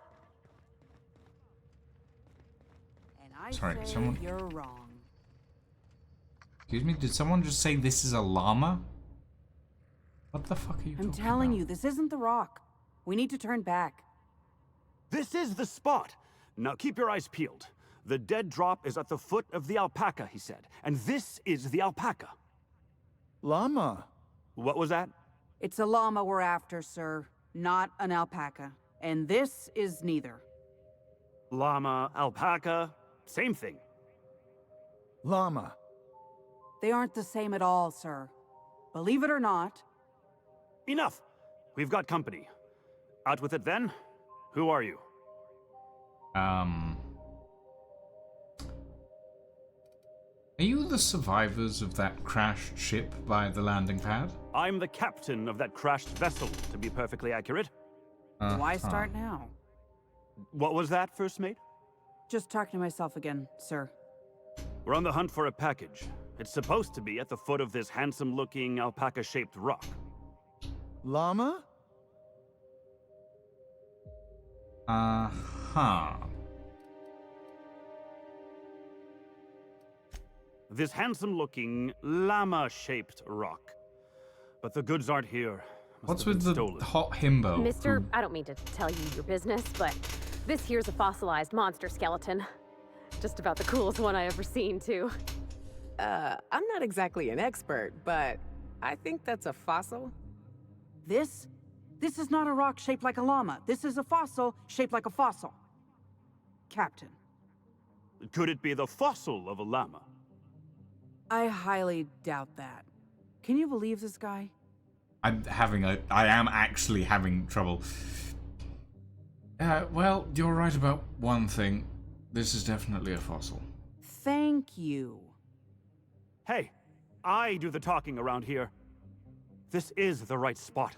And I Sorry, say someone... you're wrong. Excuse me, did someone just say this is a llama? What the fuck are you I'm talking telling about? you, this isn't the rock. We need to turn back. This is the spot. Now keep your eyes peeled. The dead drop is at the foot of the alpaca, he said. And this is the alpaca. Llama. What was that? It's a llama we're after, sir, not an alpaca. And this is neither. Llama, alpaca, same thing. Llama. They aren't the same at all, sir. Believe it or not. Enough. We've got company. Out with it then. Who are you? Are you the survivors of that crashed ship by the landing pad? I'm the captain of that crashed vessel, to be perfectly accurate. Why start now? What was that, first mate? Just talking to myself again, sir. We're on the hunt for a package. It's supposed to be at the foot of this handsome-looking alpaca-shaped rock. Llama? Uh-huh. This handsome-looking, llama-shaped rock. But the goods aren't here. What's with the hot himbo? Mister, I don't mean to tell you your business, but this here's a fossilized monster skeleton. Just about the coolest one I ever seen, too. I'm not exactly an expert, but I think that's a fossil. This is not a rock shaped like a llama. This is a fossil shaped like a fossil. Captain. Could it be the fossil of a llama? I highly doubt that. Can you believe this guy? I am actually having trouble. Well, you're right about one thing. This is definitely a fossil. Thank you. Hey, I do the talking around here. This is the right spot.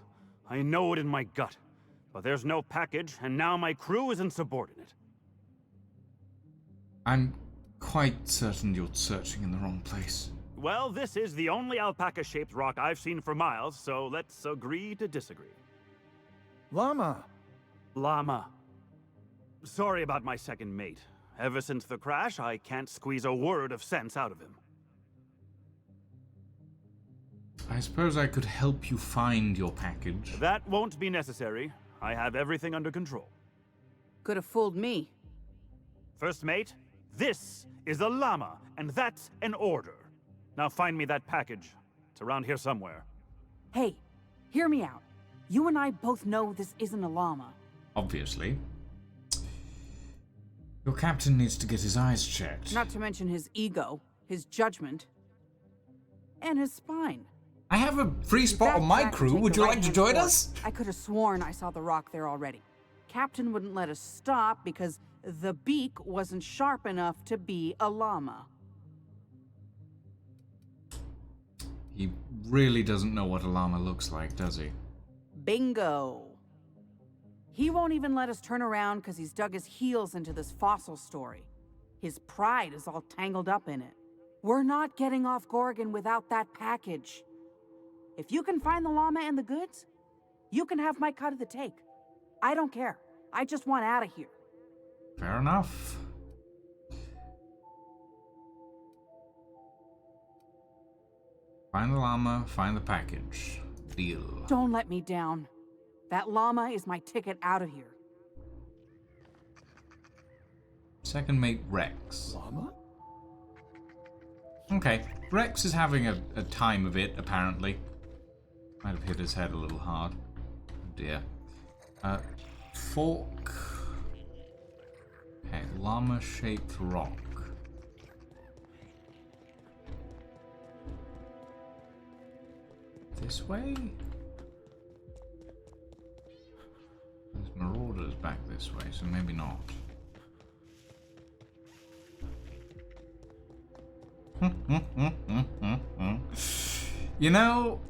I know it in my gut. But there's no package, and now my crew is insubordinate. I'm quite certain you're searching in the wrong place. Well, this is the only alpaca-shaped rock I've seen for miles, so let's agree to disagree. Llama. Llama. Sorry about my second mate. Ever since the crash, I can't squeeze a word of sense out of him. I suppose I could help you find your package. That won't be necessary. I have everything under control. Could have fooled me. First mate, this is a llama, and that's an order. Now find me that package. It's around here somewhere. Hey, hear me out. You and I both know this isn't a llama. Obviously. Your captain needs to get his eyes checked. Not to mention his ego, his judgment, and his spine. I have a free spot on my crew. Would you like to join us? I could have sworn I saw the rock there already. Captain wouldn't let us stop because the beak wasn't sharp enough to be a llama. He really doesn't know what a llama looks like, does he? Bingo. He won't even let us turn around because he's dug his heels into this fossil story. His pride is all tangled up in it. We're not getting off Gorgon without that package. If you can find the llama and the goods, you can have my cut of the take. I don't care. I just want out of here. Fair enough. Find the llama, find the package. Deal. Don't let me down. That llama is my ticket out of here. Second mate Rex. Llama? Okay, Rex is having a time of it, apparently. Might have hit his head a little hard. Oh dear. Fork. Okay, llama-shaped rock. This way? There's back this way, so maybe not. You know,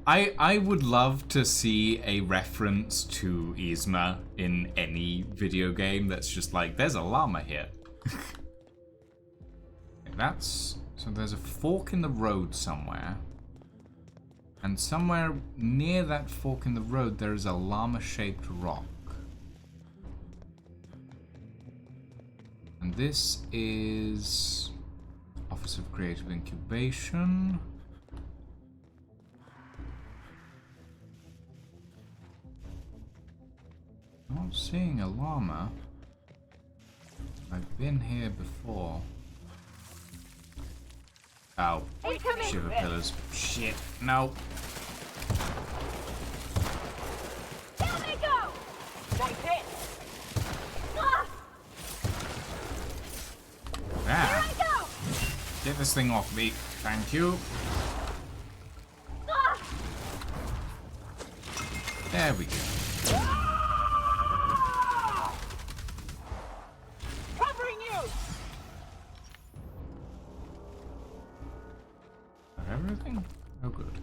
I would love to see a reference to Yzma in any video game that's just like, there's a llama here. So there's a fork in the road somewhere. And somewhere near that fork in the road, there is a llama-shaped rock. And this is Office of Creative Incubation. Not seeing a llama. I've been here before. Oh, shiver pillars. Shit, no. Down they go! Nice hit! Ah! Ah. Here I go! Get this thing off me. Thank you. Ah! There we go. Covering you! Everything? Oh, good.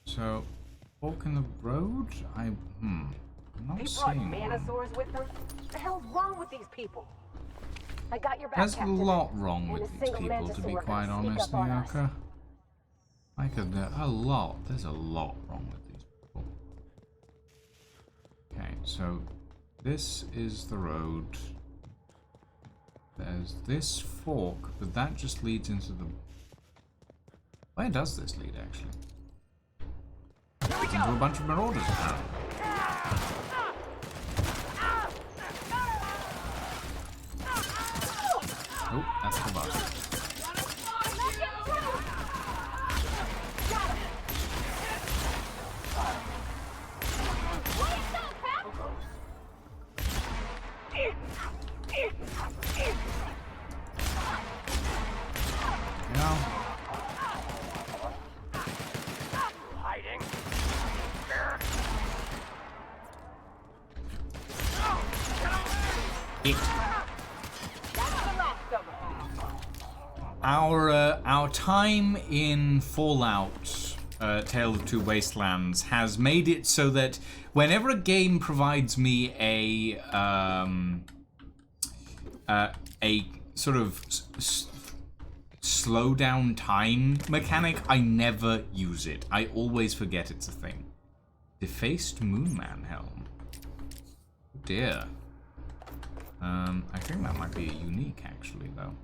So, fork in the road? I'm not They brought seeing one. manosaurs with them? What the hell's wrong with these people? I got your back, There's a Captain. lot wrong And with a these single people, to be Mantisaur quite gonna sneak honest, up on us. Nyoka. There's a lot wrong with these people. Okay, so this is the road. There's this fork, but that just leads into the... Where does this lead, actually? Leads into a bunch of marauders, apparently. Oh, that's the button. No. Hiding. Our time in Fallout Tale of Two Wastelands has made it so that whenever a game provides me a sort of slow down time mechanic, I never use it. I always forget it's a thing. Defaced Moonman Helm. Oh dear. I think that might be unique actually though.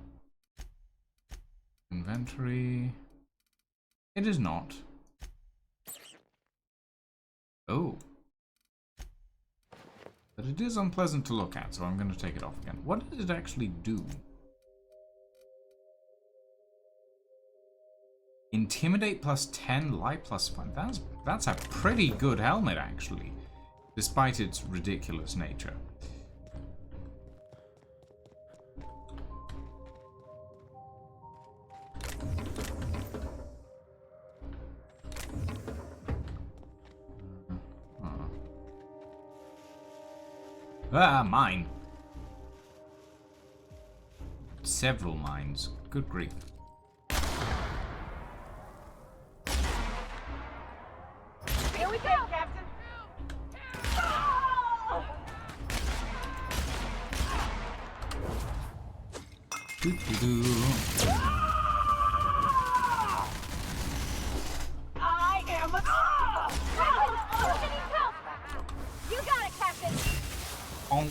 Inventory. It is not. Oh. But it is unpleasant to look at, so I'm going to take it off again. What did it actually do? Intimidate plus 10, lie plus 5. That's a pretty good helmet, actually. Despite its ridiculous nature. Ah, mine. Several mines. Good grief. Here we go, Captain! I am a... Captain! Look at his help! You got it, Captain! Onk.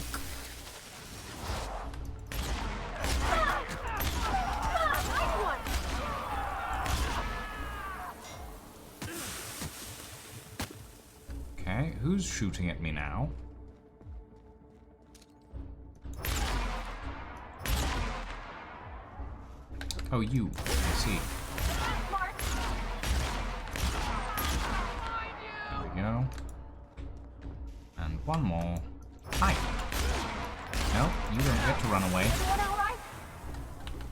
Okay, who's shooting at me now? Oh, you. I see. There we go. And one more. Hi. No, you don't get to run away.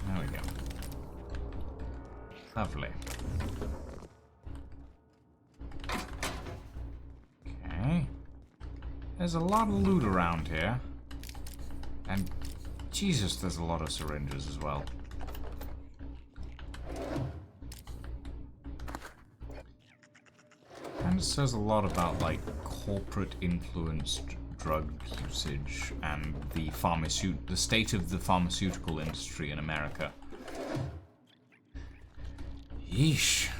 There we go. Lovely. Okay. There's a lot of loot around here. And Jesus, there's a lot of syringes as well. And it says a lot about, like, corporate influenced drug usage and the state of the pharmaceutical industry in America. Yeesh.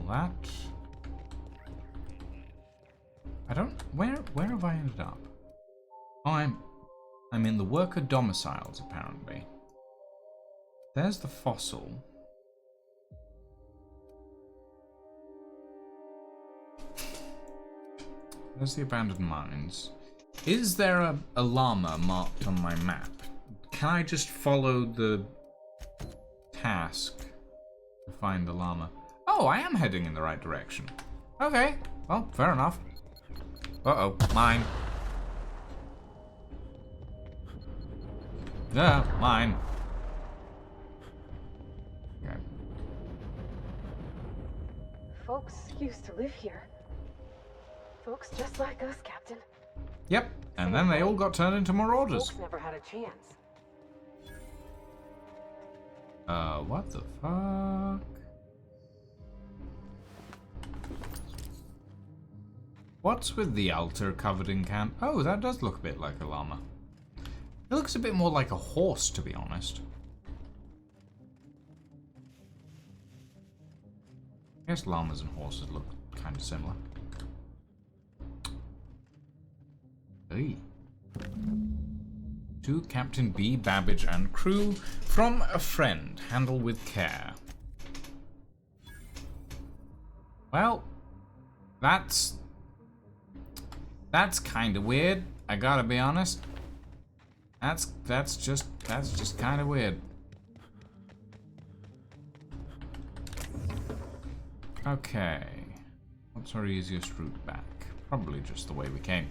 That. I don't. Where have I ended up? Oh, I'm in the worker domiciles apparently. There's the fossil. There's the abandoned mines. Is there a llama marked on my map? Can I just follow the task to find the llama? Oh, I am heading in the right direction. Okay, well, fair enough. Uh-oh, mine. Yeah, mine. Okay. Folks used to live here. Folks just like us, Captain. Yep, and then they all got turned into marauders. Folks never had a chance. What the fuck? What's with the altar covered in can? Oh, that does look a bit like a llama. It looks a bit more like a horse, to be honest. I guess llamas and horses look kind of similar. Hey. To Captain B, Babbage, and crew. From a friend. Handle with care. Well, that's kind of weird. I gotta be honest. That's just kind of weird. Okay. What's our easiest route back? Probably just the way we came.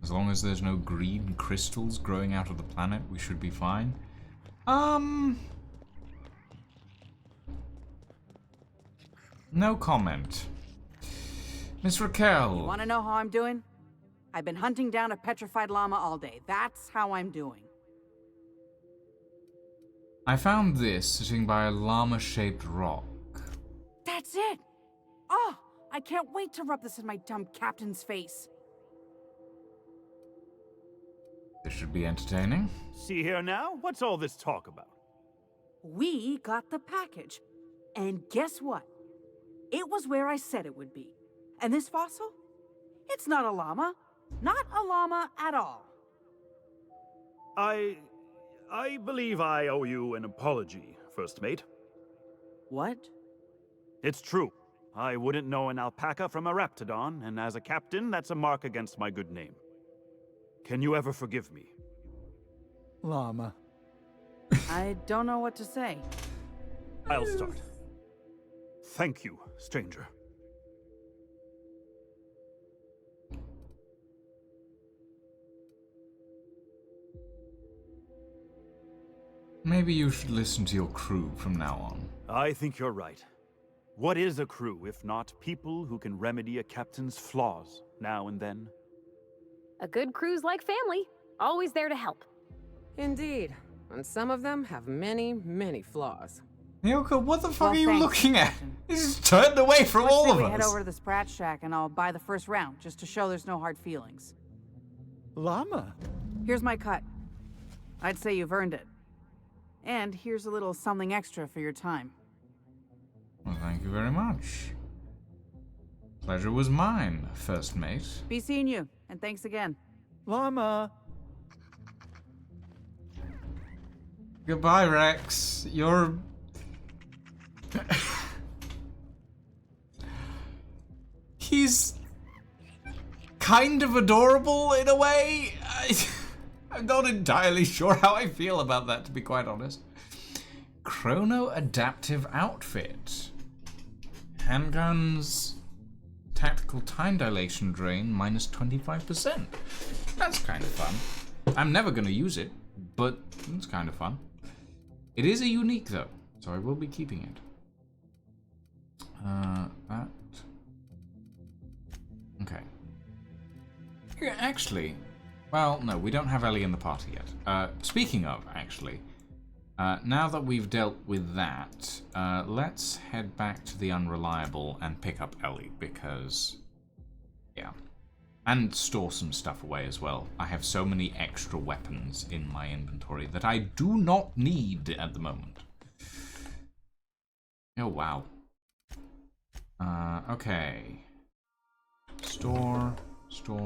As long as there's no green crystals growing out of the planet, we should be fine. No comment. Miss Raquel. You want to know how I'm doing? I've been hunting down a petrified llama all day. That's how I'm doing. I found this sitting by a llama-shaped rock. That's it! Oh, I can't wait to rub this in my dumb captain's face. This should be entertaining. See here now? What's all this talk about? We got the package. And guess what? It was where I said it would be. And this fossil? It's not a llama. Not a llama at all. I believe I owe you an apology, First Mate. What? It's true. I wouldn't know an alpaca from a raptidon, and as a captain, that's a mark against my good name. Can you ever forgive me? Llama. I don't know what to say. I'll start. Thank you, stranger. Maybe you should listen to your crew from now on. I think you're right. What is a crew if not people who can remedy a captain's flaws now and then? A good crew's like family, always there to help. Indeed, and some of them have many, many flaws. Yoko, what the fuck Well, are you thanks, looking at? Captain. He's turned away from Let's all say of we us. head over to the Sprat Shack and I'll buy the first round, just to show there's no hard feelings. Llama? Here's my cut. I'd say you've earned it. And here's a little something extra for your time. Well, thank you very much. Pleasure was mine, first mate. Be seeing you, and thanks again. Llama! Goodbye, Rex. You're... He's... kind of adorable, in a way. I'm not entirely sure how I feel about that, to be quite honest. Chrono adaptive outfit. Handguns... Tactical time dilation drain minus 25%. That's kind of fun. I'm never going to use it, but it's kind of fun. It is a unique though, so I will be keeping it. That. Okay. Yeah, actually, well, no, we don't have Ellie in the party yet. Speaking of, actually, now that we've dealt with that, let's head back to the Unreliable and pick up Ellie, because, yeah. And store some stuff away as well. I have so many extra weapons in my inventory that I do not need at the moment. Oh, wow. Okay. Store. There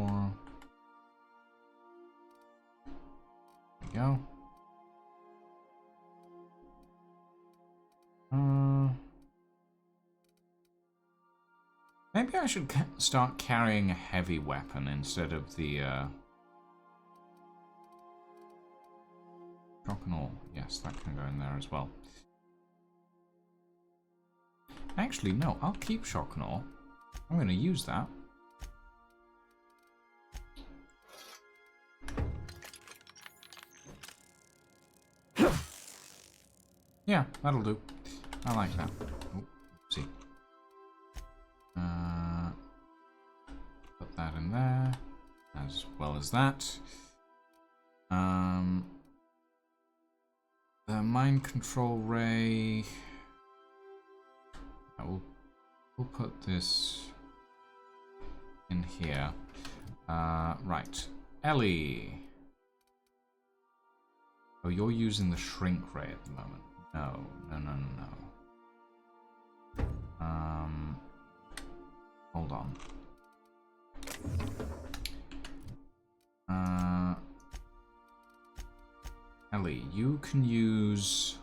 we go. Maybe I should start carrying a heavy weapon instead of the, shock and all. Yes, that can go in there as well. Actually, no, I'll keep shock and all. I'm going to use that. Yeah, that'll do. I like that. Oh, see. Put that in there, as well as that. The mind control ray. We'll put this in here. Right, Ellie. Oh, you're using the shrink ray at the moment. No. Hold on. Ellie, you can use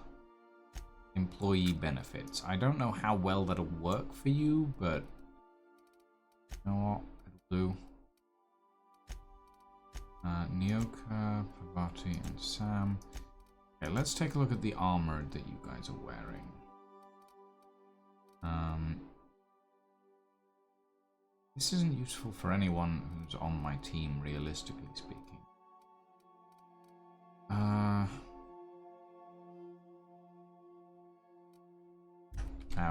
employee benefits. I don't know how well that'll work for you, but you know what? It'll do. Nyoka, Pavati, and Sam. Okay, let's take a look at the armor that you guys are wearing. This isn't useful for anyone who's on my team, realistically speaking.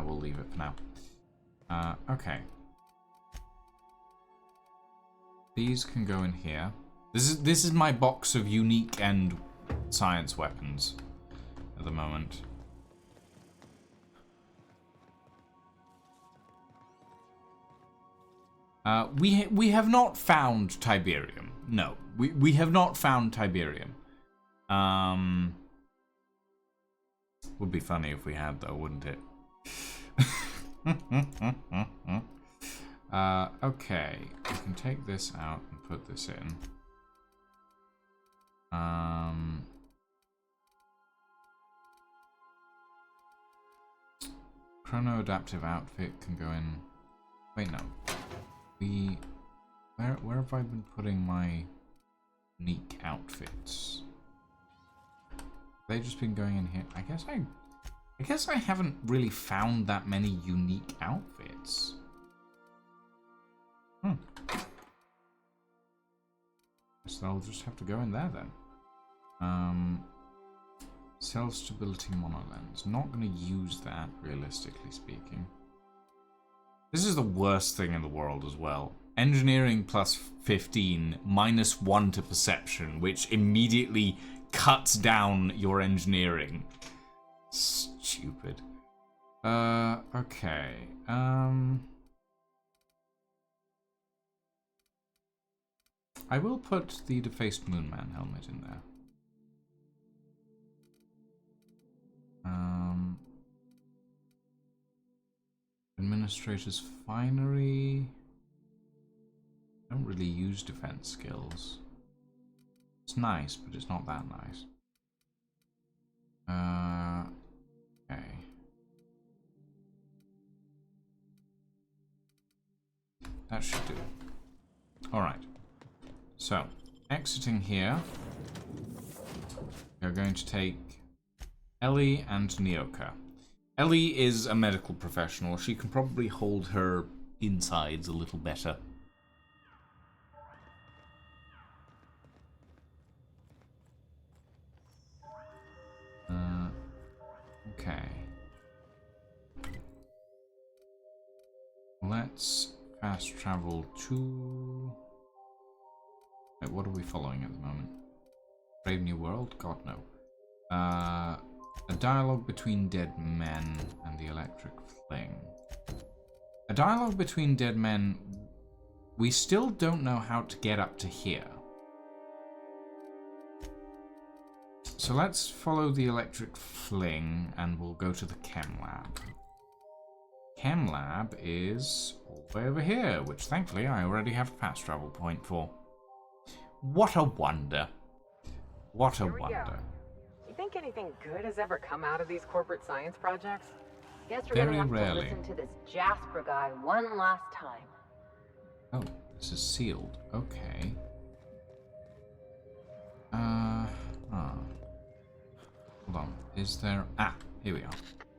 We'll leave it for now. Okay. These can go in here. This is my box of unique and science weapons at the moment. We have not found Tiberium. No, we have not found Tiberium. Would be funny if we had, though, wouldn't it? Okay, we can take this out and put this in. Chrono adaptive outfit can go in. Wait, no. Where have I been putting my unique outfits? Have they just been going in here? I guess I haven't really found that many unique outfits. So they'll just have to go in there then. Cell stability monolens. Not going to use that, realistically speaking. This is the worst thing in the world as well. Engineering plus 15, minus 1 to perception, which immediately cuts down your engineering. Stupid. Okay. I will put the defaced Moonman helmet in there. Administrator's Finery. Don't really use defense skills. It's nice, but it's not that nice. Okay. That should do. Alright. So, exiting here, we're going to take Ellie and Nyoka. Ellie is a medical professional. She can probably hold her insides a little better. Okay. Let's fast travel to... Wait, what are we following at the moment? Brave New World? God, no. A dialogue between dead men and the electric fling. A dialogue between dead men... We still don't know how to get up to here. So let's follow the electric fling and we'll go to the chem lab. Chem lab is all the way over here, which thankfully I already have a fast travel point for. What a wonder. What a wonder. You think anything good has ever come out of these corporate science projects? Guess we're Very gonna have rarely. to listen to this Jasper guy one last time. Oh, this is sealed. Okay. Hold on. Is there... Ah, here we are.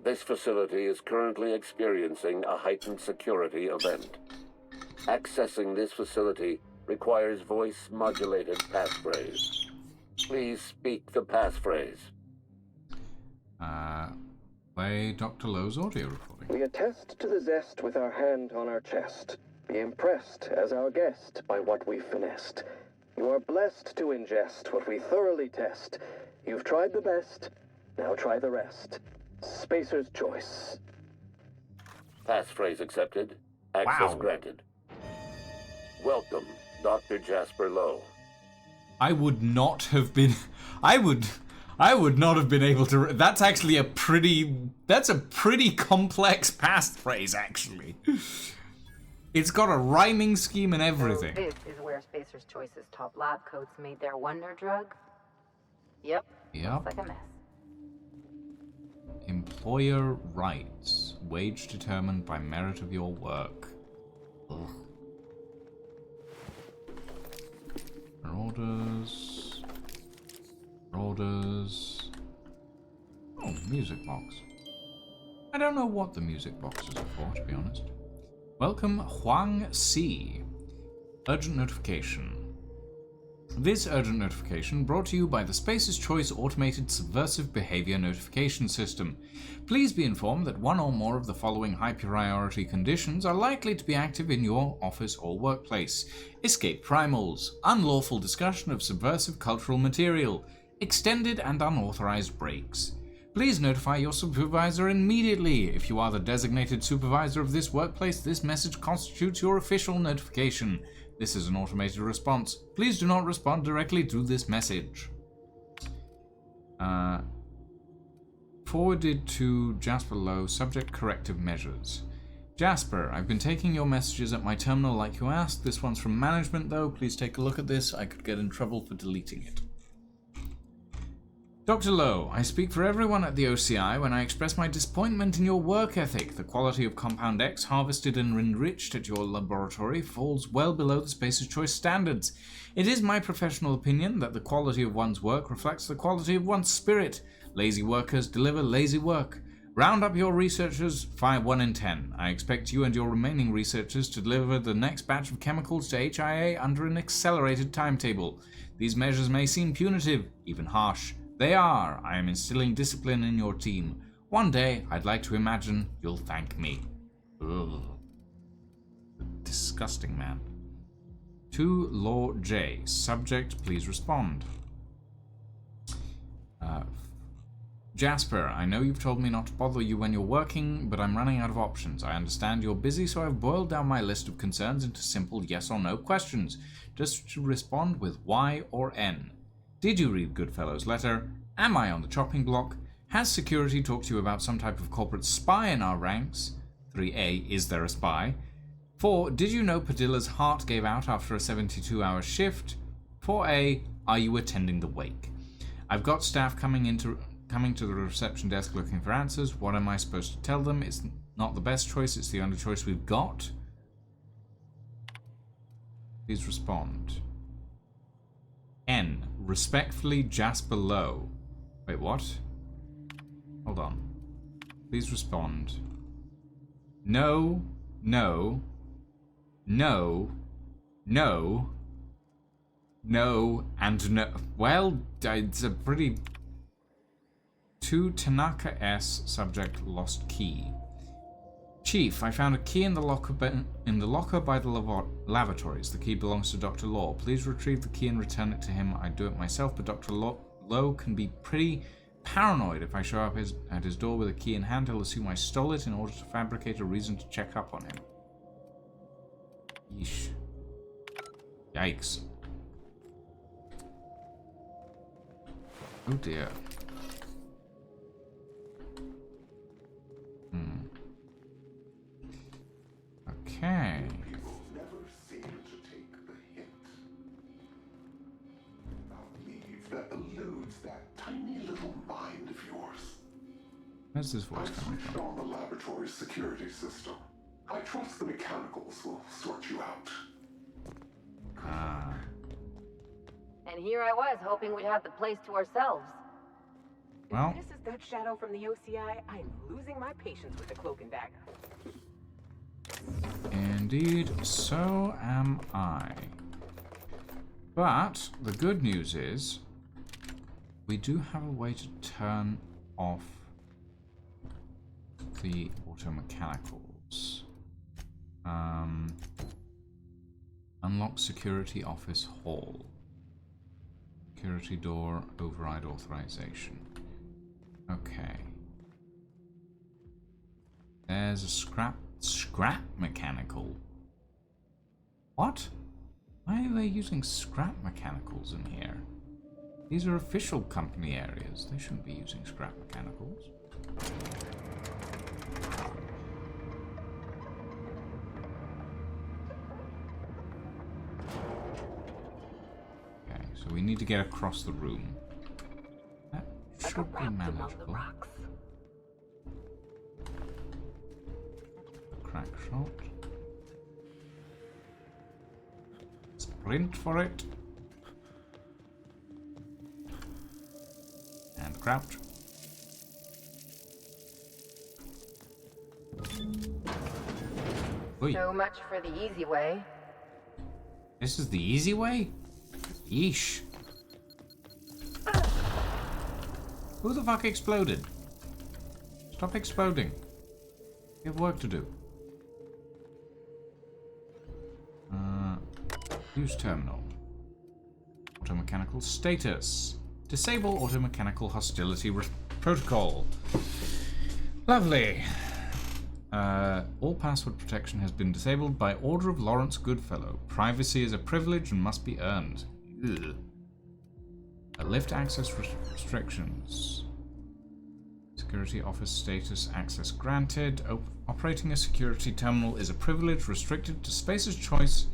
This facility is currently experiencing a heightened security event. Accessing this facility requires voice-modulated passphrase. Please speak the passphrase. Play Dr. Lowe's audio recording. We attest to the zest with our hand on our chest. Be impressed as our guest by what we've finessed. You are blessed to ingest what we thoroughly test. You've tried the best, now try the rest. Spacer's choice. Passphrase accepted. Access Wow. granted. Welcome, Dr. Jasper Lowe. I would not have been... I would not have been able to... That's actually a pretty... That's a pretty complex passphrase, actually. It's got a rhyming scheme and everything. So this is where Spacer's Choice's top lab coats made their wonder drug? Yep. Yep. Looks like a mess. Employer rights. Wage determined by merit of your work. Ugh. Orders. Orders. Oh, music box. I don't know what the music boxes are for, to be honest. Welcome, Huang Si. Urgent notification. This urgent notification brought to you by the Spacer's Choice Automated Subversive Behavior Notification System. Please be informed that one or more of the following high priority conditions are likely to be active in your office or workplace. Escape primals, unlawful discussion of subversive cultural material, extended and unauthorized breaks. Please notify your supervisor immediately. If you are the designated supervisor of this workplace, this message constitutes your official notification. This is an automated response. Please do not respond directly to this message. Forwarded to Jasper Lowe, subject corrective measures. Jasper, I've been taking your messages at my terminal like you asked. This one's from management though. Please take a look at this. I could get in trouble for deleting it. Dr. Lowe, I speak for everyone at the OCI when I express my disappointment in your work ethic. The quality of Compound X harvested and enriched at your laboratory falls well below the Spacer's Choice standards. It is my professional opinion that the quality of one's work reflects the quality of one's spirit. Lazy workers deliver lazy work. Round up your researchers, fire 1 in 10. I expect you and your remaining researchers to deliver the next batch of chemicals to HIA under an accelerated timetable. These measures may seem punitive, even harsh. They are. I am instilling discipline in your team. One day, I'd like to imagine you'll thank me. Ugh. Disgusting man. To Law J. Subject, please respond. Jasper, I know you've told me not to bother you when you're working, but I'm running out of options. I understand you're busy, so I've boiled down my list of concerns into simple yes or no questions, just to respond with Y or N. Did you read Goodfellow's letter? Am I on the chopping block? Has security talked to you about some type of corporate spy in our ranks? 3A, is there a spy? 4, did you know Padilla's heart gave out after a 72-hour shift? 4A, are you attending the wake? I've got staff coming to the reception desk looking for answers. What am I supposed to tell them? It's not the best choice, it's the only choice we've got. Please respond. N, respectfully, Jasper Lowe. Wait, what? Hold on. Please respond. No, no, no, no, no, and no. Well, it's a pretty... To Tanaka S, subject lost key. Chief, I found a key in the locker by the lavatories. The key belongs to Dr. Law. Please retrieve the key and return it to him. I'd do it myself, but Dr. Lowe can be pretty paranoid. If I show up at his door with a key in hand, he'll assume I stole it in order to fabricate a reason to check up on him. Yeesh. Yikes. Oh dear. Okay. People never seem to take the hint. A leave that eludes that tiny little mind of yours. Where's this voice coming I've switched from? on the laboratory's security system. I trust the mechanicals will sort you out. Ah. And here I was, hoping we'd have the place to ourselves. Well. If this is that shadow from the OCI, I'm losing my patience with the cloak and dagger. Indeed, so am I. But the good news is we do have a way to turn off the automechanicals. Unlock security office hall. Security door override authorization. Okay. There's a scrap mechanical. What? Why are they using scrap mechanicals in here? These are official company areas. They shouldn't be using scrap mechanicals. Okay, so we need to get across the room. That should be manageable. Crack shot. Sprint for it. And crouch. Oy. So much for the easy way. This is the easy way? Yeesh. Who the fuck exploded? Stop exploding. We have work to do. Use terminal. Automechanical status. Disable automechanical hostility protocol. Lovely. All password protection has been disabled by order of Lawrence Goodfellow. Privacy is a privilege and must be earned. Ugh. Lift access restrictions. Security office status access granted. Operating a security terminal is a privilege restricted to Space's Choice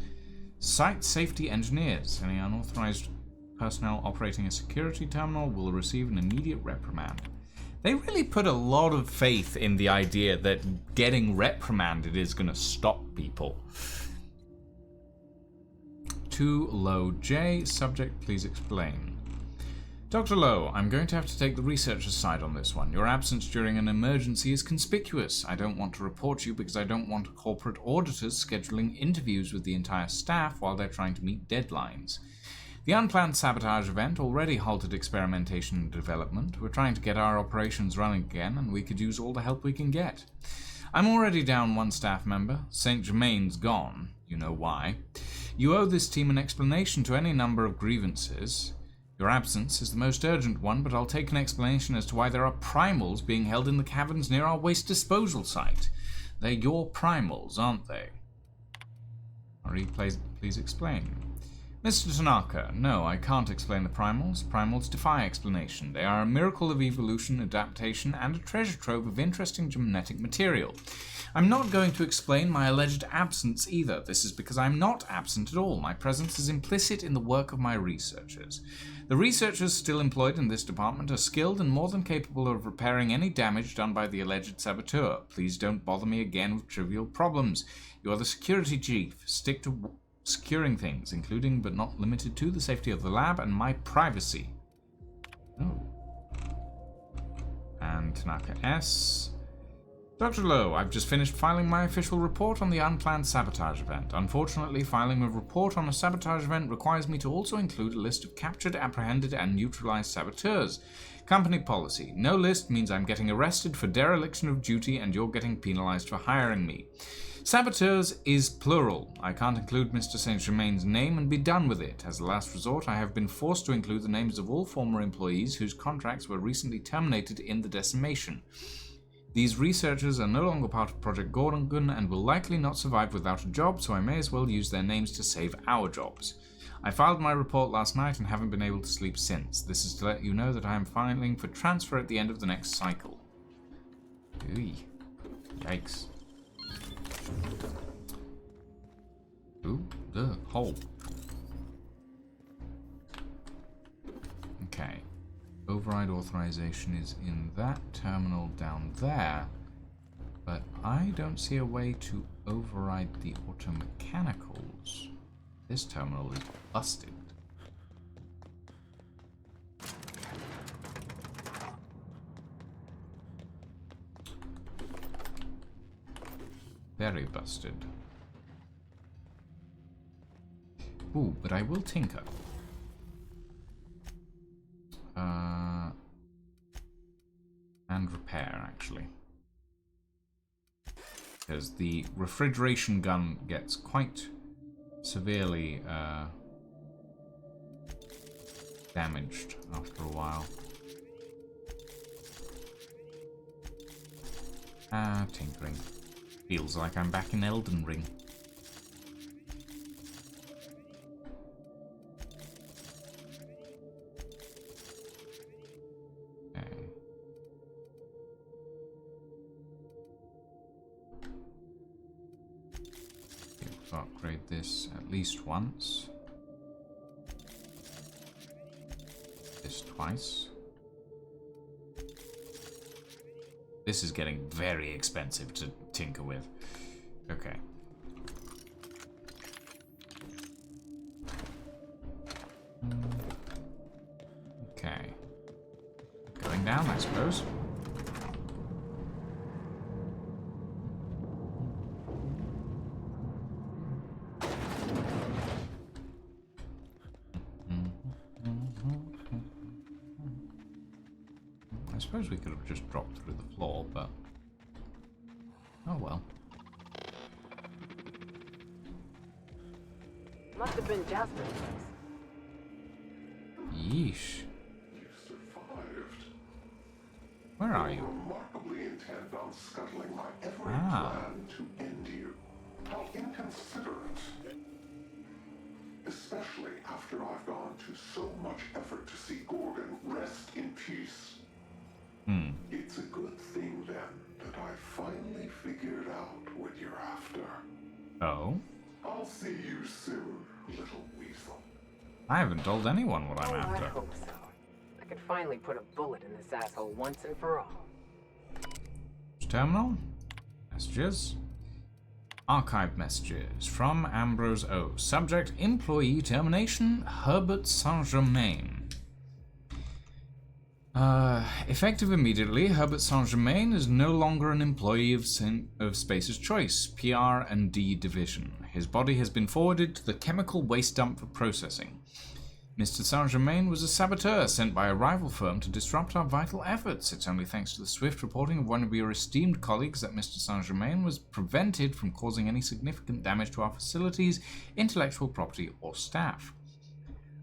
site safety engineers. Any unauthorized personnel operating a security terminal will receive an immediate reprimand. They really put a lot of faith in the idea that getting reprimanded is going to stop people. Too low J. Subject, please explain. Dr. Lowe, I'm going to have to take the researcher's side on this one. Your absence during an emergency is conspicuous. I don't want to report you because I don't want corporate auditors scheduling interviews with the entire staff while they're trying to meet deadlines. The unplanned sabotage event already halted experimentation and development. We're trying to get our operations running again, and we could use all the help we can get. I'm already down one staff member. St. Germain's gone. You know why. You owe this team an explanation to any number of grievances. Your absence is the most urgent one, but I'll take an explanation as to why there are primals being held in the caverns near our waste disposal site. They're your primals, aren't they? Ari, please explain. Mr. Tanaka, no, I can't explain the primals. Primals defy explanation. They are a miracle of evolution, adaptation, and a treasure trove of interesting genetic material. I'm not going to explain my alleged absence either. This is because I'm not absent at all. My presence is implicit in the work of my researchers. The researchers still employed in this department are skilled and more than capable of repairing any damage done by the alleged saboteur. Please don't bother me again with trivial problems. You are the security chief. Stick to securing things, including but not limited to the safety of the lab and my privacy. Oh. And Tanaka S. Dr. Lowe, I've just finished filing my official report on the unplanned sabotage event. Unfortunately, filing a report on a sabotage event requires me to also include a list of captured, apprehended, and neutralized saboteurs. Company policy. No list means I'm getting arrested for dereliction of duty and you're getting penalized for hiring me. Saboteurs is plural. I can't include Mr. Saint Germain's name and be done with it. As a last resort, I have been forced to include the names of all former employees whose contracts were recently terminated in the decimation. These researchers are no longer part of Project Gorgon and will likely not survive without a job, so I may as well use their names to save our jobs. I filed my report last night and haven't been able to sleep since. This is to let you know that I am filing for transfer at the end of the next cycle. Ooh. Yikes. Ooh, the hole. Okay. Override authorization is in that terminal down there, but I don't see a way to override the automechanicals. This terminal is busted. Very busted. Ooh, but I will tinker. And repair, actually. Because the refrigeration gun gets quite severely damaged after a while. Tinkering. Feels like I'm back in Elden Ring. Upgrade this at least once. This twice. This is getting very expensive to tinker with. Okay. Okay. Going down, I suppose. I suppose we could have just dropped through the floor, but oh well. Must have been Jasper's place. Yeesh. You survived. Where are you? Remarkably intent on scuttling my every Ah. plan to end you. How inconsiderate. Especially after I've gone to so much effort to see Gorgon rest in peace. It's a good thing, then, that I finally figured out what you're after. Oh? I'll see you soon, little weasel. I haven't told anyone what I'm I after. hope so. I could finally put a bullet in this asshole once and for all. Terminal? Messages? Archive messages from Ambrose O. Subject: Employee Termination, Herbert Saint-Germain. Effective immediately, Herbert Saint-Germain is no longer an employee of Space's Choice, PR&D Division. His body has been forwarded to the chemical waste dump for processing. Mr. Saint-Germain was a saboteur sent by a rival firm to disrupt our vital efforts. It's only thanks to the swift reporting of one of your esteemed colleagues that Mr. Saint-Germain was prevented from causing any significant damage to our facilities, intellectual property, or staff.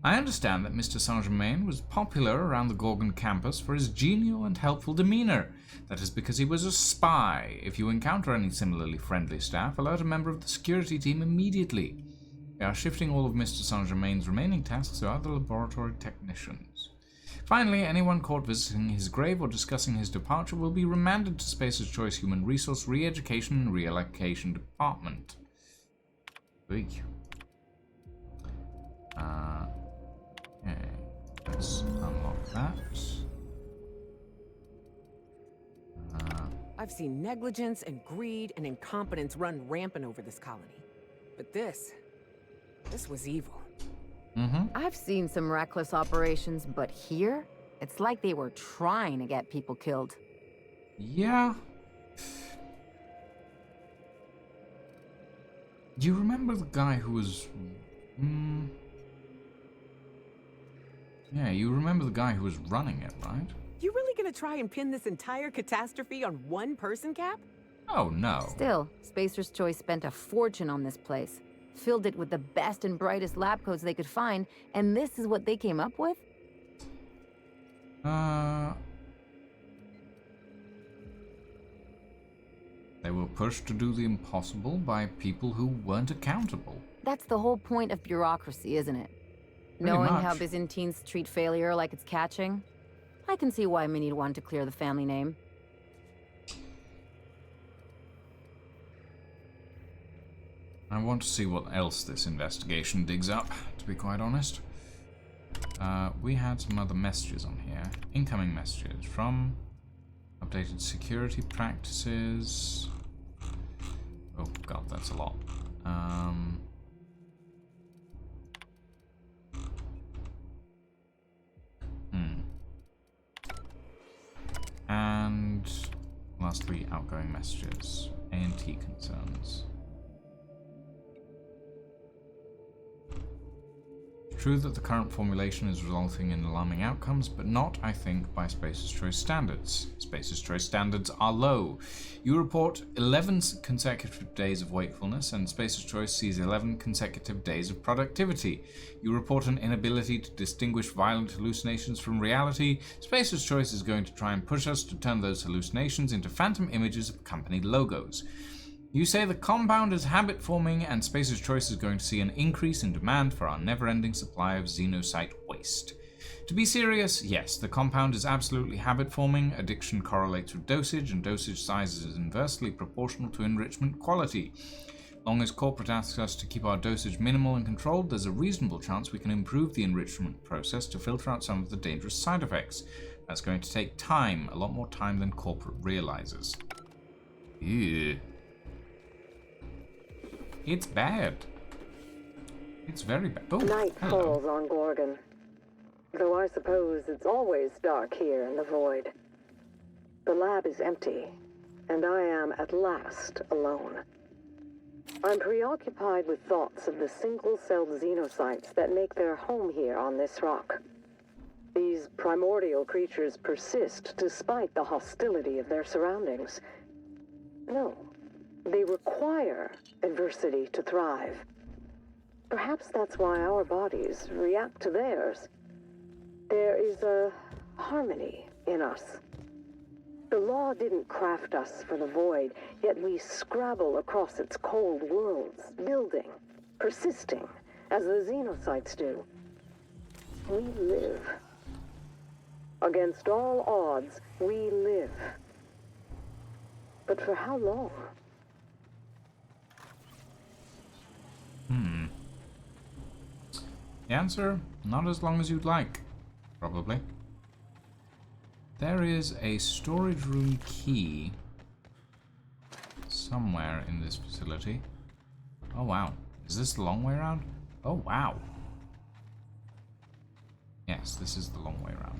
I understand that Mr. Saint-Germain was popular around the Gorgon campus for his genial and helpful demeanor. That is because he was a spy. If you encounter any similarly friendly staff, alert a member of the security team immediately. We are shifting all of Mr. Saint-Germain's remaining tasks to other laboratory technicians. Finally, anyone caught visiting his grave or discussing his departure will be remanded to Space's Choice Human Resource Re-Education and Reallocation Department. Eek. Okay, let's unlock that. I've seen negligence and greed and incompetence run rampant over this colony. But this was evil. I've seen some reckless operations, but here, it's like they were trying to get people killed. Yeah. Do you remember the guy who was... Yeah, you remember the guy who was running it, right? You really gonna try and pin this entire catastrophe on one person, Cap? Oh, no. Still, Spacer's Choice spent a fortune on this place. Filled it with the best and brightest lab coats they could find, and this is what they came up with? They were pushed to do the impossible by people who weren't accountable. That's the whole point of bureaucracy, isn't it? Knowing how Byzantines treat failure like it's catching? I can see why Minnie'd want to clear the family name. I want to see what else this investigation digs up, to be quite honest. We had some other messages on here. Incoming messages from updated security practices. Oh god, that's a lot. And lastly, outgoing messages. A&T concerns. True that the current formulation is resulting in alarming outcomes, but not, I think, by Space's Choice standards. Space's Choice standards are low. You report 11 consecutive days of wakefulness, and Space's Choice sees 11 consecutive days of productivity. You report an inability to distinguish violent hallucinations from reality. Space's Choice is going to try and push us to turn those hallucinations into phantom images of company logos. You say the compound is habit-forming, and Space's Choice is going to see an increase in demand for our never-ending supply of xenocyte waste. To be serious, yes, the compound is absolutely habit-forming, addiction correlates with dosage, and dosage size is inversely proportional to enrichment quality. Long as corporate asks us to keep our dosage minimal and controlled, there's a reasonable chance we can improve the enrichment process to filter out some of the dangerous side effects. That's going to take time, a lot more time than corporate realizes. Ew. It's bad. It's very bad. Oh, Night falls on Gorgon. Though I suppose it's always dark here in the void. The lab is empty, and I am at last alone. I'm preoccupied with thoughts of the single-celled xenocytes that make their home here on this rock. These primordial creatures persist despite the hostility of their surroundings. No. They require adversity to thrive. Perhaps that's why our bodies react to theirs. There is a harmony in us. The law didn't craft us for the void, yet we scrabble across its cold worlds, building, persisting, as the xenocytes do. We live. Against all odds, we live. But for how long? The answer, not as long as you'd like, probably. There is a storage room key somewhere in this facility. Oh wow, is this the long way around? Oh wow. Yes, this is the long way around.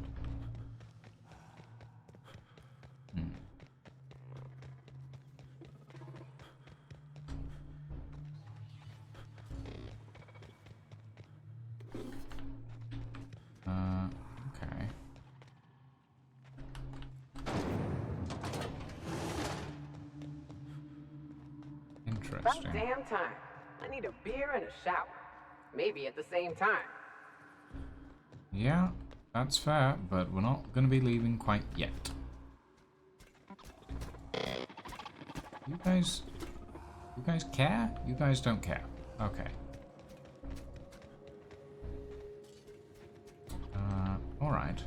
Okay. Interesting. About damn time. I need a beer and a shower. Maybe at the same time. Yeah, that's fair, but we're not going to be leaving quite yet. You guys care? You guys don't care. Okay. Alright.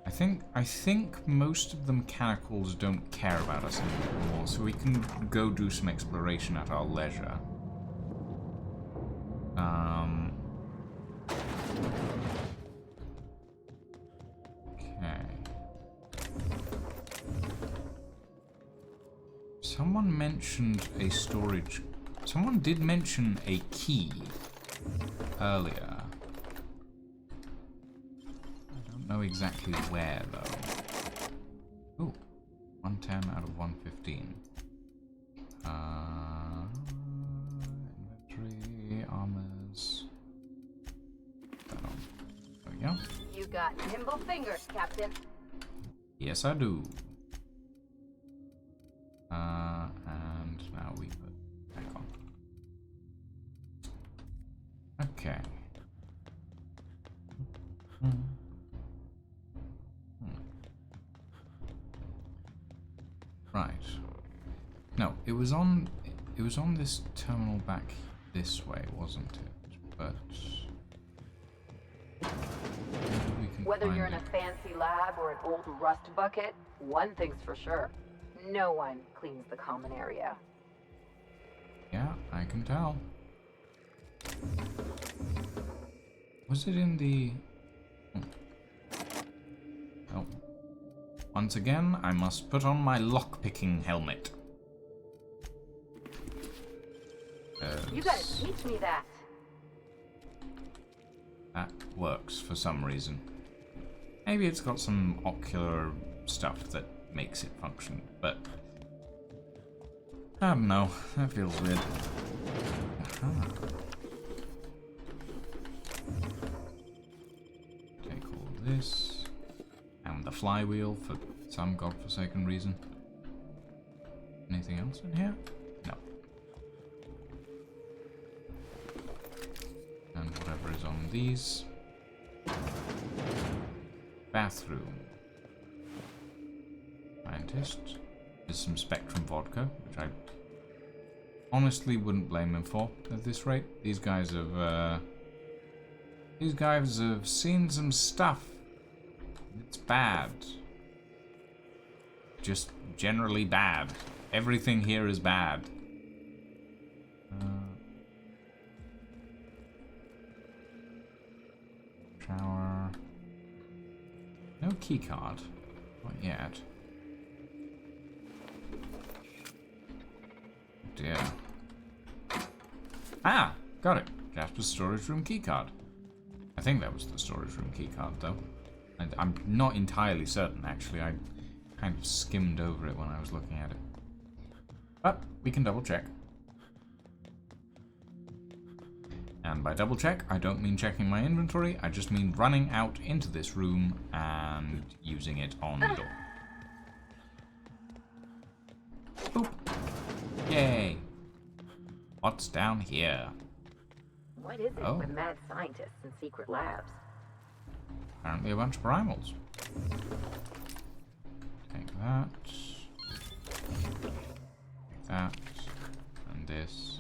I think most of the mechanicals don't care about us anymore, so we can go do some exploration at our leisure. Okay. Someone mentioned a storage... Someone did mention a key earlier. Know exactly where though. Ooh, 110 out of 115. Inventory, armors. There we go. You got nimble fingers, Captain. Yes, I do. And now we put back on. Okay. Right. No, it was on this terminal back this way, wasn't it? But we can Whether you're in a fancy lab or an old rust bucket, one thing's for sure. No one cleans the common area. Yeah, I can tell. Was it in the... Oh. Once again, I must put on my lockpicking helmet. You gotta teach me that. That works for some reason. Maybe it's got some ocular stuff that makes it function, but I don't know. That feels weird. Aha. Take all this. And the flywheel for some godforsaken reason. Anything else in here? No. And whatever is on these. Bathroom. Scientist. There's some Spectrum vodka, which I honestly wouldn't blame him for at this rate. These guys have seen some stuff. It's bad. Just generally bad. Everything here is bad. Shower. No keycard. Not yet. Dear. Ah! Got it. Jasper's storage room keycard. I think that was the storage room keycard, though. I'm not entirely certain, actually. I kind of skimmed over it when I was looking at it. But we can double check. And by double check, I don't mean checking my inventory. I just mean running out into this room and using it on the door. Boop. Yay. What's down here? What is it with mad scientists and secret labs? Apparently a bunch of primals. Take that. Take that. And this.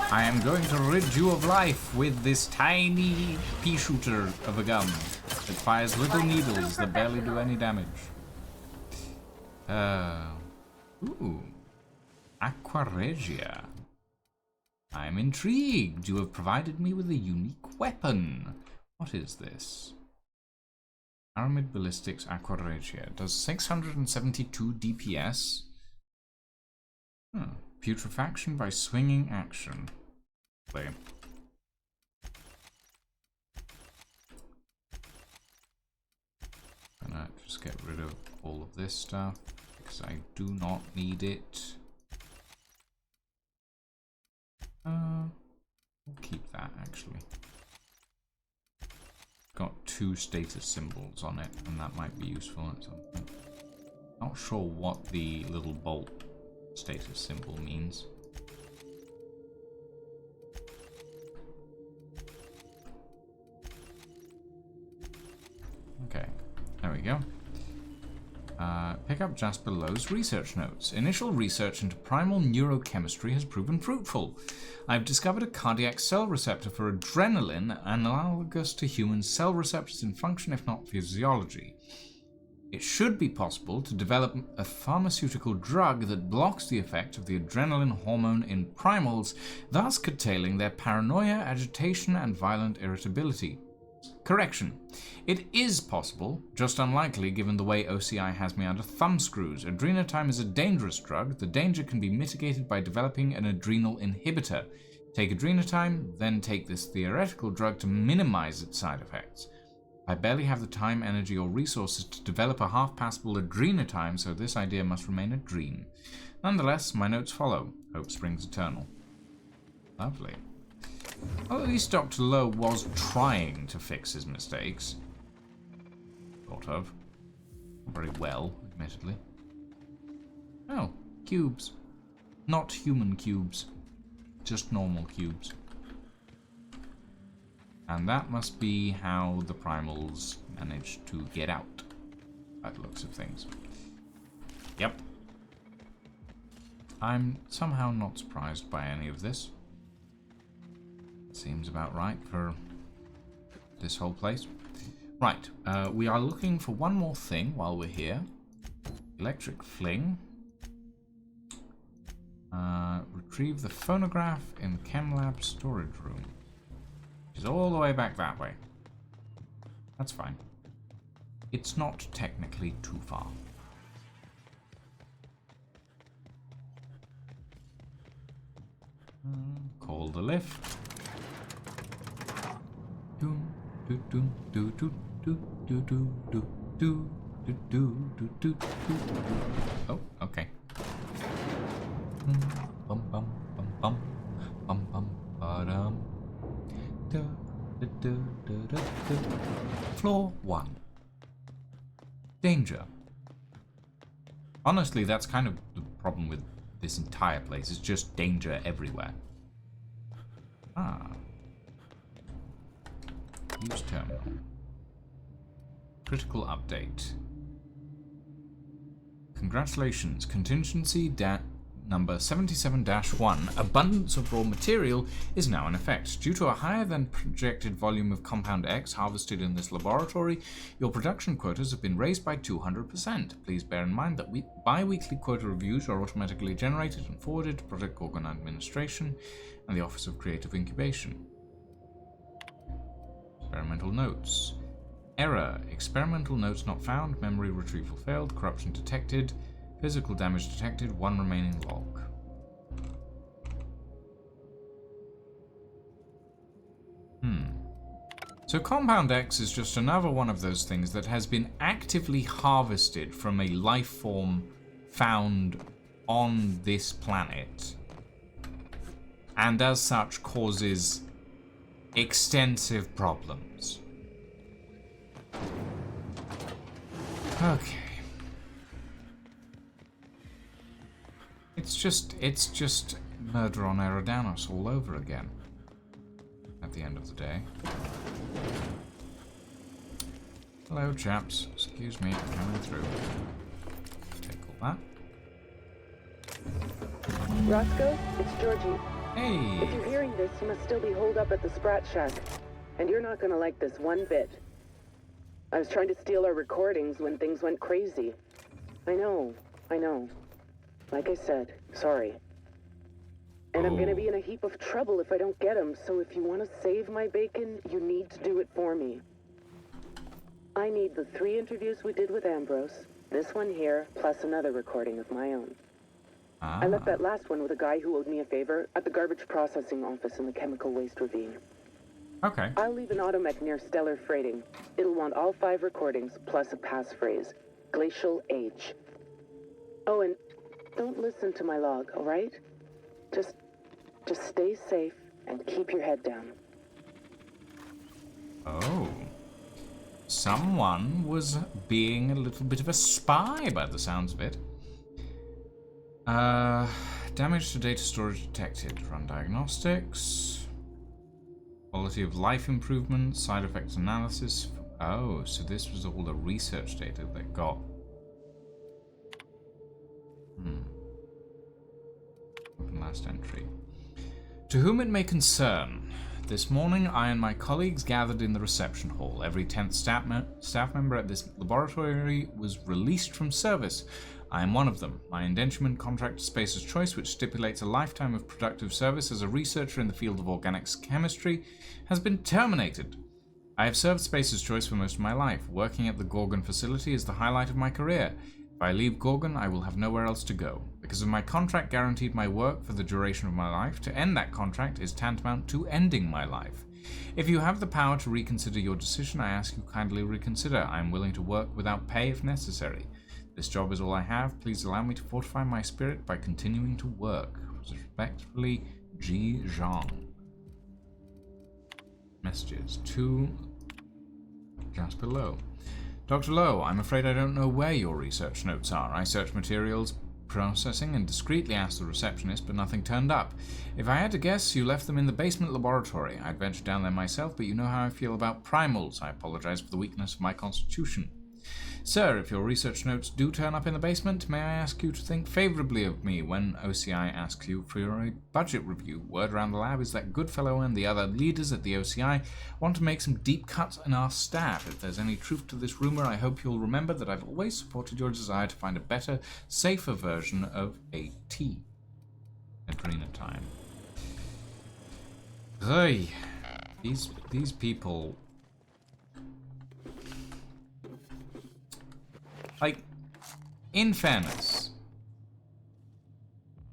I am going to rid you of life with this tiny pea shooter of a gun that fires little needles that barely do any damage. Ooh. Aqua Regia. I am intrigued. You have provided me with a unique weapon. What is this? Aramid Ballistics Aqua Regia. Does 672 DPS. Putrefaction by swinging action. Play. Gonna just get rid of all of this stuff because I do not need it. We'll keep that actually. got 2 status symbols on it, and that might be useful at some point. Not sure what the little bolt status symbol means. Okay, there we go. Pick up just below's research notes. Initial research into primal neurochemistry has proven fruitful. I've discovered a cardiac cell receptor for adrenaline analogous to human cell receptors in function, if not physiology. It should be possible to develop a pharmaceutical drug that blocks the effect of the adrenaline hormone in primals, thus curtailing their paranoia, agitation, and violent irritability. Correction. It is possible, just unlikely given the way OCI has me under thumbscrews. Adrenotime is a dangerous drug. The danger can be mitigated by developing an adrenal inhibitor. Take adrenotime, then take this theoretical drug to minimize its side effects. I barely have the time, energy, or resources to develop a half-passable adrenotime, so this idea must remain a dream. Nonetheless, my notes follow. Hope springs eternal. Lovely. Well, at least Dr. Lowe was trying to fix his mistakes. Sort of. Very well, admittedly. Oh, cubes. Not human cubes. Just normal cubes. And that must be how the primals managed to get out, by the looks of things. Yep. I'm somehow not surprised by any of this. Seems about right for this whole place. Right, we are looking for one more thing while we're here. Electric fling. Retrieve the phonograph in ChemLab storage room. Which is all the way back that way. That's fine. It's not technically too far. Call the lift. Oh, okay. Bum bum bum bum bum bum ba-dum. Floor 1. Danger. Honestly, that's kind of the problem with this entire place. It's just danger everywhere. Ah. Use terminal. Critical update. Congratulations. Contingency number 77-1. Abundance of raw material is now in effect. Due to a higher than projected volume of Compound X harvested in this laboratory, your production quotas have been raised by 200%. Please bear in mind that bi-weekly quota reviews are automatically generated and forwarded to Project Gorgon Administration and the Office of Creative Incubation. Experimental notes. Error. Experimental notes not found. Memory retrieval failed. Corruption detected. Physical damage detected. 1 remaining log. So Compound X is just another one of those things that has been actively harvested from a life form found on this planet, and as such causes extensive problems. Okay. It's just murder on Eridanos all over again. At the end of the day. Hello, chaps. Excuse me, coming through. Take all that. Roscoe, it's Georgie. Hey! If you're hearing this, you must still be holed up at the Sprat Shack. And you're not gonna like this one bit. I was trying to steal our recordings when things went crazy. I know. Like I said, sorry. And I'm gonna be in a heap of trouble if I don't get them, so if you want to save my bacon, you need to do it for me. I need the 3 interviews we did with Ambrose, this one here, plus another recording of my own. I left that last one with a guy who owed me a favor at the garbage processing office in the chemical waste ravine. Okay. I'll leave an automech near Stellar Freighting. It'll want all 5 recordings, plus a passphrase. Glacial Age. Oh, and don't listen to my log, alright? Just stay safe and keep your head down. Oh. Someone was being a little bit of a spy by the sounds of it. Damage to data storage detected. Run diagnostics. Quality of life improvement. Side effects analysis. Oh, so this was all the research data that got... Open last entry. To whom it may concern. This morning, I and my colleagues gathered in the reception hall. Every 10th staff member at this laboratory was released from service. I am one of them. My indenturement contract to Spacer's Choice, which stipulates a lifetime of productive service as a researcher in the field of organic chemistry, has been terminated. I have served Spacer's Choice for most of my life. Working at the Gorgon facility is the highlight of my career. If I leave Gorgon, I will have nowhere else to go. Because of my contract guaranteed my work for the duration of my life, to end that contract is tantamount to ending my life. If you have the power to reconsider your decision, I ask you kindly reconsider. I am willing to work without pay if necessary. This job is all I have. Please allow me to fortify my spirit by continuing to work. Respectfully, G. Zhang. Messages to just below. Dr. Lowe, I'm afraid I don't know where your research notes are. I searched materials processing and discreetly asked the receptionist, but nothing turned up. If I had to guess, you left them in the basement laboratory. I'd venture down there myself, but you know how I feel about primals. I apologize for the weakness of my constitution. Sir, if your research notes do turn up in the basement, may I ask you to think favorably of me when OCI asks you for your budget review? Word around the lab is that Goodfellow and the other leaders at the OCI want to make some deep cuts in our staff. If there's any truth to this rumor, I hope you'll remember that I've always supported your desire to find a better, safer version of AT. Adrena time. Hey, these people... Like, in fairness,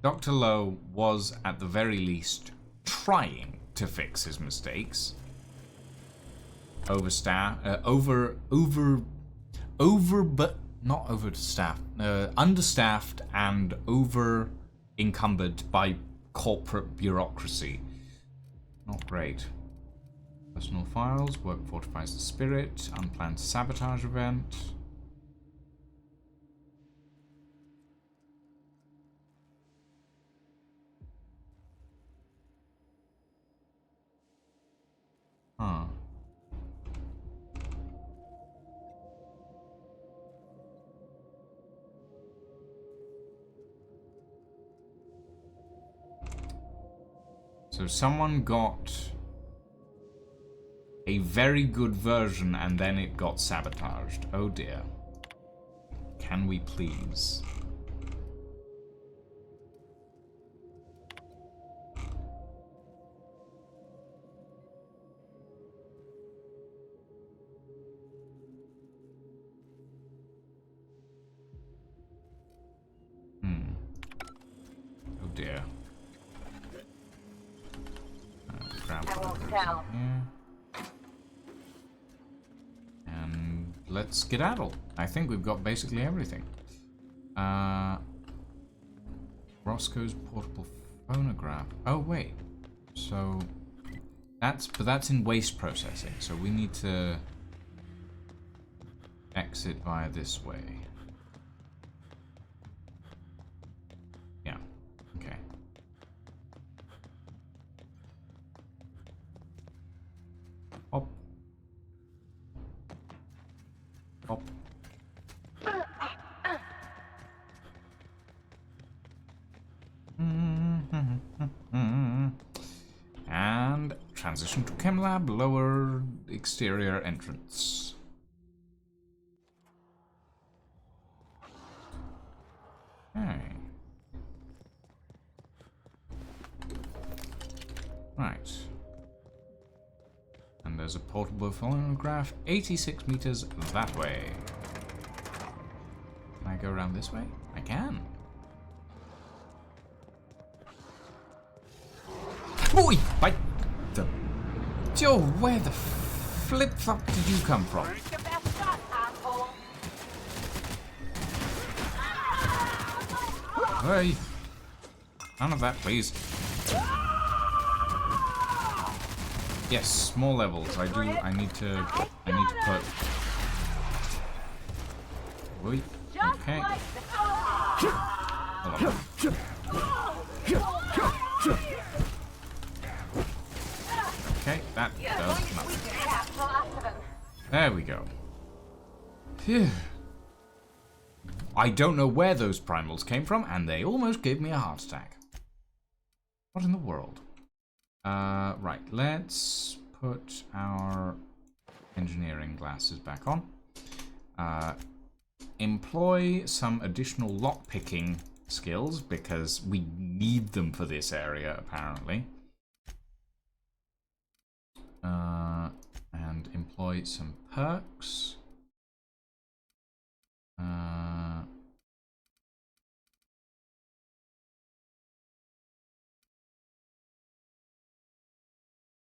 Dr. Lowe was, at the very least, trying to fix his mistakes. Understaffed and over-encumbered by corporate bureaucracy. Not great. Personal files, work fortifies the spirit, unplanned sabotage event. Huh. So someone got a very good version and then it got sabotaged. Oh dear. Can we please? Oh dear. I won't tell. And let's skedaddle. I think we've got basically everything. Roscoe's portable phonograph. Oh wait. So that's in waste processing. So we need to exit via this way. Yeah. Okay. Hop. Hop. And transition to Chem Lab, lower exterior entrance. Okay. Right. And there's a portable phonograph, 86 meters that way. Can I go around this way? I can. Boy, bite the... Joe, where the flip-flop did you come from? Hey, none of that, please. Yes, small levels. I need to put Oi. Okay. Hold on. Okay, that does nothing. There we go. Phew. I don't know where those primals came from, and they almost gave me a heart attack. What in the world? Right, let's put our engineering glasses back on. Employ some additional lockpicking skills, because we need them for this area, apparently. And employ some perks.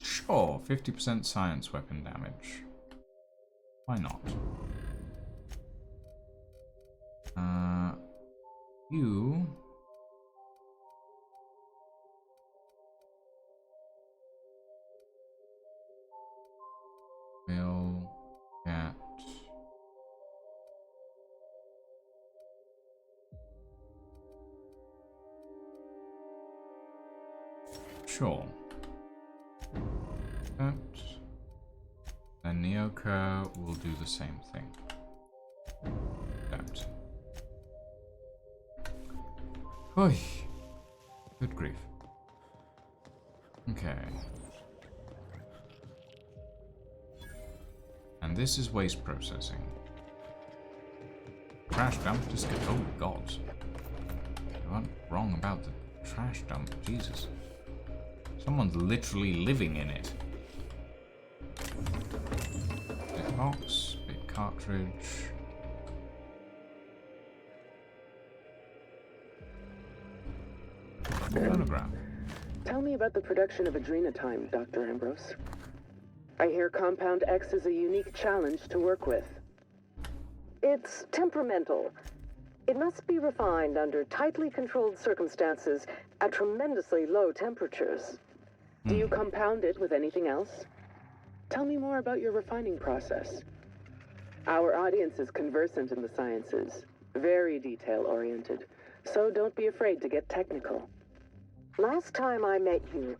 Sure, 50% science weapon damage. Why not? You will get sure. That. Then Nyoka will do the same thing. That. Oy. Good grief. Okay. And this is waste processing. Trash dump, just get. Oh god. What wrong about the trash dump? Jesus. Someone's literally living in it. Bit box, bit cartridge. Phonograph. Tell me about the production of adrenatime, Dr. Ambrose. I hear Compound X is a unique challenge to work with. It's temperamental. It must be refined under tightly controlled circumstances at tremendously low temperatures. Do you compound it with anything else? Tell me more about your refining process. Our audience is conversant in the sciences, very detail-oriented, so don't be afraid to get technical. Last time I met you,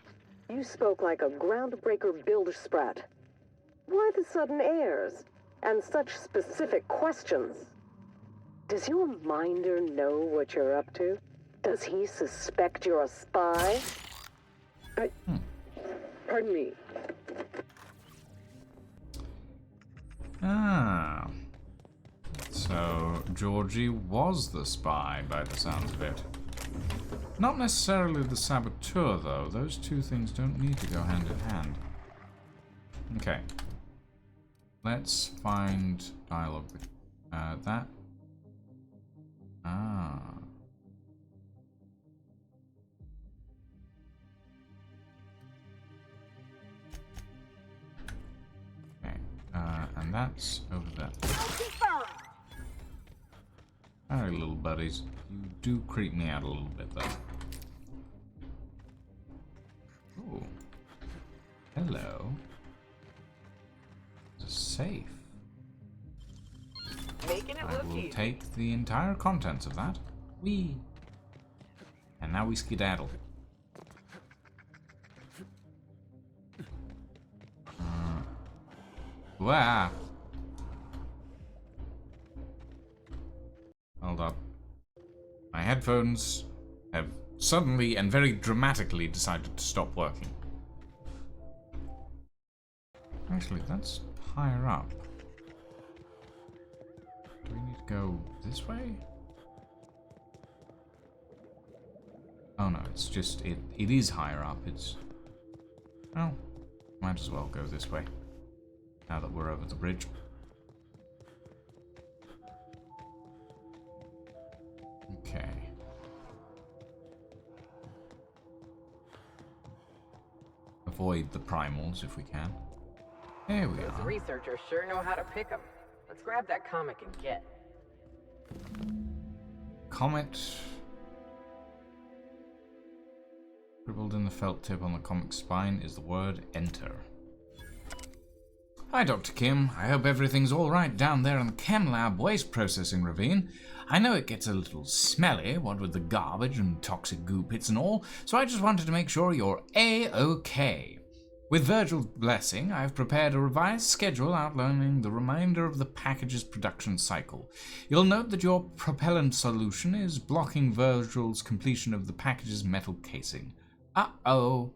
you spoke like a groundbreaker Bildersprat. Why the sudden airs? And such specific questions? Does your minder know what you're up to? Does he suspect you're a spy? Pardon me. Ah. So, Georgie was the spy, by the sounds of it. Not necessarily the saboteur, though. Those two things don't need to go hand in hand. Okay. Let's find dialogue with that. Ah. Okay. And that's over there. Alright, little buddies. You do creep me out a little bit, though. Oh. Hello. There's a safe. Making it I look will easy. take the entire contents of that. Whee! And now we skedaddle. Wow. Hold up. My headphones have suddenly and very dramatically decided to stop working. Actually, that's higher up. Do we need to go this way? Oh no, it's just, it is higher up. It's, well, might as well go this way. Now that we're over the bridge. Okay. Avoid the primals if we can. There we Those are. researchers sure know how to pick them. Let's grab that comic and get. Comet. Scribbled in the felt tip on the comic's spine is the word enter. Hi, Dr. Kim. I hope everything's all right down there in the chem lab waste processing ravine. I know it gets a little smelly, what with the garbage and toxic goo pits and all, so I just wanted to make sure you're A-OK. With Virgil's blessing, I've prepared a revised schedule outlining the remainder of the package's production cycle. You'll note that your propellant solution is blocking Virgil's completion of the package's metal casing. Uh-oh.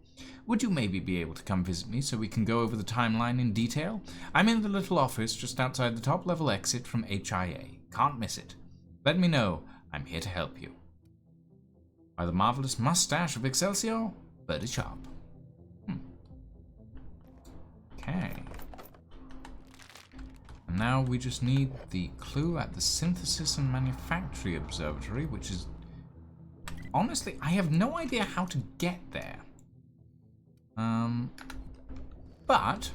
Would you maybe be able to come visit me so we can go over the timeline in detail? I'm in the little office just outside the top-level exit from HIA. Can't miss it. Let me know. I'm here to help you. By the marvelous mustache of Excelsior, Birdie Sharp. Okay. And now we just need the clue at the Synthesis and Manufacturing Observatory, which is... Honestly, I have no idea how to get there. But,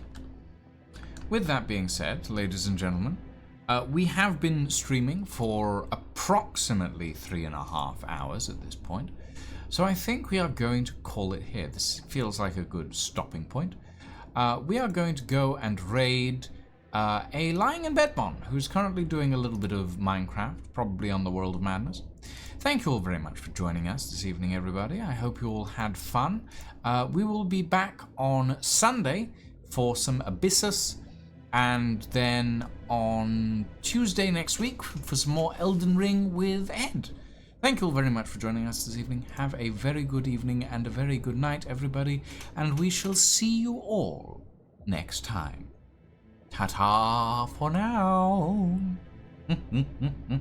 with that being said, ladies and gentlemen, we have been streaming for approximately 3.5 hours at this point, so I think we are going to call it here. This feels like a good stopping point. We are going to go and raid a lying in bed mon who's currently doing a little bit of Minecraft, probably on the World of Madness. Thank you all very much for joining us this evening, everybody. I hope you all had fun. We will be back on Sunday for some Abyssus, and then on Tuesday next week for some more Elden Ring with Ed. Thank you all very much for joining us this evening. Have a very good evening and a very good night, everybody, and we shall see you all next time. Ta-ta for now.